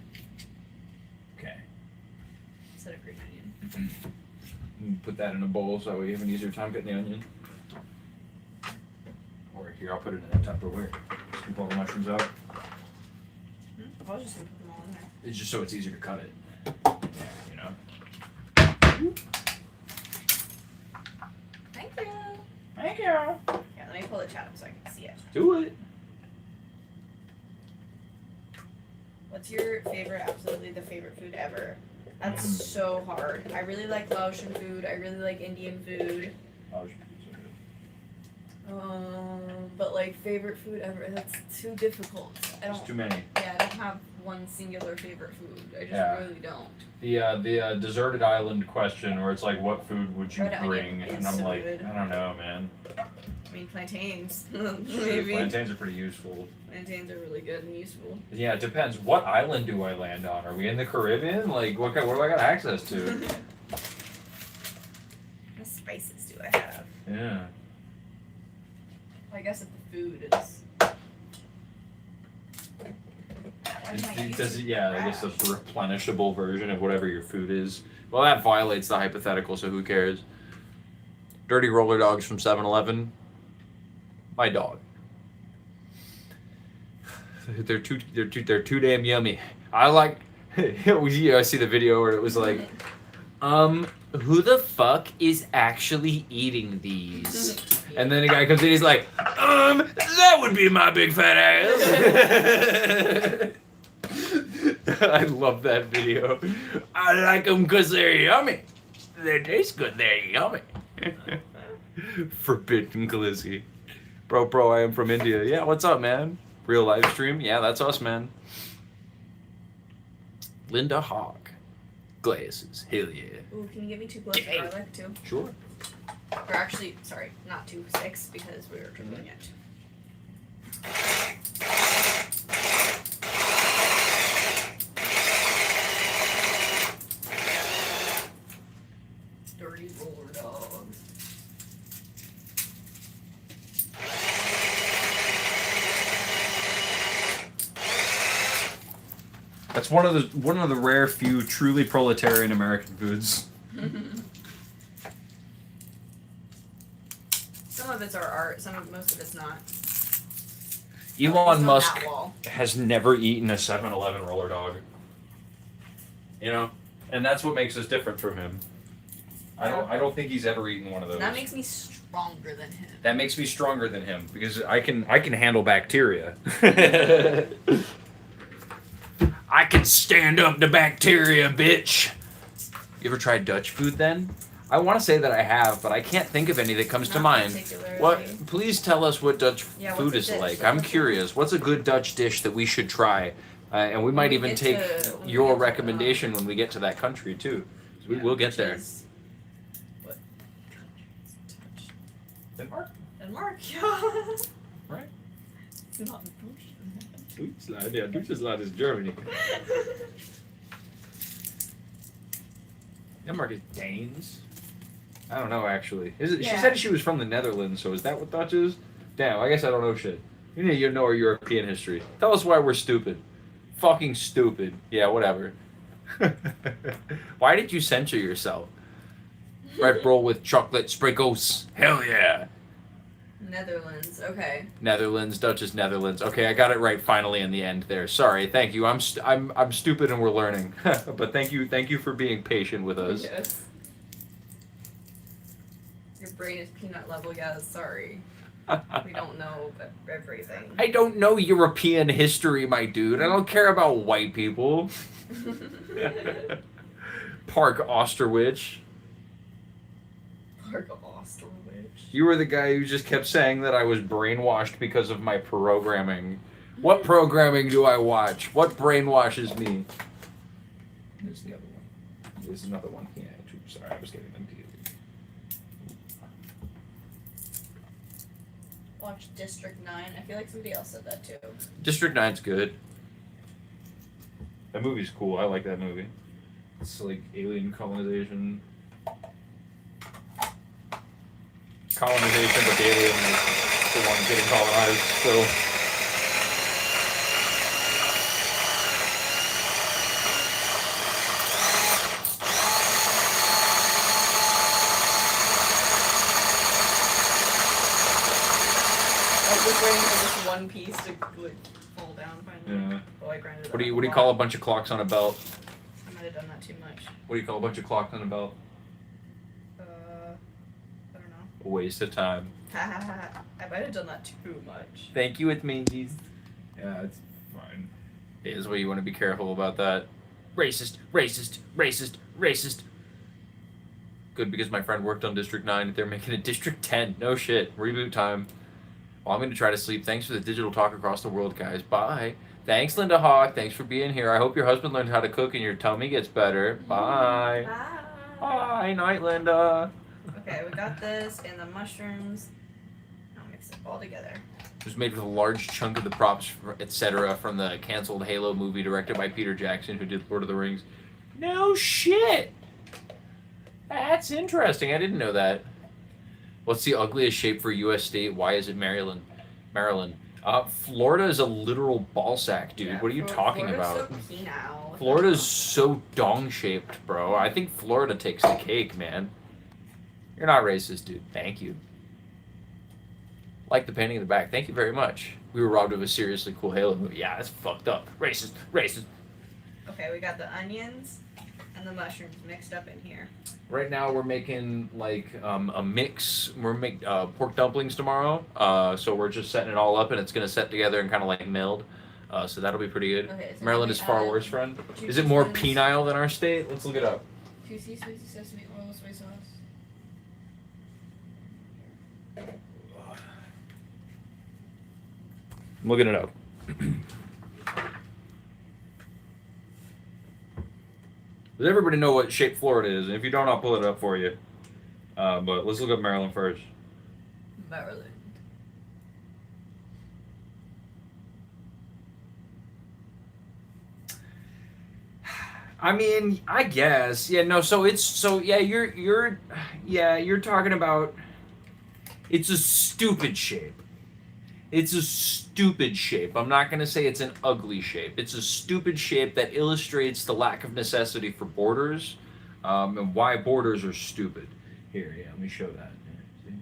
Okay. instead of green onion. Put that in a bowl so that way you have an easier time getting the onion. Or here, I'll put it in a Tupperware. Scoop all the mushrooms out. I was just gonna put them all in there. It's just so it's easier to cut it. Yeah, you know. Thank you. Thank you. Yeah, let me pull the chat up so I can see it. Do it. What's your favorite, absolutely the favorite food ever? That's so hard. I really like Laotian food. I really like Indian food. But like favorite food ever, that's too difficult. I There's don't. too many. Yeah, I don't have one singular favorite food. I just Yeah. really don't. The deserted island question, where it's like, what food would you Red onion bring? is And I'm so like, good. I don't know, man. I mean, plantains. Sure, Maybe. plantains are pretty useful. Plantains are really good and useful. Yeah, it depends. What island do I land on? Are we in the Caribbean? Like, what do I got access to? What spices do I have? Yeah. Well, I guess if the food is. I guess the replenishable version of whatever your food is. Well, that violates the hypothetical, so who cares? Dirty roller dogs from 7-Eleven. My dog. They're too damn yummy. I like. I see the video where it was like, who the fuck is actually eating these? And then a guy comes in, he's like, that would be my big fat ass. I love that video. I like them because they're yummy. They taste good, they're yummy. Forbidden Glizzy. Bro, I am from India. Yeah, what's up, man? Real live stream? Yeah, that's us, man. Linda Hawk. Glasses. Hell yeah. Ooh, can you give me 2 cloves of Yay. garlic too? Sure. Or actually, sorry, not 2, 6 because we were tripling it. Dirty roller dogs. That's one of the rare few truly proletarian American foods. Some of it's our art, most of it's not. Elon It's on Musk that wall. has never eaten a 7-Eleven roller dog. You know? And that's what makes us different from him. I don't think he's ever eaten one of those. That makes me stronger than him. That makes me stronger than him because I can handle bacteria. I can stand up to bacteria, bitch. You ever tried Dutch food then? I want to say that I have, but I can't think of any that comes to Not mind. particularly. What? Please tell us what Dutch Yeah, food what's a is dish? like. Like, I'm what's a- curious. What's a good Dutch dish that we should try? And we might we even get take to- when we your get to, recommendation when we get to that country too. We will get there. What? Denmark? Denmark, yeah. Right. It's not Deutschland. Deutschland, yeah, Deutschland is Germany. Denmark is Danes. I don't know actually. Is it? She Yeah. said she was from the Netherlands, so is that what Dutch is? Damn, I guess I don't know shit. You need to know our European history. Tell us why we're stupid. Fucking stupid. Yeah, whatever. Why did you censor yourself? Red Bull with chocolate sprinkles. Hell yeah. Netherlands, okay. Netherlands, Dutch is Netherlands. Okay, I got it right finally in the end there. Sorry, thank you. I'm stupid and we're learning. But thank you for being patient with us. Yes. Your brain is peanut level, yeah, sorry. We don't know everything. I don't know European history, my dude. I don't care about white people. Park Osterwich. Park Osterwich. You were the guy who just kept saying that I was brainwashed because of my programming. What programming do I watch? What brainwashes me? There's the other one. There's another one. Yeah, sorry, I was getting them to you. Watch District 9. I feel like somebody else said that too. District 9's good. That movie's cool. I like that movie. It's like alien colonization. Colonization, but the alien. the one getting colonized still. I was just waiting for this one piece to like fall down finally. Yeah. Oh, I grinded it What do up you a call a lot. bunch of clocks on a belt? I might have done that too much. What do you call a bunch of clocks on a belt? I don't know. A waste of time. I might have done that too much. Thank you, it's mangies. Yeah, it's fine. Is what you want to be careful about that. Racist, racist, racist, racist. Good, because my friend worked on District 9. They're making it District 10. No shit. Reboot time. Well, I'm going to try to sleep. Thanks for the digital talk across the world, guys. Bye. Thanks, Linda Hawk. Thanks for being here. I hope your husband learned how to cook and your tummy gets better. Bye. Bye. Bye. Night, Linda. Okay, we got this and the mushrooms. Now mix it all together. It was made with a large chunk of the props, etc., from the canceled Halo movie directed by Peter Jackson, who did Lord of the Rings. No shit! That's interesting. I didn't know that. What's the ugliest shape for a U.S. state? Why is it Maryland? Maryland. Florida is a literal ball sack, dude. Yeah, what are you talking about? Florida's so penile. Florida's so dong-shaped, bro. I think Florida takes the cake, man. You're not racist, dude. Thank you. Like the painting in the back. Thank you very much. We were robbed of a seriously cool Halo movie. Yeah, that's fucked up. Racist. Racist. Okay, we got the onions and the mushrooms mixed up in here. Right now we're making like a mix. We're making pork dumplings tomorrow. So we're just setting it all up and it's going to set together and kind of like meld. So that'll be pretty good. Okay, so Maryland we is far add worse, friend. 2 Is it more teaspoons- penile than our state? Let's look it up. 2 teaspoons of sesame oil, soy sauce. I'm looking it up. Does everybody know what shape Florida is? And if you don't, I'll pull it up for you. But let's look up Maryland first. Maryland. I mean, I guess. Yeah, no, you're talking about it's a stupid shape. It's a stupid shape. I'm not going to say it's an ugly shape. It's a stupid shape that illustrates the lack of necessity for borders and why borders are stupid. Here, yeah, let me show that. See?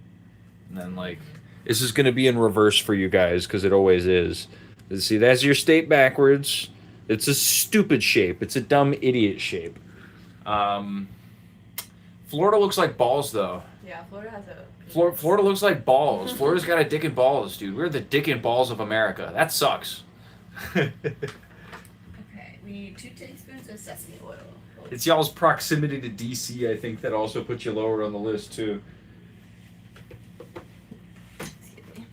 And then, like, this is going to be in reverse for you guys because it always is. See, that's your state backwards. It's a stupid shape. It's a dumb idiot shape. Florida looks like balls, though. Yeah, Florida has a... Florida looks like balls. Florida's got a dick and balls, dude. We're the dick and balls of America. That sucks. Okay, we need 2 teaspoons of sesame oil. It's y'all's proximity to DC, I think, that also puts you lower on the list, too. Excuse me.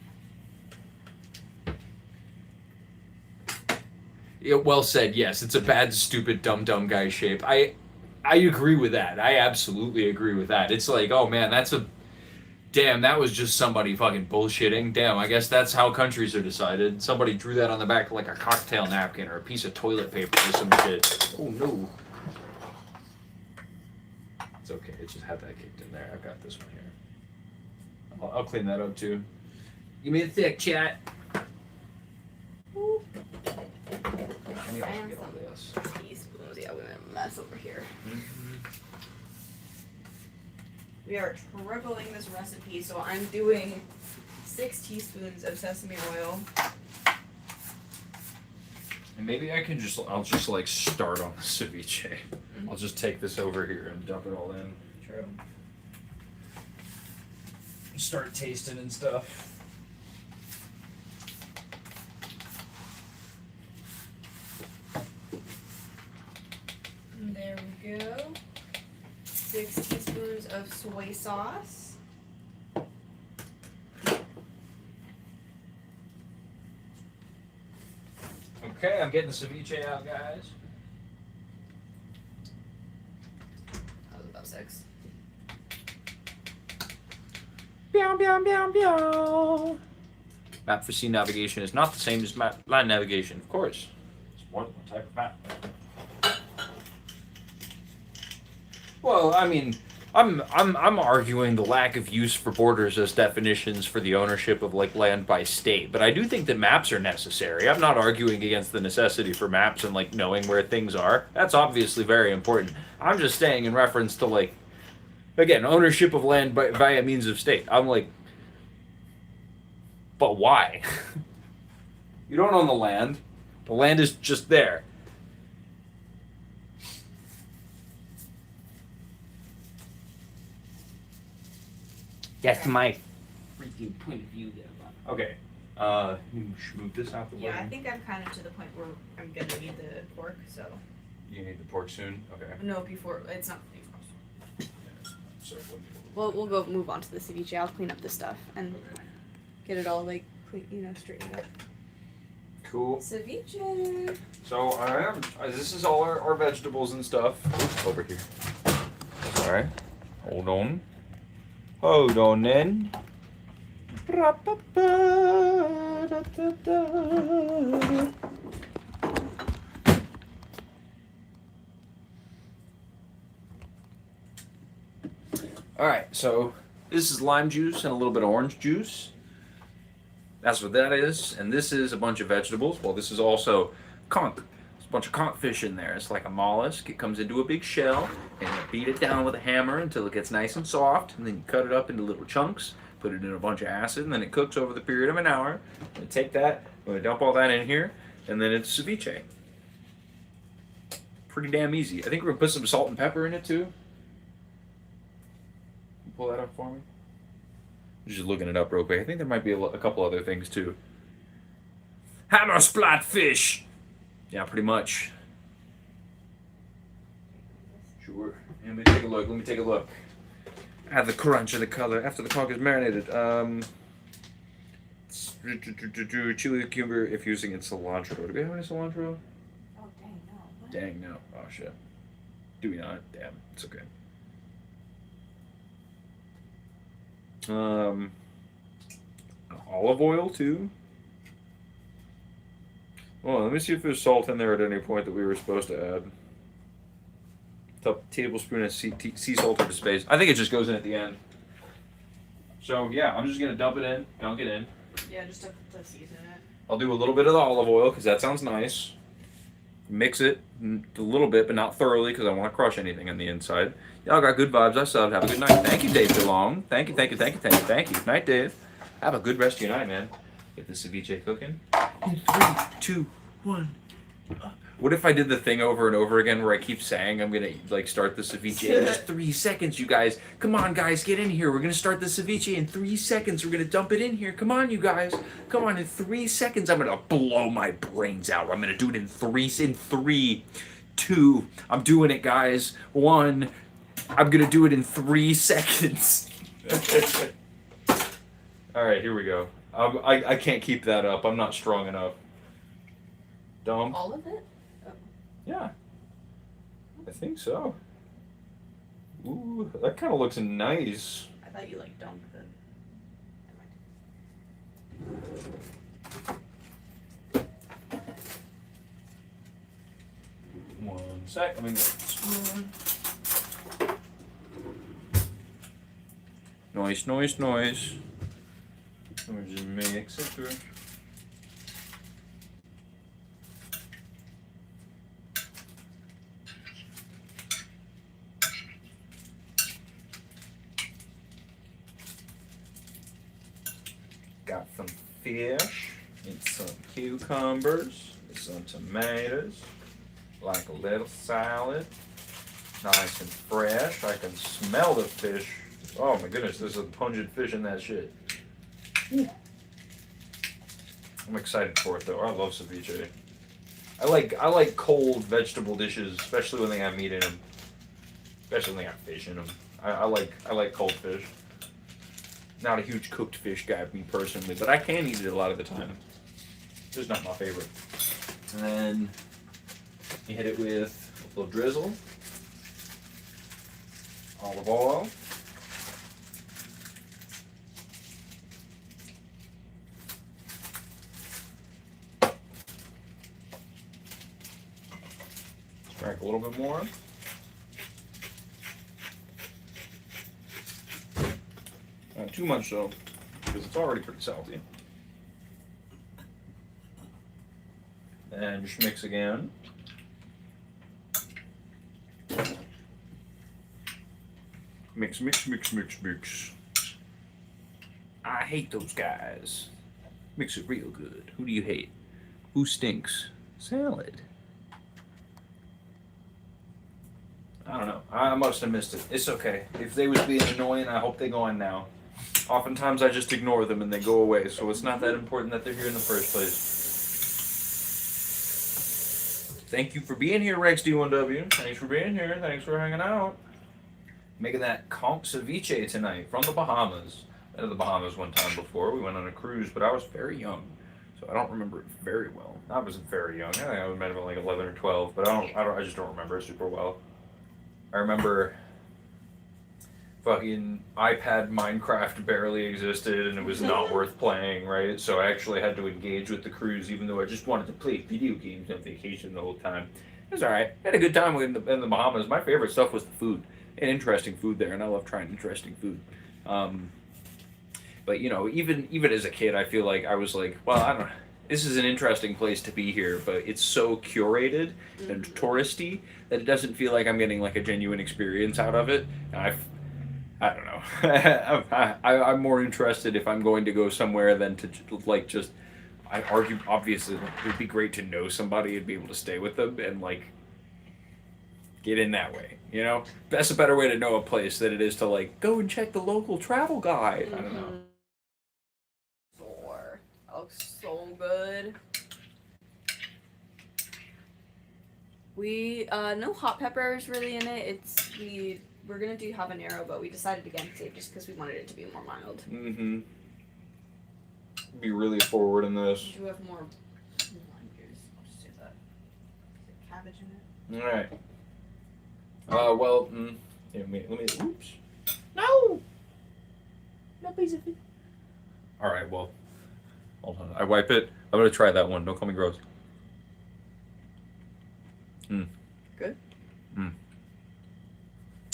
Yeah, well said, yes. It's a bad, stupid, dumb guy shape. I agree with that. I absolutely agree with that. It's like, oh, man, that's a... Damn, that was just somebody fucking bullshitting. Damn, I guess that's how countries are decided. Somebody drew that on the back of like a cocktail napkin or a piece of toilet paper or some shit. Oh, no. It's okay. It just had that kicked in there. I've got this one here. I'll clean that up, too. Give me a thick, chat. I need to get all this. Teaspoons. Yeah, we're gonna mess over here. Mm-hmm. We are tripling this recipe, so I'm doing 6 teaspoons of sesame oil. And maybe I'll just like start on the ceviche. I'll just take this over here and dump it all in. True. Start tasting and stuff. And there we go. 6 teaspoons of soy sauce. Okay, I'm getting the ceviche out, guys. That was about 6. Meow, meow, meow, meow. Map for sea navigation is not the same as land navigation, of course. It's more than one type of map. Well, I mean, I'm arguing the lack of use for borders as definitions for the ownership of like land by state, but I do think that maps are necessary. I'm not arguing against the necessity for maps and like knowing where things are. That's obviously very important. I'm just saying in reference to like again ownership of land by, via means of state. I'm like, but why? You don't own the land. The land is just there. That's my freaking point of view there. Okay. You should move this out the way. Yeah, I think I'm kind of to the point where I'm gonna need the pork, so. You need the pork soon? Okay. No, before, it's not. So We'll go move on to the ceviche. I'll clean up the stuff and get it all like clean, straightened up. cool. Ceviche. So this is all our vegetables and stuff. Oops, over here. Alright. Hold on. Hold on then. Alright, so this is lime juice and a little bit of orange juice. That's what that is. And this is a bunch of vegetables. Well, this is also conch. There's a bunch of conch fish in there. It's like a mollusk. It comes into a big shell, and you beat it down with a hammer until it gets nice and soft, and then you cut it up into little chunks, put it in a bunch of acid, and then it cooks over the period of an hour. And take that, we're gonna dump all that in here, and then it's ceviche. Pretty damn easy. I think we're gonna put some salt and pepper in it too. Pull that up for me. Just looking it up real quick. I think there might be a couple other things too. Hammer splat fish. Yeah, pretty much. Sure. Let me take a look. Let me take a look. Add the crunch and the color after the conch is marinated. Chili cucumber if using it cilantro. Do we have any cilantro? Oh dang no. What? Dang no. Oh shit. Do we not? Damn. It's okay. Olive oil too. Well, let me see if there's salt in there at any point that we were supposed to add. Top tablespoon of sea salt or space. I think it just goes in at the end. So yeah, I'm just gonna dunk it in. Yeah, just to season it. I'll do a little bit of the olive oil because that sounds nice. Mix it a little bit, but not thoroughly because I don't want to crush anything on the inside. Y'all got good vibes. I said have a good night. Thank you, Dave DeLong. Thank you. Good night, Dave. Have a good rest of your night, man. Get the ceviche cooking. In 3, 2, 1. What if I did the thing over and over again where I keep saying I'm gonna like start the ceviche in just 3 seconds, you guys. Come on, guys, get in here. We're gonna start the ceviche in 3 seconds. We're gonna dump it in here. Come on, you guys. Come on, in 3 seconds, I'm gonna blow my brains out. I'm gonna do it in 3, 2. I'm doing it, guys. 1. I'm gonna do it in 3 seconds. All right, here we go. I can't keep that up. I'm not strong enough. Dump. All of it? Yeah, I think so. Ooh, that kind of looks nice. I thought you like dunked it. One sec, let me get a spoon. Noise. Let me just mix it through. Got some fish and some cucumbers and some tomatoes, like a little salad, nice and fresh. I can smell the fish. Oh my goodness, there's a pungent fish in that shit. Ooh. I'm excited for it though. I love ceviche. I like cold vegetable dishes, especially when they have meat in them. Especially when they have fish in them. I like cold fish. Not a huge cooked fish guy, me personally, but I can eat it a lot of the time. It's just not my favorite. And then you hit it with a little drizzle, olive oil, strike a little bit more. Not too much though, because it's already pretty salty. And just mix again. Mix, mix, mix, mix, mix. I hate those guys. Mix it real good. Who do you hate? Who stinks? Salad. I don't know. I must have missed it. It's okay. If they was being annoying, I hope they go on now. Oftentimes I just ignore them and they go away, so it's not that important that they're here in the first place. Thank you for being here, Rex D1W. Thanks for being here. Thanks for hanging out. Making that conch ceviche tonight from the Bahamas. Been to the Bahamas one time before. We went on a cruise, but I was very young, so I don't remember it very well. I wasn't very young. I think I might have been like 11 or 12, but I just don't remember it super well. I remember fucking iPad Minecraft barely existed and it was not worth playing, right? So I actually had to engage with the cruise even though I just wanted to play video games on vacation the whole time. It was alright. I had a good time in the Bahamas. My favorite stuff was the food. And interesting food there, and I love trying interesting food. But you know, even as a kid, I feel like I was like, well, I don't know. This is an interesting place to be here, but it's so curated and touristy that it doesn't feel like I'm getting like a genuine experience out of it. I don't know. I'm more interested if I'm going to go somewhere than to like just. I argue obviously it would be great to know somebody and be able to stay with them and like get in that way. You know, that's a better way to know a place than it is to like go and check the local travel guide. I don't know. That looks so good. We no hot peppers really in it. We're gonna do habanero, but we decided against it just because we wanted it to be more mild. Mm-hmm. Be really forward in this. Do you have more lime juice? I'll just do that. Is there cabbage in it? All right. Well, let me. Oops. No. No piece of it. All right. Well, hold on. I wipe it. I'm gonna try that one. Don't call me gross. Good.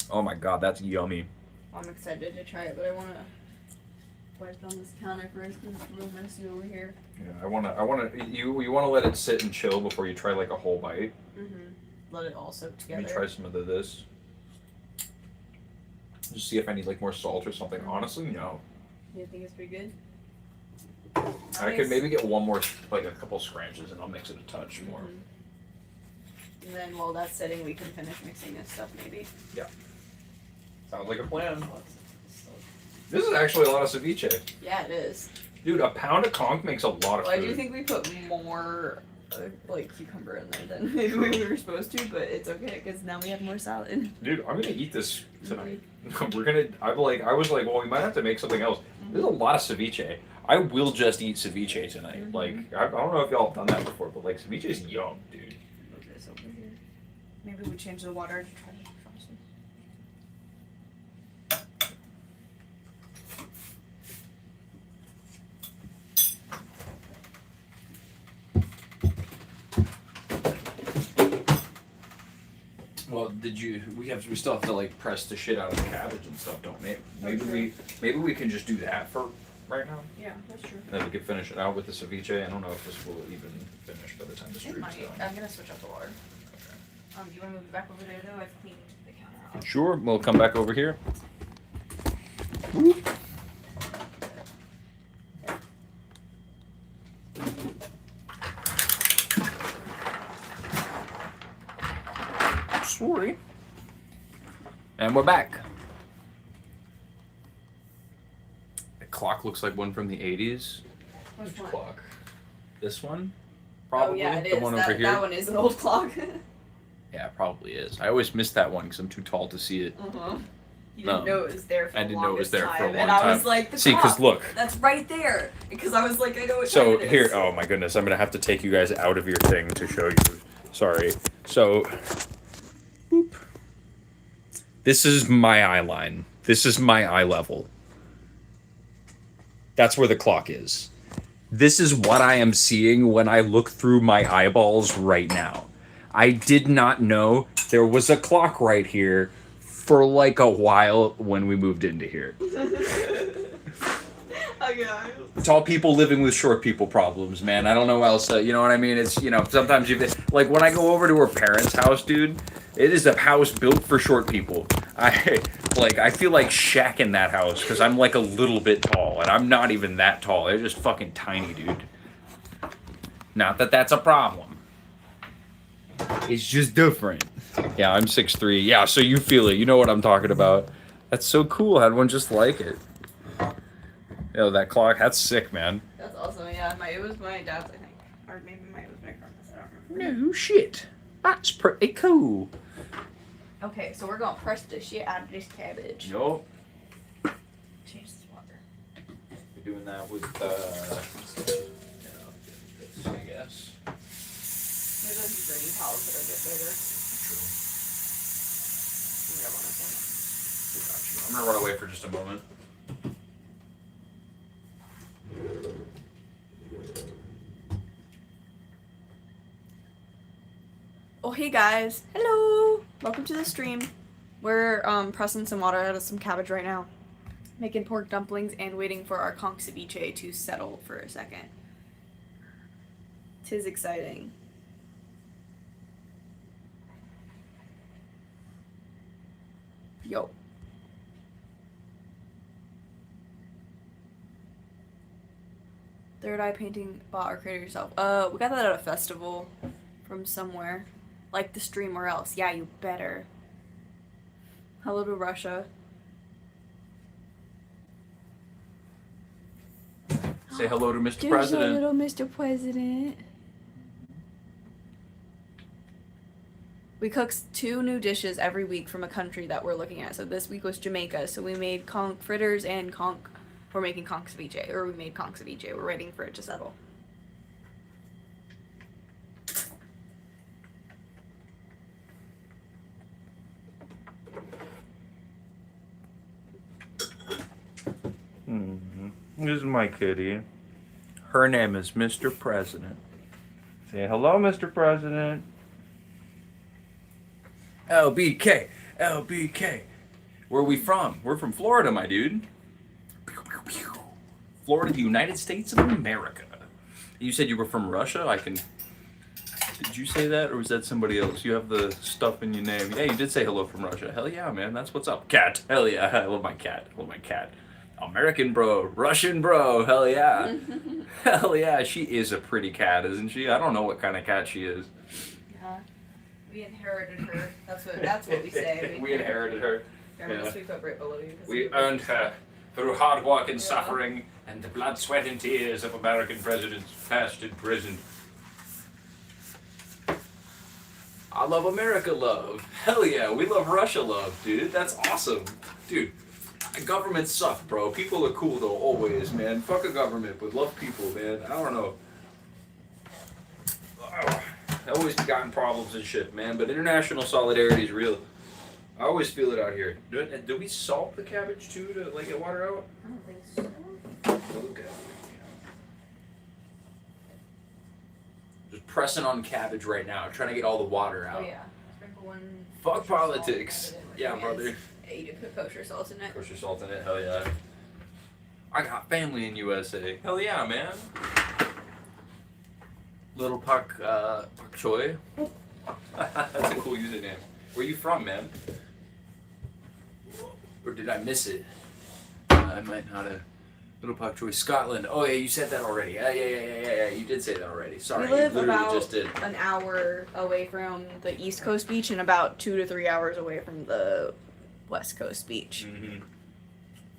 Oh my God, that's yummy. I'm excited to try it, but I want to wipe on this counter first because it's real messy over here. Yeah, you want to let it sit and chill before you try like a whole bite. Let it all soak together. Let me try some of this. Just see if I need like more salt or something. Honestly, no. You think it's pretty good? I could maybe get one more, like a couple scratches, and I'll mix it a touch more. And then while that's sitting, we can finish mixing this stuff maybe. Yeah. Sounds like a plan. This is actually a lot of ceviche. Yeah, it is. Dude, a pound of conch makes a lot of food. I do think we put more like cucumber in there than maybe we were supposed to, but it's okay because now we have more salad. Dude, I'm gonna eat this tonight. I was like, well, we might have to make something else. There's a lot of ceviche. I will just eat ceviche tonight. Like, I don't know if y'all have done that before, but like ceviche is yum, dude. Look at this over here. Maybe we change the water to try to frost it. Well, we still have to like press the shit out of the cabbage and stuff, don't we? Maybe we can just do that for right now. Yeah, that's true. And then we can finish it out with the ceviche. I don't know if this will even finish by the time the It stream's might. done. I'm gonna switch up the water. Okay. Do you want to move it back over there though? I've cleaned the counter off. Sure, we'll come back over here. Sorry. And we're back. The clock looks like one from the 80s. Which one? Clock? This one? Oh Probably. yeah, it the is. one That, over here. that one is an old clock. Yeah, it probably is. I always miss that one because I'm too tall to see it. You didn't know it was there for I the didn't know it was longest there for a time, long and I was time. like, the See, clock, because look. that's right there. Because I was like, I know what So time it is. here, oh my goodness, I'm gonna have to take you guys out of your thing to show you. Sorry. So, boop. This is my eye line. This is my eye level. That's where the clock is. This is what I am seeing when I look through my eyeballs right now. I did not know there was a clock right here for like a while when we moved into here. Okay. Tall people living with short people problems, man. I don't know what else. You know what I mean? It's, you know, sometimes you like when I go over to her parents' house, dude. It is a house built for short people. I feel like Shaq in that house because I'm like a little bit tall and I'm not even that tall. They're just fucking tiny, dude. Not that that's a problem. It's just different. Yeah, I'm 6'3". Yeah, so you feel it. You know what I'm talking about. That's so cool. I had one just like it. Yo, that clock, that's sick, man. That's awesome. Yeah, it was my dad's, I think, or maybe it was my grandma's. I don't remember. No shit. That's pretty cool. Okay, so we're gonna press the shit out of this cabbage. Nope. Change this water. We're doing that with, I guess. There's those green towels that are a bit bigger. Grab one, I think. I'm gonna run away for just a moment. Oh, hey guys. Hello. Welcome to the stream. We're pressing some water out of some cabbage right now. Making pork dumplings and waiting for our conch ceviche to settle for a second. 'Tis exciting. Yo. Third eye painting bought or created yourself. We got that at a festival from somewhere. Like the stream or else. Yeah, you better. Hello to Russia. Say hello to Mr. There's President. a little Mr. President. We cook 2 new dishes every week from a country that we're looking at. So this week was Jamaica. So we made conch fritters and conch. We're making conch ceviche. Or we made conch ceviche. We're waiting for it to settle. This is my kitty. Her name is Mr. President. Say hello, Mr. President. LBK, LBK. Where are we from? We're from Florida, my dude. Florida, the United States of America. You said you were from Russia? Did you say that, or was that somebody else? You have the stuff in your name. Yeah, you did say hello from Russia. Hell yeah, man. That's what's up. Cat. Hell yeah. I love my cat. I love my cat. American bro. Russian bro. Hell yeah. Hell yeah. She is a pretty cat, isn't she? I don't know what kind of cat she is. Yeah. We inherited her. That's what we say. We inherited her. Remember this we put right below you. We earned her through hard work and suffering and the blood, sweat, and tears of American presidents, past and present. I love America love. Hell yeah, we love Russia love, dude. That's awesome. Dude, governments suck, bro. People are cool though, always, man. Fuck a government, but love people, man. I don't know. I always gotten problems and shit, man, but international solidarity is real. I always feel it out here. Do we salt the cabbage too to like get water out? I don't think so. Okay. Just pressing on cabbage right now, trying to get all the water out. Oh yeah. Sprinkle one. Fuck politics. Yeah, Yes. brother. Yeah, you did put kosher salt in it. Kosher salt in it, hell yeah. I got family in USA. Hell yeah, man. Little Pak Choi. That's a cool username. Where you from, man? Or did I miss it? I might not have. Little Pak Choi, Scotland. Oh yeah, you said that already. Yeah. You did say that already. Sorry, We live you literally about just did. an hour away from the East Coast beach and about 2 to 3 hours away from the West Coast beach. Mm-hmm.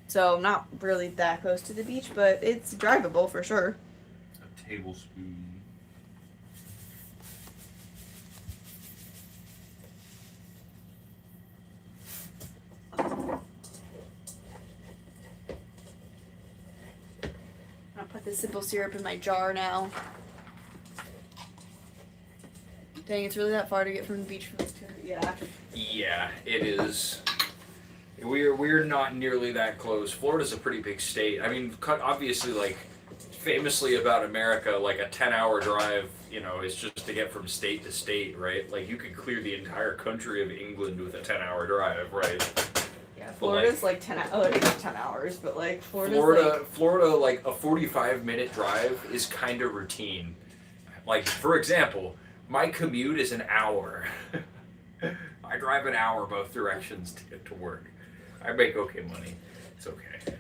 So not really that close to the beach, but it's drivable for sure. A tablespoon. I'll put the simple syrup in my jar now. Dang, it's really that far to get from the beach to yeah. Yeah, it is. We're not nearly that close. Florida's a pretty big state. I mean, obviously, like, famously about America, like a 10-hour drive, you know, is just to get from state to state, right? Like, you could clear the entire country of England with a 10-hour drive, right? Yeah, Florida's like 10 it's 10 hours, but like Florida, like a 45-minute drive is kind of routine. Like, for example, my commute is an hour. I drive an hour both directions to get to work. I make okay money. It's okay.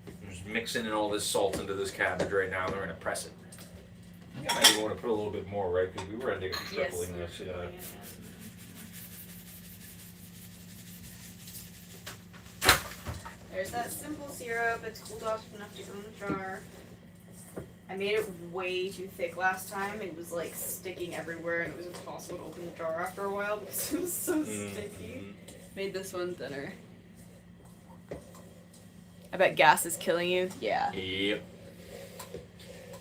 I'm just mixing in all this salt into this cabbage right now. They're gonna press it. I might even want to put a little bit more, right? Because we were ending up tripling this. Yeah. There's that simple syrup. It's cooled off enough to go in the jar. I made it way too thick last time. It was like sticking everywhere, and it was impossible to open the jar after a while because it was so sticky. Made this one thinner. I bet gas is killing you. Yeah. Yep.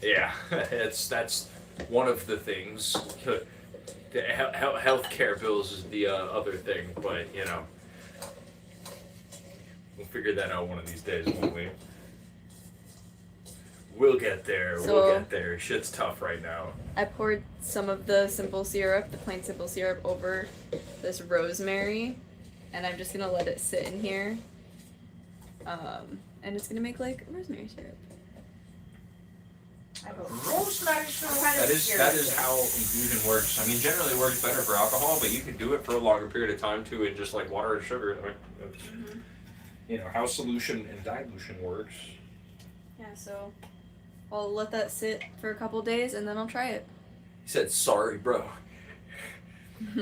Yeah, that's one of the things. The healthcare bills is the other thing, but you know, we'll figure that out one of these days, won't we? We'll get there. We'll get there. Shit's tough right now. I poured some of the simple syrup, the plain simple syrup, over this rosemary, and I'm just gonna let it sit in here. And it's gonna make like rosemary syrup. Rosemary syrup. That is how infusion works. I mean, generally it works better for alcohol, but you can do it for a longer period of time too, in just like water and sugar. You know how solution and dilution works. Yeah, so I'll let that sit for a couple days and then I'll try it. He said, "Sorry, bro.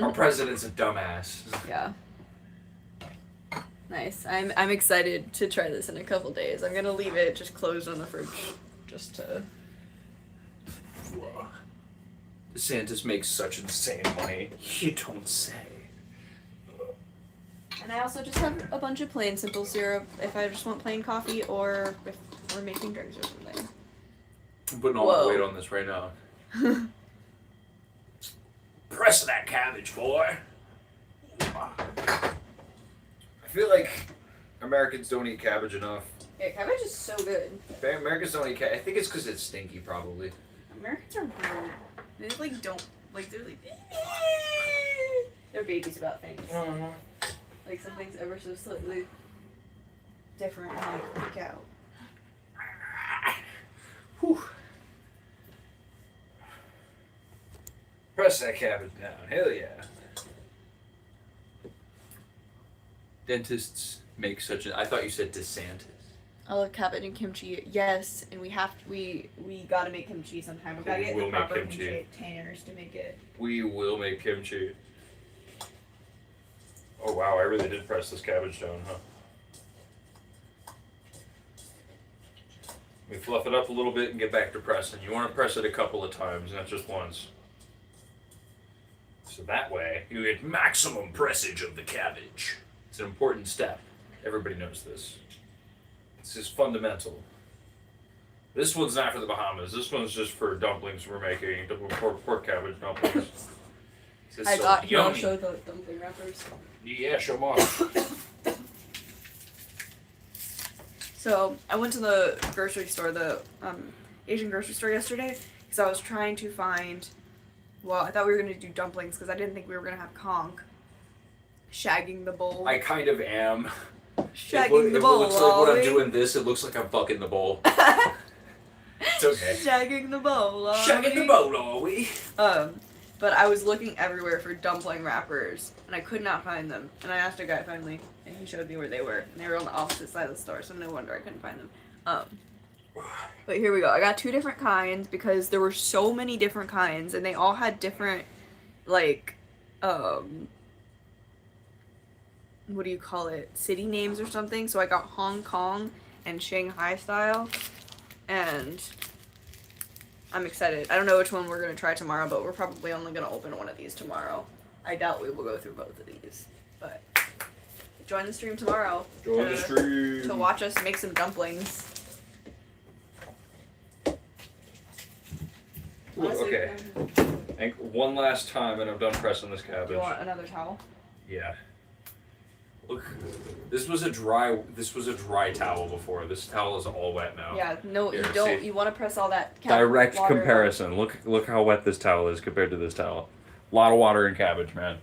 Our president's a dumbass." Yeah. Nice. I'm excited to try this in a couple days. I'm gonna leave it just closed on the fridge, just to. DeSantis makes such insane money. You don't say. And I also just have a bunch of plain simple syrup if I just want plain coffee or if we're making drinks or something. I'm putting all my weight on this right now. Press that cabbage, boy. I feel like Americans don't eat cabbage enough. Yeah, cabbage is so good. Americans don't eat cabbage. I think it's because it's stinky, probably. Americans are weird. They like don't like they're like they're babies about things. Like something's ever so slightly different and they freak out. Whew. Press that cabbage down. Hell yeah. Dentists make such a. I thought you said DeSantis. I love cabbage and kimchi. Yes, and we gotta make kimchi sometime. We gotta get the proper kimchi containers to make it. We will make kimchi. Oh wow, I really did press this cabbage down, huh? We fluff it up a little bit and get back to pressing. You want to press it a couple of times, not just once. So that way, you get maximum pressage of the cabbage. It's an important step. Everybody knows this. This is fundamental. This one's not for the Bahamas. This one's just for dumplings we're making. Pork cabbage dumplings. I got here. I'll show the dumpling wrappers. Yeah, show them off. So I went to the grocery store, the Asian grocery store yesterday, because I was trying to find. Well, I thought we were gonna do dumplings because I didn't think we were gonna have conch. Shagging the bowl. I kind of am. Shagging the bowl. It looks like when I'm doing this, it looks like I'm fucking the bowl. It's okay. Shagging the bowl. Shagging the bowl, are we? But I was looking everywhere for dumpling wrappers, and I could not find them. And I asked a guy finally, and he showed me where they were. And they were on the opposite side of the store, so no wonder I couldn't find them. But here we go. I got 2 different kinds because there were so many different kinds, and they all had different, like, what do you call it? City names or something. So I got Hong Kong and Shanghai style, and I'm excited. I don't know which one we're gonna try tomorrow, but we're probably only gonna open one of these tomorrow. I doubt we will go through both of these, but join the stream tomorrow. Join the stream to watch us make some dumplings. Ooh, okay. And one last time, and I'm done pressing this cabbage. Do you want another towel? Yeah. Look, this was a dry towel before. This towel is all wet now. Yeah, no, Here, you don't. see? You want to press all that. Direct water comparison. Look how wet this towel is compared to this towel. A lot of water in cabbage, man.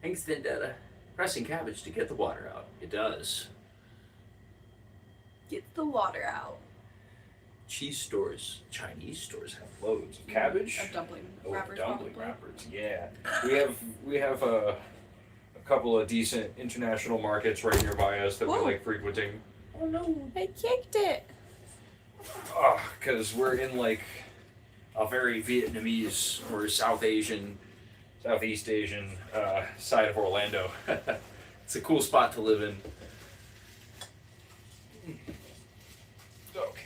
Thanks, Vendetta. Pressing cabbage to get the water out. It does. Get the water out. Cheese stores, Chinese stores have loads of cabbage. Of dumpling Oh, wrappers. dumpling probably. wrappers. Yeah, we have a couple of decent international markets right nearby us that Whoa. we like frequenting. Oh no, I kicked it. Because we're in like a very Vietnamese or Southeast Asian side of Orlando. It's a cool spot to live in. Okay.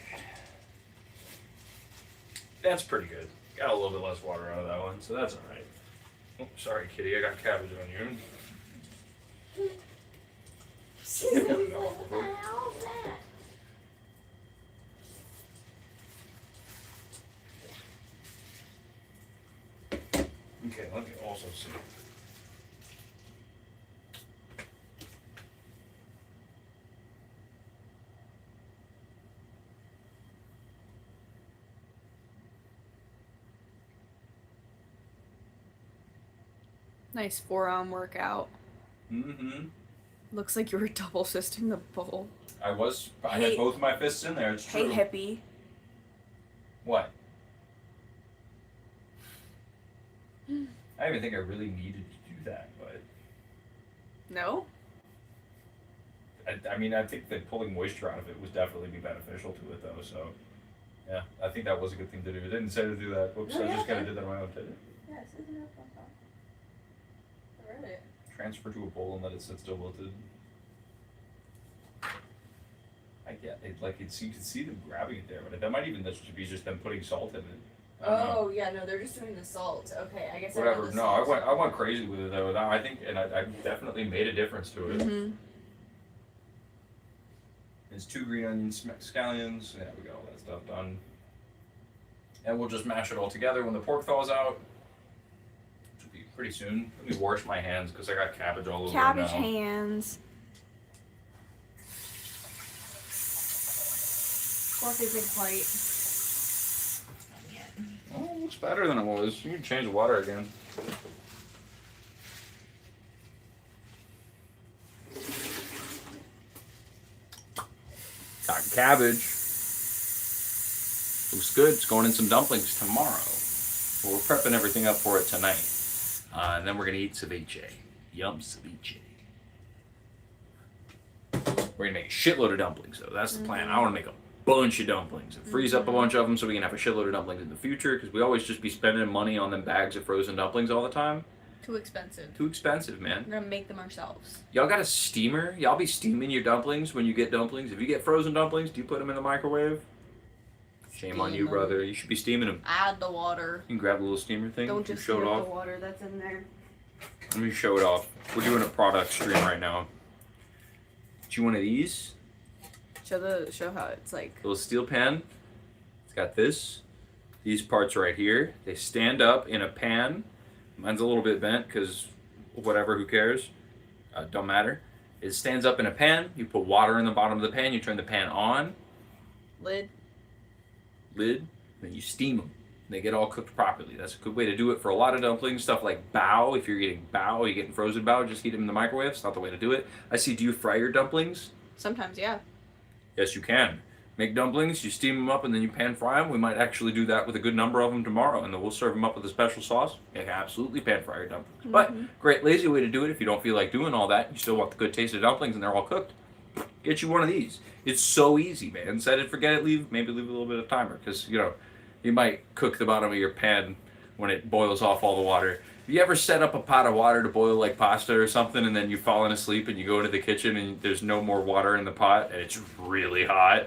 That's pretty good. Got a little bit less water out of that one, so that's alright. Oh, sorry, kitty, I got cabbage on you. Okay, let me also see. Nice forearm workout. Mm-hmm. Looks like you were double fisting the bowl. I Hey- had both my fists in there, it's Hey true. hippie. What? I don't even think I really needed to do that, but No? I mean, I think that pulling moisture out of it would definitely be beneficial to it, though. So, yeah, I think that was a good thing to do. I didn't say to do that. Oops, No, I yeah, just kind yeah. of did that on my own. Did it? Yes, isn't it fun? I read it. Transfer to a bowl and let it sit still wilted. I get it. Like you could see them grabbing it there, but that might even just be just them putting salt in it. I don't know. Oh yeah, no, they're just doing the salt. Okay, I guess. Whatever. I know the No, salt. I went crazy with it though. I think, and I definitely made a difference to it. Mm-hmm. There's 2 green onions, scallions. Yeah, we got all that stuff done. And we'll just mash it all together when the pork thaws out. Which will be pretty soon. Let me wash my hands because I got cabbage all over Cabbage it now. hands. Fourth is big plate. Oh, it looks better than it was. You can change the water again. Got cabbage. Looks good. It's going in some dumplings tomorrow. Well, we're prepping everything up for it tonight. And then we're going to eat ceviche. Yum ceviche. We're going to make a shitload of dumplings, though. That's the plan. I want to make a bunch of dumplings and freeze up a bunch of them so we can have a shitload of dumplings in the future because we always just be spending money on them bags of frozen dumplings all the time. Too expensive. Too expensive, man. We're gonna make them ourselves. Y'all got a steamer? Y'all be steaming your dumplings when you get dumplings? If you get frozen dumplings, do you put them in the microwave? Shame on you, Steam 'em. brother. You should be steaming them. Add the water. You can grab the little steamer thing. Don't and just show it sip off. the water that's in there. Let me show it off. We're doing a product stream right now. Do you want one of these? Show how it's like. Little steel pan. It's got these parts right here. They stand up in a pan. Mine's a little bit bent because whatever, who cares? Don't matter. It stands up in a pan. You put water in the bottom of the pan. You turn the pan on, Lid. then you steam them. They get all cooked properly. That's a good way to do it for a lot of dumplings. Stuff like bao. If you're getting bao, you're getting frozen bao, just heat them in the microwave. It's not the way to do it. I see. Do you fry your dumplings? Sometimes, yeah. Yes, you can. Make dumplings, you steam them up, and then you pan fry them. We might actually do that with a good number of them tomorrow, and then we'll serve them up with a special sauce. You can absolutely pan fry your dumplings. But great lazy way to do it if you don't feel like doing all that. You still want the good taste of dumplings, and they're all cooked. Get you one of these. It's so easy, man. Set it, forget it, maybe leave a little bit of timer, because you might cook the bottom of your pan when it boils off all the water. Have you ever set up a pot of water to boil like pasta or something, and then you've fallen asleep and you go into the kitchen and there's no more water in the pot and it's really hot?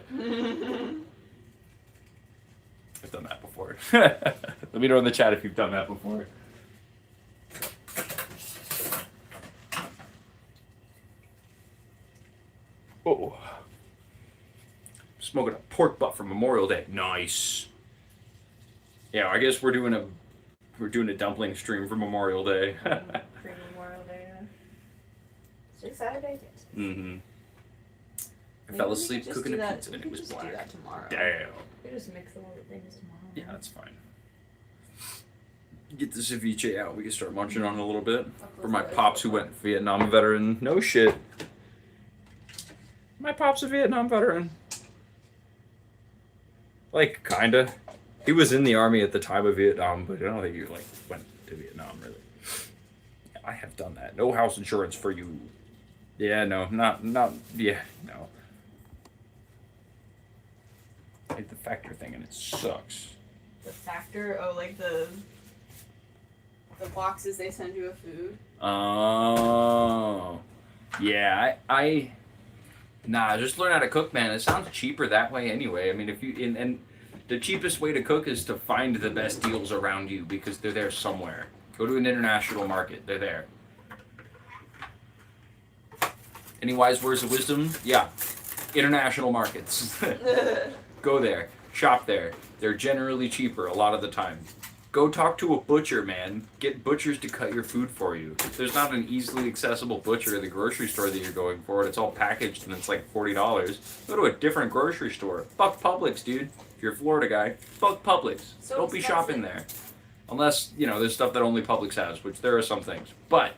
I've done that before. Let me know in the chat if you've done that before. Oh. Smoking a pork butt for Memorial Day. Nice. Yeah, I guess we're doing a dumpling stream for Memorial Day. Pre-Memorial Day. It's Saturday. Mm-hmm. I Maybe fell we could asleep just cooking do a that- pizza we and could it was just do black. that tomorrow. Damn. We could just mix all the things tomorrow. Yeah, that's fine. Get the ceviche out. We can start munching on it a little bit. For my pops who went Vietnam veteran. No shit. My pop's a Vietnam veteran. Like, kinda. He was in the army at the time of Vietnam, but I don't think he like went to Vietnam really. I have done that. No house insurance for you. Yeah, no, not yeah, no. I hate the factor thing and it sucks. The factor, oh, like the boxes they send you of food. Oh, yeah. Nah. Just learn how to cook, man. It sounds cheaper that way anyway. I mean, if you and the cheapest way to cook is to find the best deals around you because they're there somewhere. Go to an international market. They're there. Any wise words of wisdom? Yeah. International markets. Go there. Shop there. They're generally cheaper a lot of the time. Go talk to a butcher, man. Get butchers to cut your food for you. If there's not an easily accessible butcher at the grocery store that you're going for, and it's all packaged and it's like $40, go to a different grocery store. Fuck Publix, dude. If you're a Florida guy, fuck Publix. So Don't be expensive. shopping there. Unless, there's stuff that only Publix has, which there are some things. But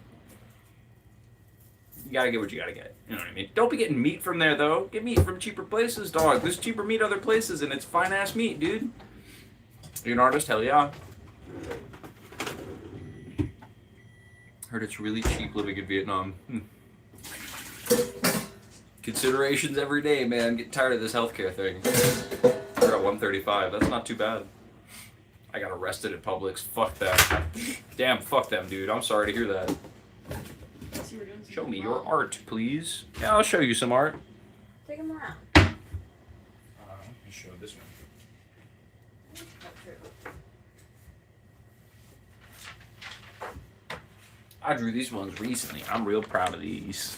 you gotta get what you gotta get. You know what I mean? Don't be getting meat from there, though. Get meat from cheaper places, dog. There's cheaper meat other places, and it's fine-ass meat, dude. You're an artist? Hell yeah. Heard it's really cheap living in Vietnam. Considerations every day, man. Getting tired of this healthcare thing. We're at 135. That's not too bad. I got arrested at Publix. Fuck that. Damn, fuck them, dude. I'm sorry to hear that. Show me your art, please. Yeah, I'll show you some art. Take them around. Let me show this one. I drew these ones recently. I'm real proud of these.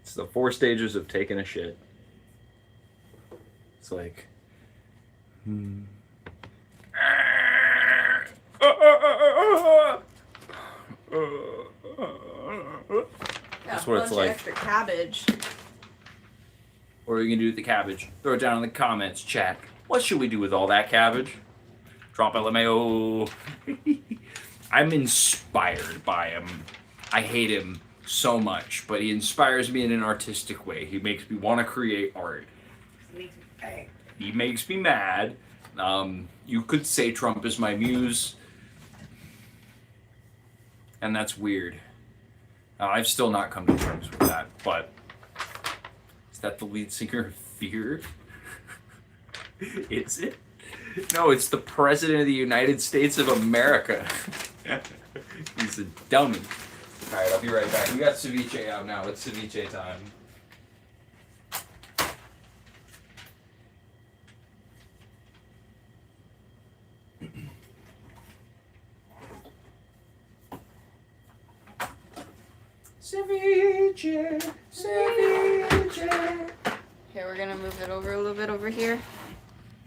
It's the 4 stages of taking a shit. It's like... That's what it's like. Extra cabbage. What are you gonna do with the cabbage? Throw it down in the comments, chat. What should we do with all that cabbage? Drop LMAO. I'm inspired by him. I hate him so much, but he inspires me in an artistic way. He makes me want to create art. He makes me mad. You could say Trump is my muse. And that's weird. I've still not come to terms with that, but is that the lead singer of Fear? Is it? No, it's the President of the United States of America. He's a dummy. Alright, I'll be right back. We got ceviche out now. It's ceviche time. Ceviche, ceviche. Here, we're gonna move it over a little bit over here.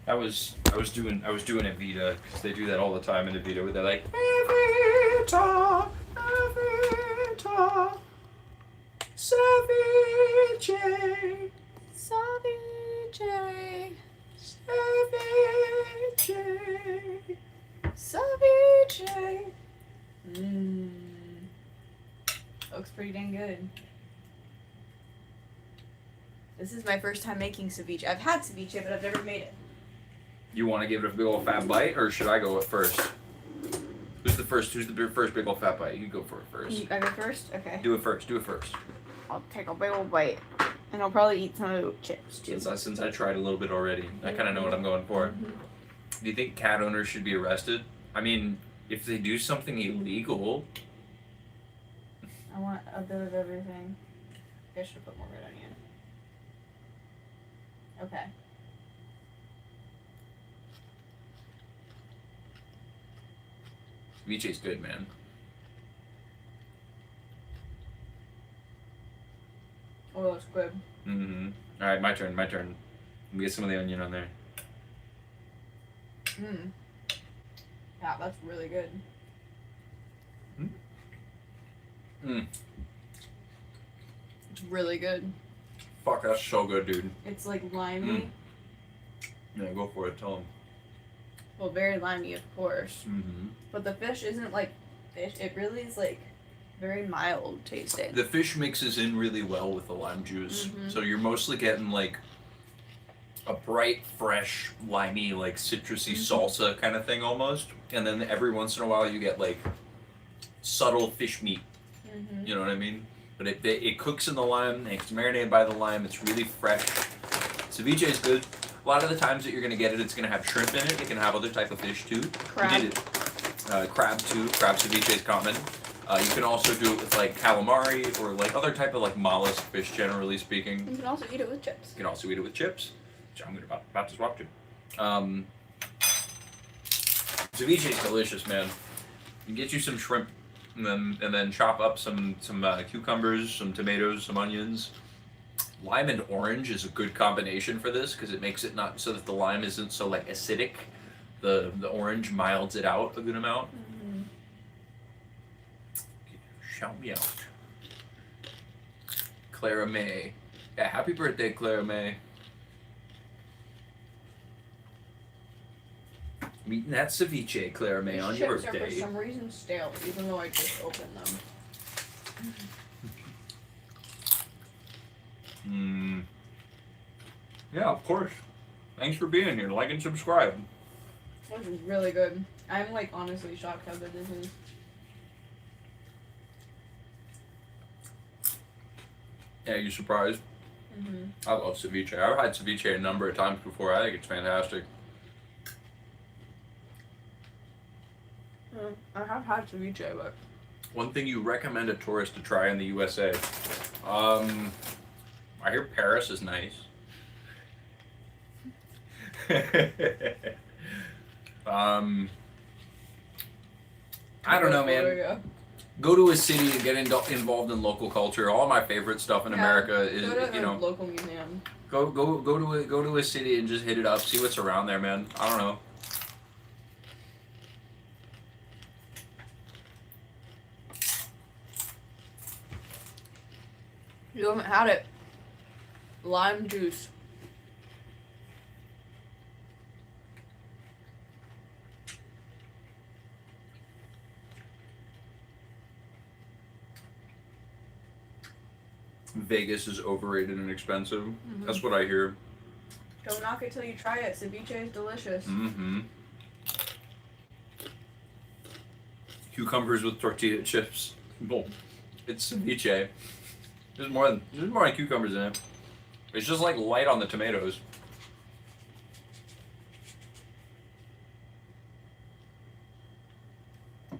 I was doing Evita because they do that all the time in Evita where they're like Evita, Evita, ceviche, Ceviche. ceviche. Ceviche. Mmm. Looks pretty dang good. This is my first time making ceviche. I've had ceviche, but I've never made it. You want to give it a big old fat bite, or should I go first? Who's the first big old fat bite? You go for it first. I go first? Okay. Do it first. Do it first. I'll take a big old bite. And I'll probably eat some of the chips too. Since I tried a little bit already, I kind of know what I'm going for. Mhm. Do you think cat owners should be arrested? I mean, if they do something illegal. I want a bit of everything. I should have put more red onion. Okay. Ceviche's good, man. Oh, that's good. Mm-hmm. All right, my turn. Let me get some of the onion on there. Mmm. Yeah, that's really good. Mm. It's really good. Fuck, that's so good, dude. It's like limey. Yeah, go for it. Tell him. Well, very limey, of course. Mm-hmm. But the fish isn't like fish. It really is like very mild tasting. The fish mixes in really well with the lime juice, so you're mostly getting like a bright, fresh, limey, like citrusy salsa kind of thing almost, and then every once in a while you get like subtle fish meat. You know what I mean? But it cooks in the lime. It's marinated by the lime. It's really fresh. Ceviche is good. A lot of the times that you're gonna get it, it's gonna have shrimp in it. It can have other type of fish too. Crab. We did it. Crab too. Crab ceviche is common. You can also do it with like calamari or like other type of like mollusk fish, generally speaking. You can also eat it with chips. You can also eat it with chips, which I'm about to swap to. Ceviche is delicious, man. You get you some shrimp, and then chop up some cucumbers, some tomatoes, some onions. Lime and orange is a good combination for this because it makes it not so that the lime isn't so like acidic. The orange milds it out a good amount. Shout me out. Clara May. Yeah, happy birthday, Clara May. I'm eating that ceviche, Clara May, on your Chips are for birthday. some reason stale, even though I just opened them. Yeah, of course. Thanks for being here. Like and subscribe. This is really good. I'm like honestly shocked how good this is. Yeah, you surprised? I love ceviche. I've had ceviche a number of times before. I think it's fantastic. I have had ceviche, but One thing you recommend a tourist to try in the USA. I hear Paris is nice. I don't know, man. Go to a city and get involved in local culture. All my favorite stuff in America is, Go to you a know, local museum. go to a city and just hit it up. See what's around there, man. I don't know. You haven't had it. Lime juice. Vegas is overrated and expensive. That's what I hear. Don't knock it till you try it. Ceviche is delicious. Cucumbers with tortilla chips. Boom. It's ceviche. There's more than cucumbers in it. It's just like light on the tomatoes.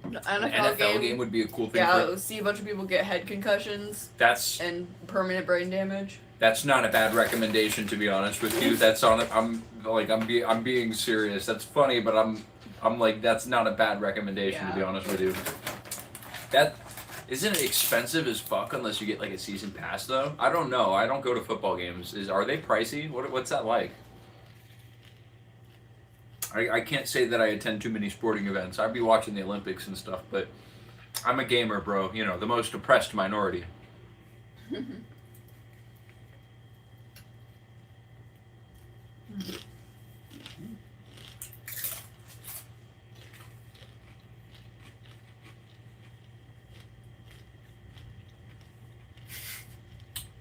An An NFL, NFL game would be a cool thing. Yeah, see a bunch of people get head concussions That's and permanent brain damage. That's not a bad recommendation, to be honest with you. That's on. I'm being serious. That's funny, but I'm like, that's not a bad recommendation, to be honest with you. That isn't it expensive as fuck unless you get like a season pass though. I don't know. I don't go to football games. Are they pricey? What's that like? I can't say that I attend too many sporting events. I'd be watching the Olympics and stuff, but I'm a gamer, bro. You know, the most oppressed minority.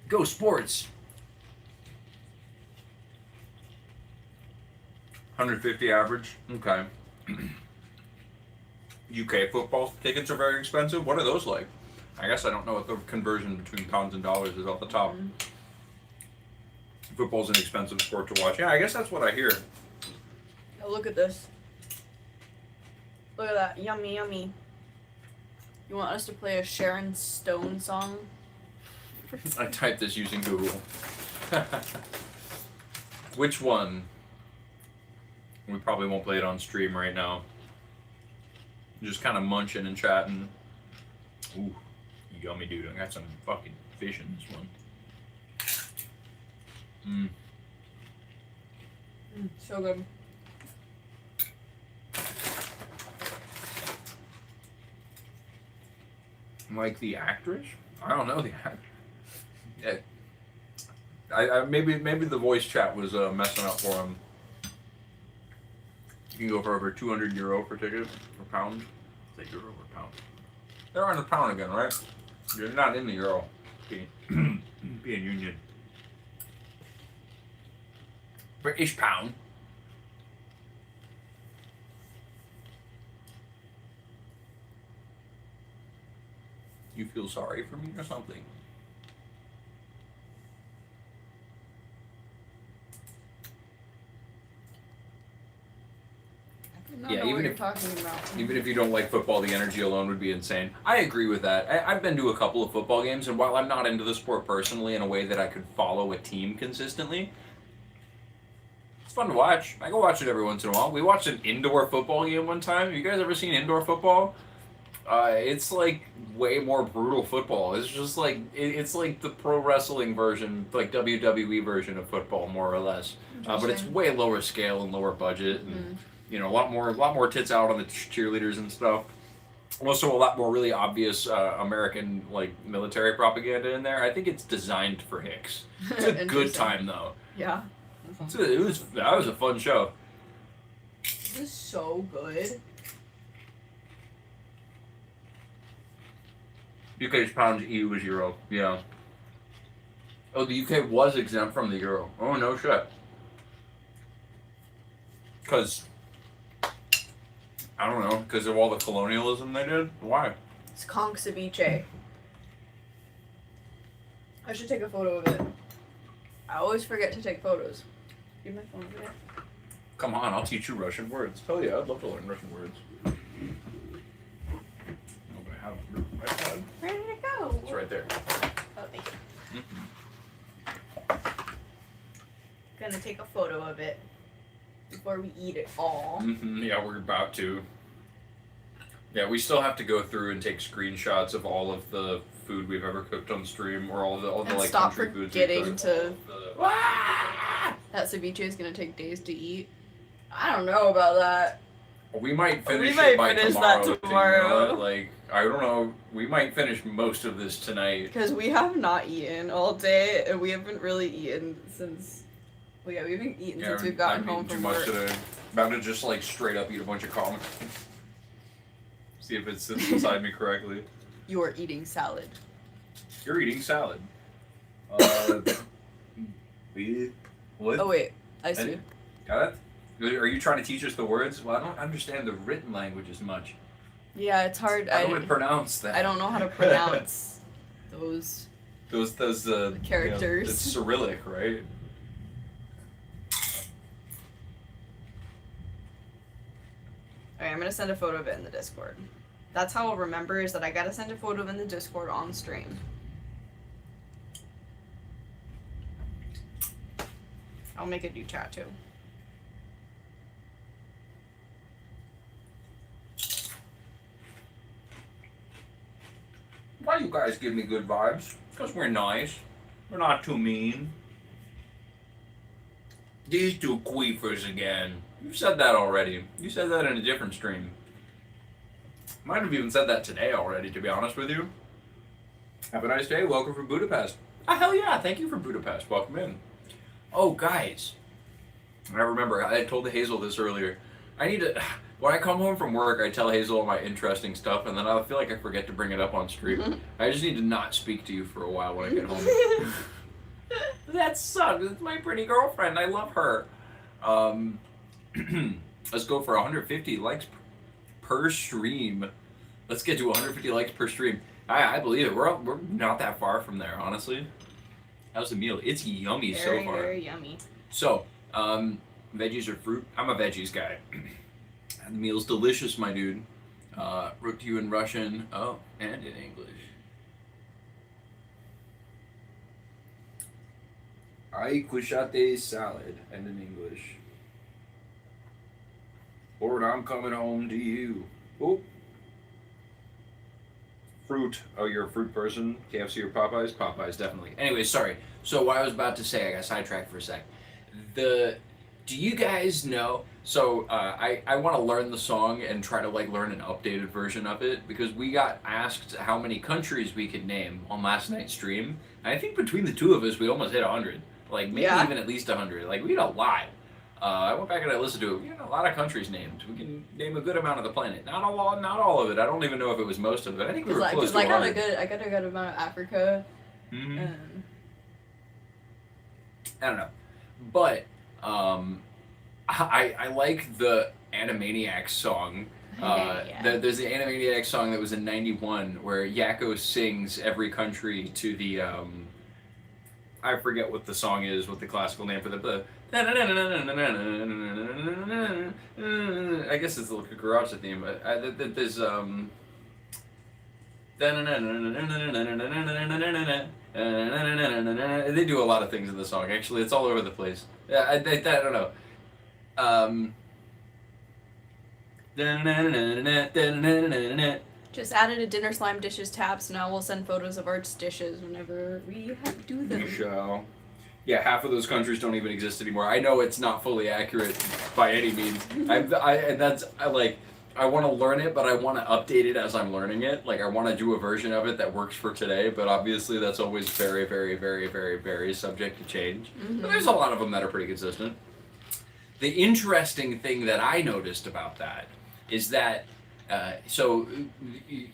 Go sports. 150 average. Okay. UK football tickets are very expensive. What are those like? I guess I don't know what the conversion between pounds and dollars is off the top. Football's an expensive sport to watch. Yeah, I guess that's what I hear. Oh, look at this. Look at that. Yummy, yummy. You want us to play a Sharon Stone song? I typed this using Google. Which one? We probably won't play it on stream right now. Just kind of munching and chatting. Ooh, yummy, dude. I got some fucking fish in this one. So good. Like the actress? I don't know the actor. Yeah. I maybe the voice chat was messing up for him. You can go for over €200 for ticket or pound. Say euro or pound. They're on the pound again, right? You're not in the euro. Being union. British pound. You feel sorry for me or something? I Yeah, don't know even what you're if- talking about. Even if you don't like football, the energy alone would be insane. I agree with that. I've been to a couple of football games, and while I'm not into the sport personally in a way that I could follow a team consistently, it's fun to watch. I go watch it every once in a while. We watched an indoor football game one time. Have you guys ever seen indoor football? It's like way more brutal football. It's just like it's like the pro wrestling version, like WWE version of football, more or less. But it's way lower scale and lower budget, and you know, a lot more tits out on the cheerleaders and stuff. Also, a lot more really obvious American like military propaganda in there. I think it's designed for hicks. It's a good time though. Yeah. That was a fun show. This is so good. UK's pound, EU was euro. Yeah. Oh, the UK was exempt from the euro. Oh, no shit. Because, I don't know, because of all the colonialism they did? Why? It's conch ceviche. I should take a photo of it. I always forget to take photos. Give my phone over there. Come on, I'll teach you Russian words. Hell yeah, I'd love to learn Russian words. I have a iPad. Where did it go? It's right there. Oh, thank you. Gonna take a photo of it before we eat it all. Yeah, we're about to. Yeah, we still have to go through and take screenshots of all of the food we've ever cooked on stream, or all the And like stop country foods. forgetting to. Ah! That ceviche is gonna take days to eat. I don't know about that. We might finish We might it by finish that tomorrow. tomorrow. You know, like, I don't know. We might finish most of this tonight. Because we have not eaten all day, and we haven't really eaten since. Well, yeah, we haven't eaten since we've gotten home too from much work. today. About to just like straight up eat a bunch of comics. See if it sits beside me correctly. You are eating salad. You're eating salad. What? Oh wait, I see. Got it? Are you trying to teach us the words? Well, I don't understand the written language as much. Yeah, it's hard. How do we pronounce that? I don't know how to pronounce those. those characters. You know, it's Cyrillic, right? Alright, I'm gonna send a photo of it in the Discord. That's how I'll remember, is that I gotta send a photo in the Discord on stream. I'll make a new chat too. Why you guys give me good vibes? Because we're nice. We're not too mean. These two queefers again. You said that already. You said that in a different stream. Might have even said that today already, to be honest with you. Have a nice day. Welcome from Budapest. Ah, hell yeah. Thank you for Budapest. Welcome in. Oh, guys. I remember, I told Hazel this earlier. I need to... When I come home from work, I tell Hazel all my interesting stuff, and then I feel like I forget to bring it up on stream. I just need to not speak to you for a while when I get home. That sucks. It's my pretty girlfriend. I love her. Let's go for 150 likes per stream. Let's get to 150 likes per stream. I believe it. We're not that far from there, honestly. How's the meal? It's yummy so far. Very yummy. So, veggies or fruit? I'm a veggies guy. The meal's delicious, my dude. Wrote to you in Russian. Oh, and in English. I kushate salad, and in English. Lord, I'm coming home to you. Oh. Fruit. Oh, you're a fruit person? KFC or Popeyes? Popeyes, definitely. Anyway, sorry. So what I was about to say, I got sidetracked for a sec. Do you guys know? So I want to learn the song and try to like learn an updated version of it because we got asked how many countries we could name on last night's stream. And I think between the two of us, we almost hit 100. Like maybe Yeah. even at least 100. Like we had a lot. I went back and I listened to it. We had a lot of countries named. We can name a good amount of the planet. Not all of it. I don't even know if it was most of it. I think we were close to I got 100. I got a good amount of Africa. Mhm. I don't know, but I like the Animaniacs song. Yeah. There's the Animaniacs song that was in '91 where Yakko sings every country to the I forget what the song is, what the classical name for the. I guess it's like a garage theme, but there's they do a lot of things in the song. Actually, it's all over the place. Yeah, I don't know. Just added a dinner slime dishes tab, so now we'll send photos of our dishes whenever we do them. You shall. Yeah, half of those countries don't even exist anymore. I know it's not fully accurate by any means. I want to learn it, but I want to update it as I'm learning it. Like I want to do a version of it that works for today, but obviously that's always very, very, very, very, very subject to change. But there's a lot of them that are pretty consistent. The interesting thing that I noticed about that is that so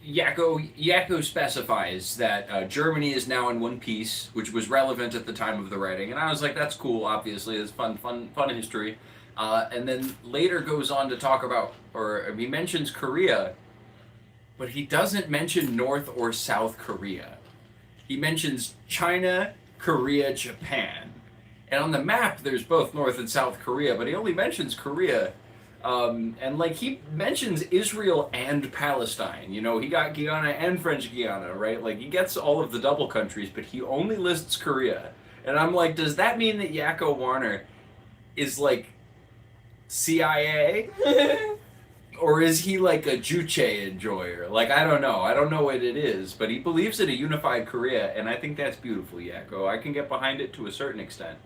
Yakko specifies that Germany is now in one piece, which was relevant at the time of the writing, and I was like, that's cool. Obviously, it's fun history. And then later goes on to talk about, or he mentions Korea, but he doesn't mention North or South Korea. He mentions China, Korea, Japan. And on the map, there's both North and South Korea, but he only mentions Korea. And like he mentions Israel and Palestine. You know, he got Guyana and French Guiana, right? Like he gets all of the double countries, but he only lists Korea. And I'm like, does that mean that Yakko Warner is like CIA? Or is he like a Juche enjoyer? Like, I don't know. I don't know what it is, but he believes in a unified Korea, and I think that's beautiful, Yakko. I can get behind it to a certain extent.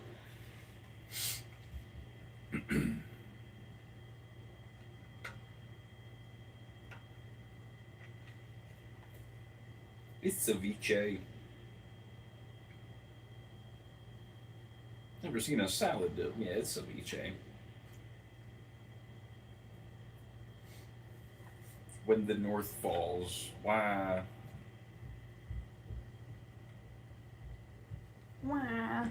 It's ceviche. Never seen a salad dip. Yeah, it's ceviche. When the North falls. Why? Wow.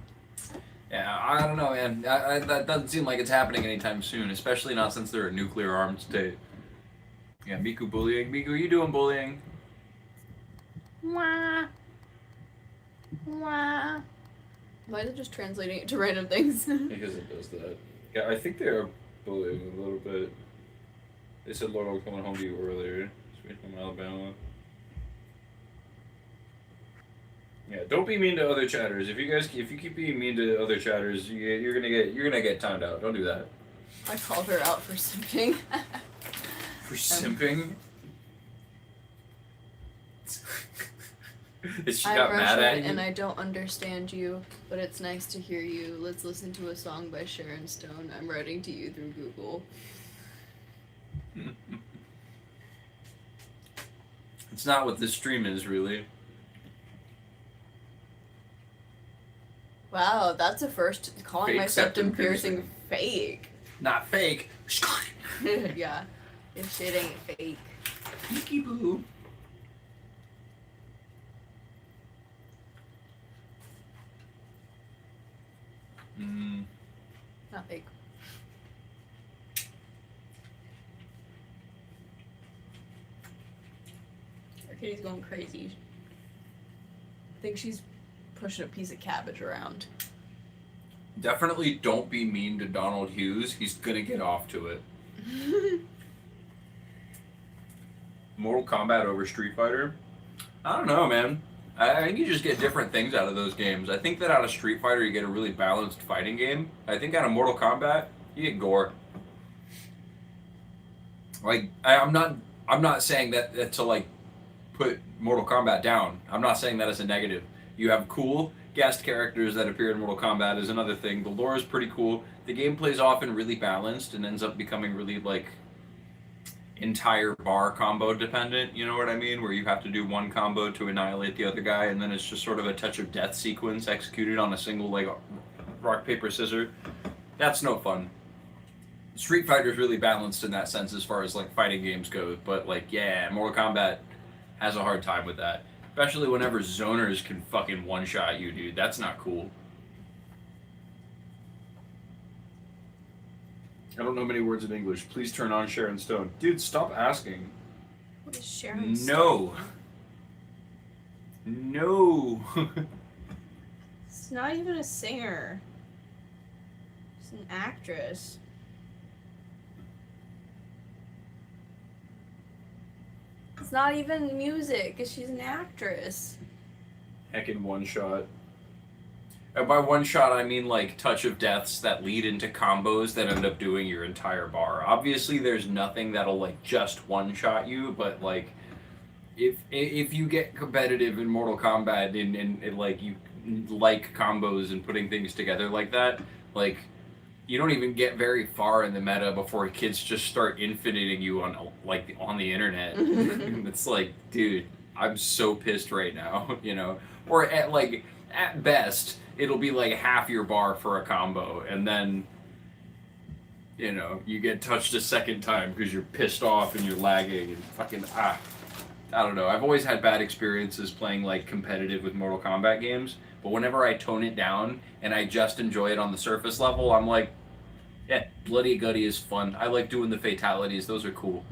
Yeah, I don't know, man. That doesn't seem like it's happening anytime soon, especially not since they're a nuclear-armed state. Yeah, Miku bullying. Miku, you doing bullying? Wah. Wah. Why is it just translating it to random things? Because it does that. Yeah, I think they're bullying a little bit. They said Lord, I'm coming home to you earlier. Sweet from Alabama. Yeah, don't be mean to other chatters. If you keep being mean to other chatters, you're gonna get timed out. Don't do that. I called her out for simping. For simping? She I'm got mad at Russian you? and I don't understand you, but it's nice to hear you. Let's listen to a song by Sharon Stone. I'm writing to you through Google. It's not what this stream is, really. Wow, that's a first. Calling Fake my septum septum piercing fake. Not fake. Yeah, if shit ain't fake. Peeky boo. Not fake. Our kitty's going crazy. I think she's pushing a piece of cabbage around. Definitely don't be mean to Donald Hughes. He's gonna get off to it. Mortal Kombat over Street Fighter? I don't know, man. I think you just get different things out of those games. I think that out of Street Fighter you get a really balanced fighting game. I think out of Mortal Kombat you get gore. Like I'm not saying that to like put Mortal Kombat down. I'm not saying that as a negative. You have cool guest characters that appear in Mortal Kombat is another thing. The lore is pretty cool. The gameplay is often really balanced and ends up becoming really like entire bar combo dependent, you know what I mean? Where you have to do one combo to annihilate the other guy, and then it's just sort of a touch of death sequence executed on a single like rock paper scissors. That's no fun. Street Fighter is really balanced in that sense as far as like fighting games go, but like yeah, Mortal Kombat has a hard time with that, especially whenever zoners can fucking one shot you, dude. That's not cool. I don't know many words in English. Please turn on Sharon Stone. Dude, stop asking. What is Sharon No. Stone? No. It's not even a singer. It's an actress. It's not even music, 'cause she's an actress. Heckin' one shot. And by one shot, I mean like touch of deaths that lead into combos that end up doing your entire bar. Obviously, there's nothing that'll like just one shot you, but like if you get competitive in Mortal Kombat and like you like combos and putting things together like that, like you don't even get very far in the meta before kids just start infiniting you on like on the internet. It's like, dude, I'm so pissed right now, you know. Or at best, it'll be like half your bar for a combo, and then you know you get touched a second time because you're pissed off and you're lagging and fucking I don't know. I've always had bad experiences playing like competitive with Mortal Kombat games, but whenever I tone it down and I just enjoy it on the surface level, I'm like, yeah, bloody gutty is fun. I like doing the fatalities; those are cool.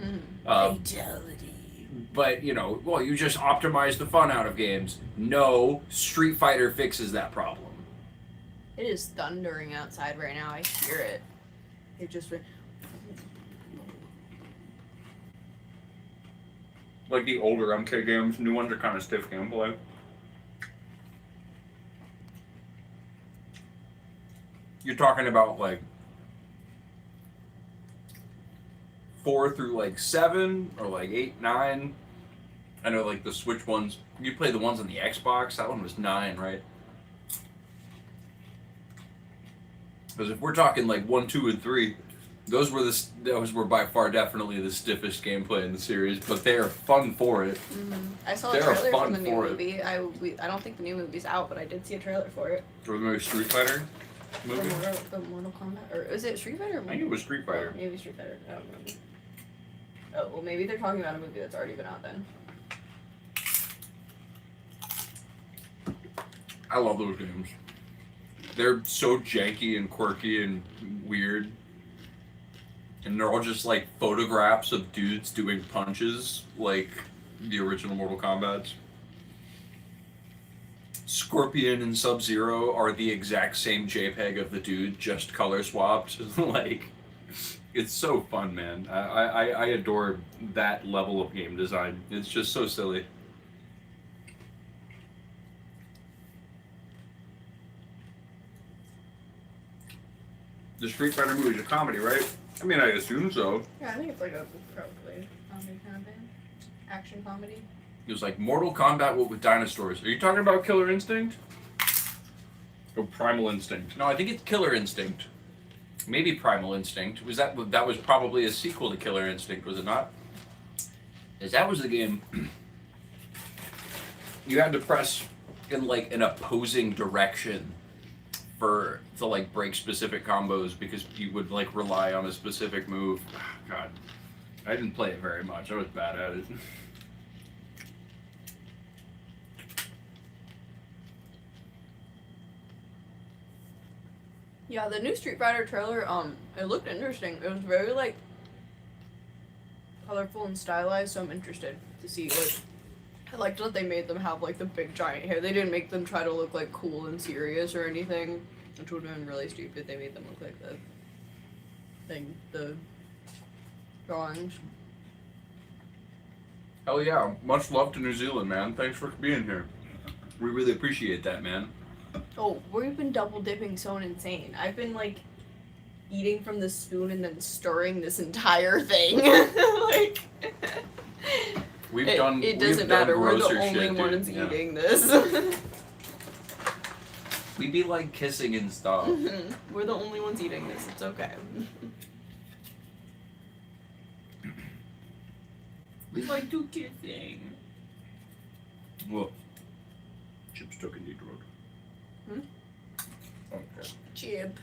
Fatality. But, you know, well, you just optimize the fun out of games. No, Street Fighter fixes that problem. It is thundering outside right now. I hear it. It just went. Like the older MK games, new ones are kind of stiff gameplay. You're talking about, like, 4 through, like, 7, or, like, 8, 9. I know, like, the Switch ones, you play the ones on the Xbox, that one was 9, right? Because if we're talking, like, 1, 2, and 3, those were by far definitely the stiffest gameplay in the series, but they are fun for it. I saw a They're trailer fun for the new for it. movie. I don't think the new movie's out, but I did see a trailer for it. Or the movie Street Fighter movie? The Mortal Kombat, or is it Street Fighter? Or I think it was Street Fighter. Maybe Street Fighter. I don't remember. Oh well, maybe they're talking about a movie that's already been out then. I love those games. They're so janky and quirky and weird. And they're all just like photographs of dudes doing punches like the original Mortal Kombats. Scorpion and Sub-Zero are the exact same JPEG of the dude, just color swapped. Like, it's so fun, man. I adore that level of game design. It's just so silly. The Street Fighter movie is a comedy, right? I mean, I assume so. Yeah, I think it's like a probably comedy kind of thing, action comedy. It was like Mortal Kombat with dinosaurs. Are you talking about Killer Instinct? Or Primal Instinct? No, I think it's Killer Instinct. Maybe Primal Instinct. That was probably a sequel to Killer Instinct, was it not? Because that was the game you had to press in like an opposing direction to like break specific combos because you would like rely on a specific move. God, I didn't play it very much. I was bad at it. Yeah, the new Street Fighter trailer, it looked interesting. It was very, like, colorful and stylized, so I'm interested to see, like, I liked that they made them have, like, the big giant hair. They didn't make them try to look, like, cool and serious or anything, which would have been really stupid. They made them look like the drawings. Hell yeah. Much love to New Zealand, man. Thanks for being here. We really appreciate that, man. Oh, we've been double dipping so insane. I've been, like, eating from the spoon and then stirring this entire thing. Like, It doesn't matter. We're the only ones eating this. We be like kissing and stuff. We're the only ones eating this. It's okay. We like to kissing. Whoa. Chip stuck in the throat. Okay. Chip.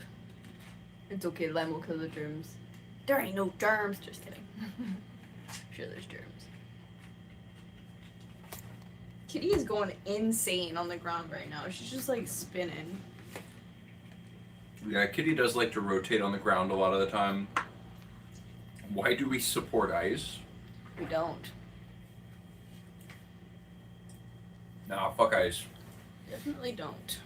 It's okay, lime will kill the germs. There ain't no germs. Just kidding. Sure, there's germs. Kitty is going insane on the ground right now. She's just like spinning. Yeah, Kitty does like to rotate on the ground a lot of the time. Why do we support ICE? We don't. Nah, fuck ICE. Definitely don't.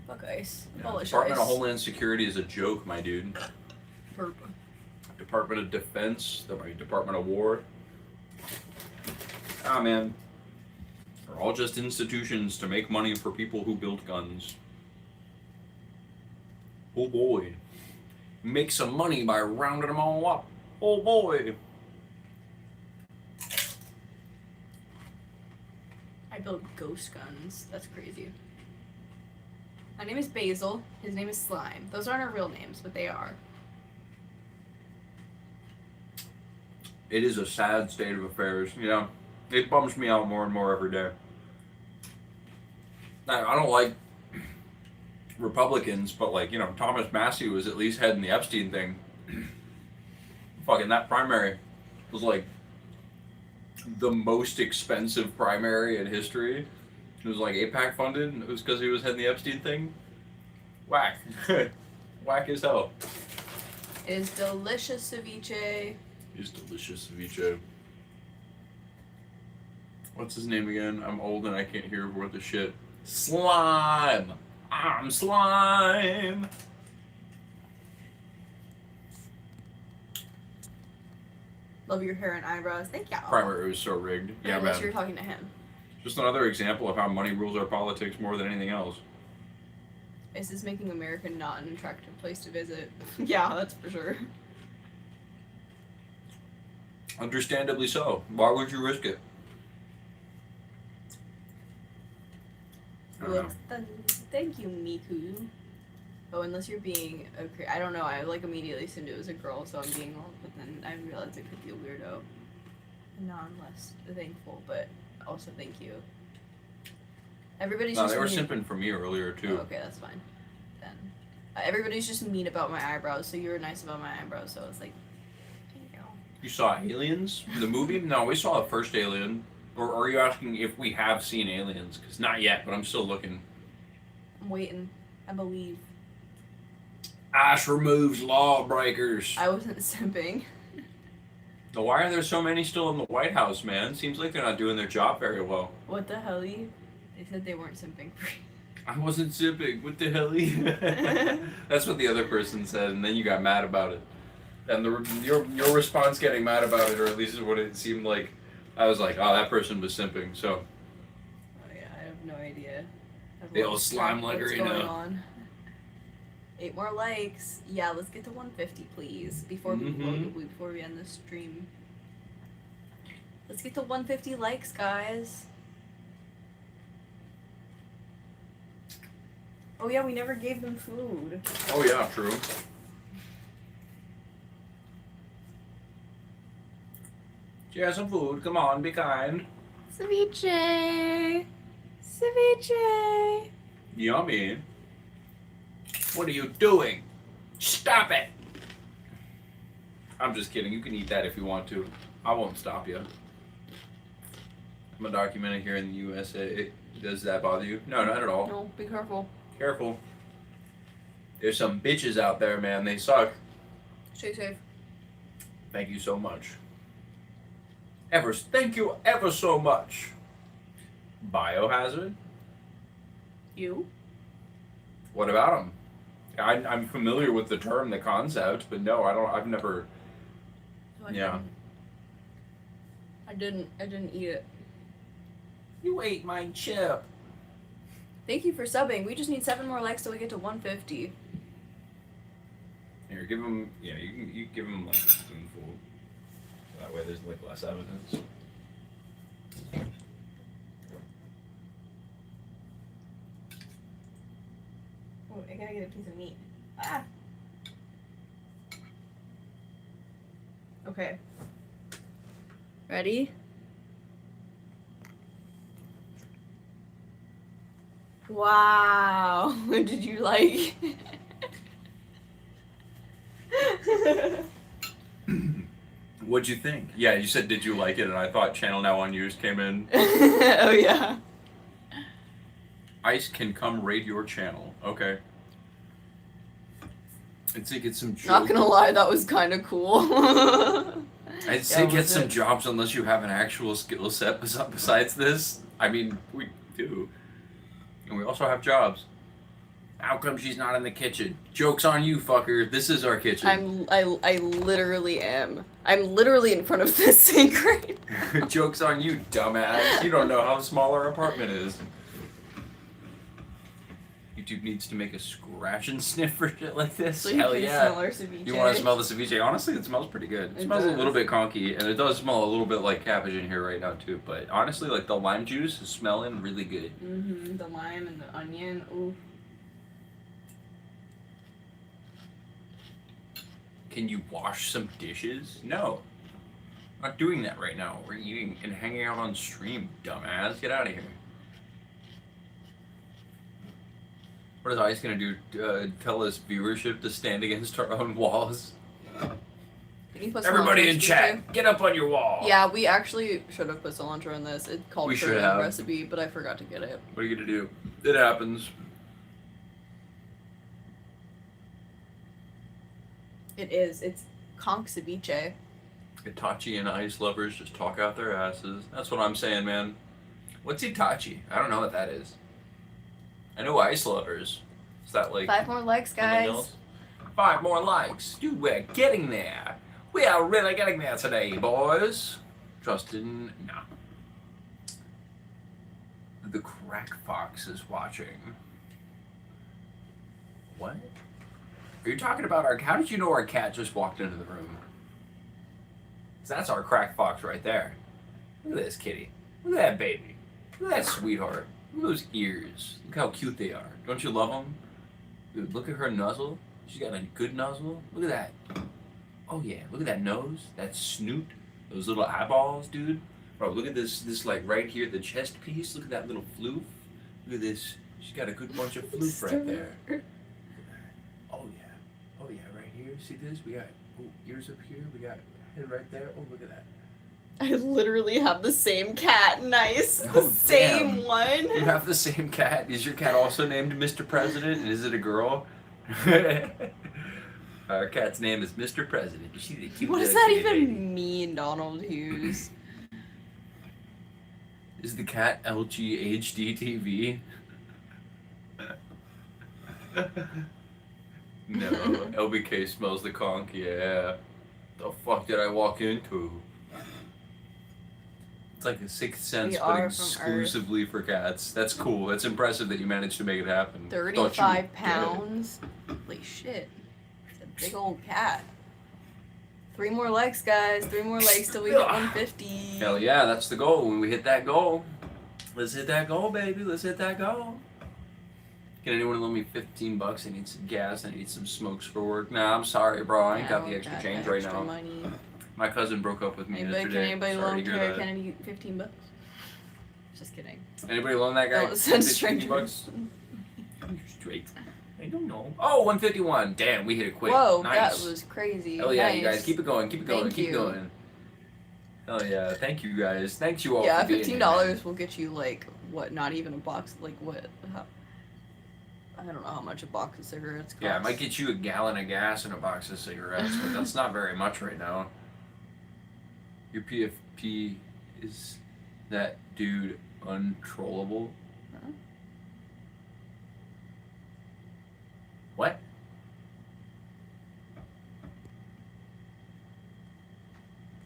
Fuck ice. Yeah, Abolish Department ice. of Homeland Security is a joke, my dude. Burp. Department of Defense, the Department of War. Ah, man. They're all just institutions to make money for people who build guns. Oh boy. Make some money by rounding them all up. Oh boy. I built ghost guns. That's crazy. My name is Basil. His name is Slime. Those aren't our real names, but they are. It is a sad state of affairs. You know, it bums me out more and more every day. I don't like Republicans, but like, you know, Thomas Massey was at least heading the Epstein thing. Fucking that primary was like the most expensive primary in history. It was like APAC funded, and it was because he was heading the Epstein thing. Whack. Whack as hell. It is delicious ceviche. It's delicious ceviche. What's his name again? I'm old and I can't hear what the shit. Slime! I'm slime! Love your hair and eyebrows. Thank you. Primary was so rigged. Yeah, Unless man. you're talking to him. Just another example of how money rules our politics more than anything else. Is this making America not an attractive place to visit? Yeah, that's for sure. Understandably so. Why would you risk it? I don't know. Thank you, Miku. Oh, unless you're being okay. I don't know. I like immediately assumed it was a girl, so I'm being all. But then I realized it could be a weirdo. And now I'm less thankful, but also thank you. Everybody's No, just they were mean. simping for me earlier too. Oh, okay, that's fine. Then everybody's just mean about my eyebrows, so you were nice about my eyebrows. So it's like, thank you. You saw Aliens? The movie? No, we saw the first Alien. Or are you asking if we have seen Aliens? Because not yet, but I'm still looking. I'm waiting. I believe. Ash removes lawbreakers. I wasn't simping. Now, why are there so many still in the White House, man? Seems like they're not doing their job very well. What the hell? They said they weren't simping for you. I wasn't sipping. What the hell? That's what the other person said, and then you got mad about it. And your response getting mad about it, or at least is what it seemed like. I was like, oh, that person was simping. So Oh yeah, I have no idea. The old slime What's lighter, you going know. on. 8 more likes. Yeah, let's get to 150, please. Before we end this stream. Let's get to 150 likes, guys. Oh yeah, we never gave them food. oh yeah, true. Yeah, some food. Come on, be kind. Ceviche. Ceviche. Yummy. What are you doing? Stop it! I'm just kidding. You can eat that if you want to. I won't stop you. I'm undocumented here in the USA. Does that bother you? No, not at all. No, be careful. Careful. There's some bitches out there, man. They suck. Stay safe. Thank you so much. Thank you ever so much. Biohazard? You? What about them? I'm familiar with the term, the concept, but no, I've never. No, Yeah. I didn't eat it. You ate my chip. Thank you for subbing. We just need 7 more likes till we get to 150. Here, give him. Yeah, you give him like a spoonful. That way, there's like less evidence. gotta get a piece of meat. Ah. Okay. Ready? Wow. What did you like? What'd you think? Yeah, you said, did you like it? And I thought Channel Now on News came in. Oh, yeah. Ice can come raid your channel. Okay. I'd say get some jokes. Not gonna lie, that was kind of cool. I'd say get was some it? jobs unless you have an actual skill set besides this. I mean, we do. And we also have jobs. How come she's not in the kitchen? Joke's on you, fucker. This is our kitchen. I literally am. I'm literally in front of this sink right now. Joke's on you, dumbass. You don't know how small our apartment is. YouTube needs to make a scratch and sniff for shit like this. So you Hell can yeah. smell our ceviche. You want to smell the ceviche? Honestly, it smells pretty good. It smells a little bit conky, and it does smell a little bit like cabbage in here right now too. But honestly, like the lime juice is smelling really good. Mm-hmm. The lime and the onion. Ooh. Can you wash some dishes? No. I'm not doing that right now. We're eating and hanging out on stream, dumbass. Get out of here. What is Ice gonna do? Tell us viewership to stand against our own walls? Can you put Everybody cilantro in ceviche? chat, get up on your wall. Yeah, we actually should have put cilantro in this. It called We for should a have. recipe, but I forgot to get it. What are you gonna do? It happens. It is. It's conch ceviche. Itachi and Ice lovers just talk out their asses. That's what I'm saying, man. What's Itachi? I don't know what that is. I know Ice lovers. Is that like 5 more likes, something guys. else? 5 more likes. Dude, we're getting there. We are really getting there today, boys. Justin, no. The Crack Fox is watching. What? Are you talking about our... How did you know our cat just walked into the room? 'Cause that's our Crack Fox right there. Look at this kitty. Look at that baby. Look at that sweetheart. Look at those ears. Look how cute they are. Don't you love them? Dude, look at her nuzzle. She's got a good nuzzle. Look at that. Oh yeah, look at that nose. That snoot. Those little eyeballs, dude. Bro, look at this like right here, the chest piece. Look at that little floof. Look at this. She's got a good bunch of floof right there. Oh yeah. Oh yeah, right here. See this? We got ears up here. We got head right there. Oh, look at that. I literally have the same cat. Nice. The Oh, same damn. one. You have the same cat. Is your cat also named Mr. President? And is it a girl? Our cat's name is Mr. President. She's a cute What does little that kitty lady. even mean, Donald Hughes? Is the cat LGHD TV? No, LBK smells the conch, yeah. The fuck did I walk into? It's like a Sixth Sense, We but are from exclusively for cats. That's cool. That's impressive that you managed to make it happen. Thought you 35 would get it. pounds. Holy shit. It's a big old cat. 3 more likes, guys. 3 more likes till we hit 150. Hell yeah, that's the goal. When we hit that goal, let's hit that goal, baby. Let's hit that goal. Can anyone loan me $15? I need some gas. I need some smokes for work. Nah, I'm sorry, bro. I ain't got the extra change right now. Money. My cousin broke up with me Can yesterday. anybody Sorry loan to hear Terry that. Kennedy $15? Just kidding. Anybody loan that guy Don't send $15? strangers. You're straight. I don't know. Oh, 151. Damn, we hit it quick. Whoa, Nice. that was crazy. Hell yeah, nice. you guys. Keep it going. Keep it going. Thank keep you. going. Hell yeah. Thank you guys. Thanks you all Yeah, for being here. $15 will get you like what? Not even a box. Like what? How, I don't know how much a box of cigarettes costs. Yeah, it might get you a gallon of gas and a box of cigarettes, but that's not very much right now. Your PFP, is that dude untrollable? Huh? What?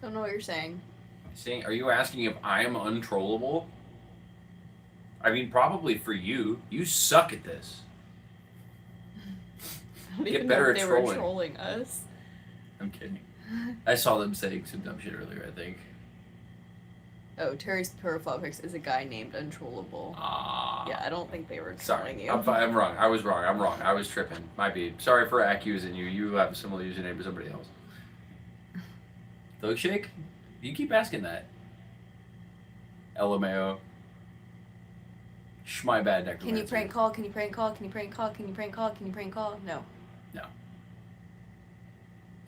Don't know what you're saying. Saying, are you asking if I am untrollable? I mean, probably for you. You suck at this. I don't Get even better know at if they were trolling. trolling us. I'm kidding. I saw them saying some dumb shit earlier, I think. Oh, Terry's profile pics is a guy named Untrollable. Yeah, I don't think they were trolling Sorry, you. I'm wrong. I was wrong. I'm wrong. I was tripping. Might be. Sorry for accusing you. You have a similar username to somebody else. Thug Shake? You keep asking that. LMAO. My bad, necromancer. Can you prank call? Can you prank call? Can you prank call? Can you prank call? Can you prank call? No.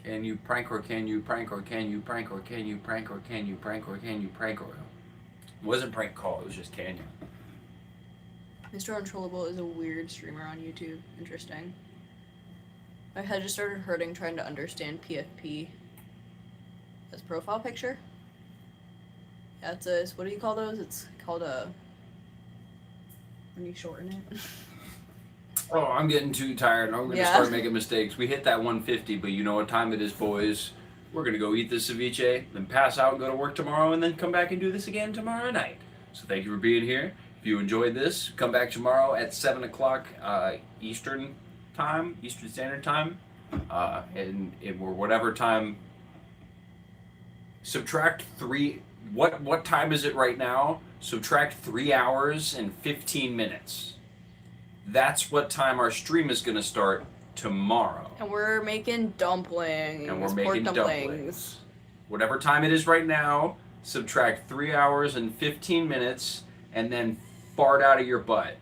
Can you prank or can you prank or can you prank or can you prank or can you prank or can you prank or... It wasn't prank call, it was just can you. Mr. Untrollable is a weird streamer on YouTube. Interesting. My head just started hurting trying to understand PFP as profile picture. Yeah, it's a, what do you call those? It's called a... when you shorten it. Oh, I'm getting too tired. I'm going to Yeah. start making mistakes. We hit that 150, but you know what time it is, boys. We're going to go eat this ceviche, then pass out and go to work tomorrow, and then come back and do this again tomorrow night. So thank you for being here. If you enjoyed this, come back tomorrow at 7 o'clock Eastern time, Eastern Standard Time, and or whatever time. Subtract 3... What time is it right now? Subtract 3 hours and 15 minutes. That's what time our stream is going to start tomorrow. And we're making dumplings. And we're pork making dumplings. Whatever time it is right now, subtract 3 hours and 15 minutes, and then fart out of your butt.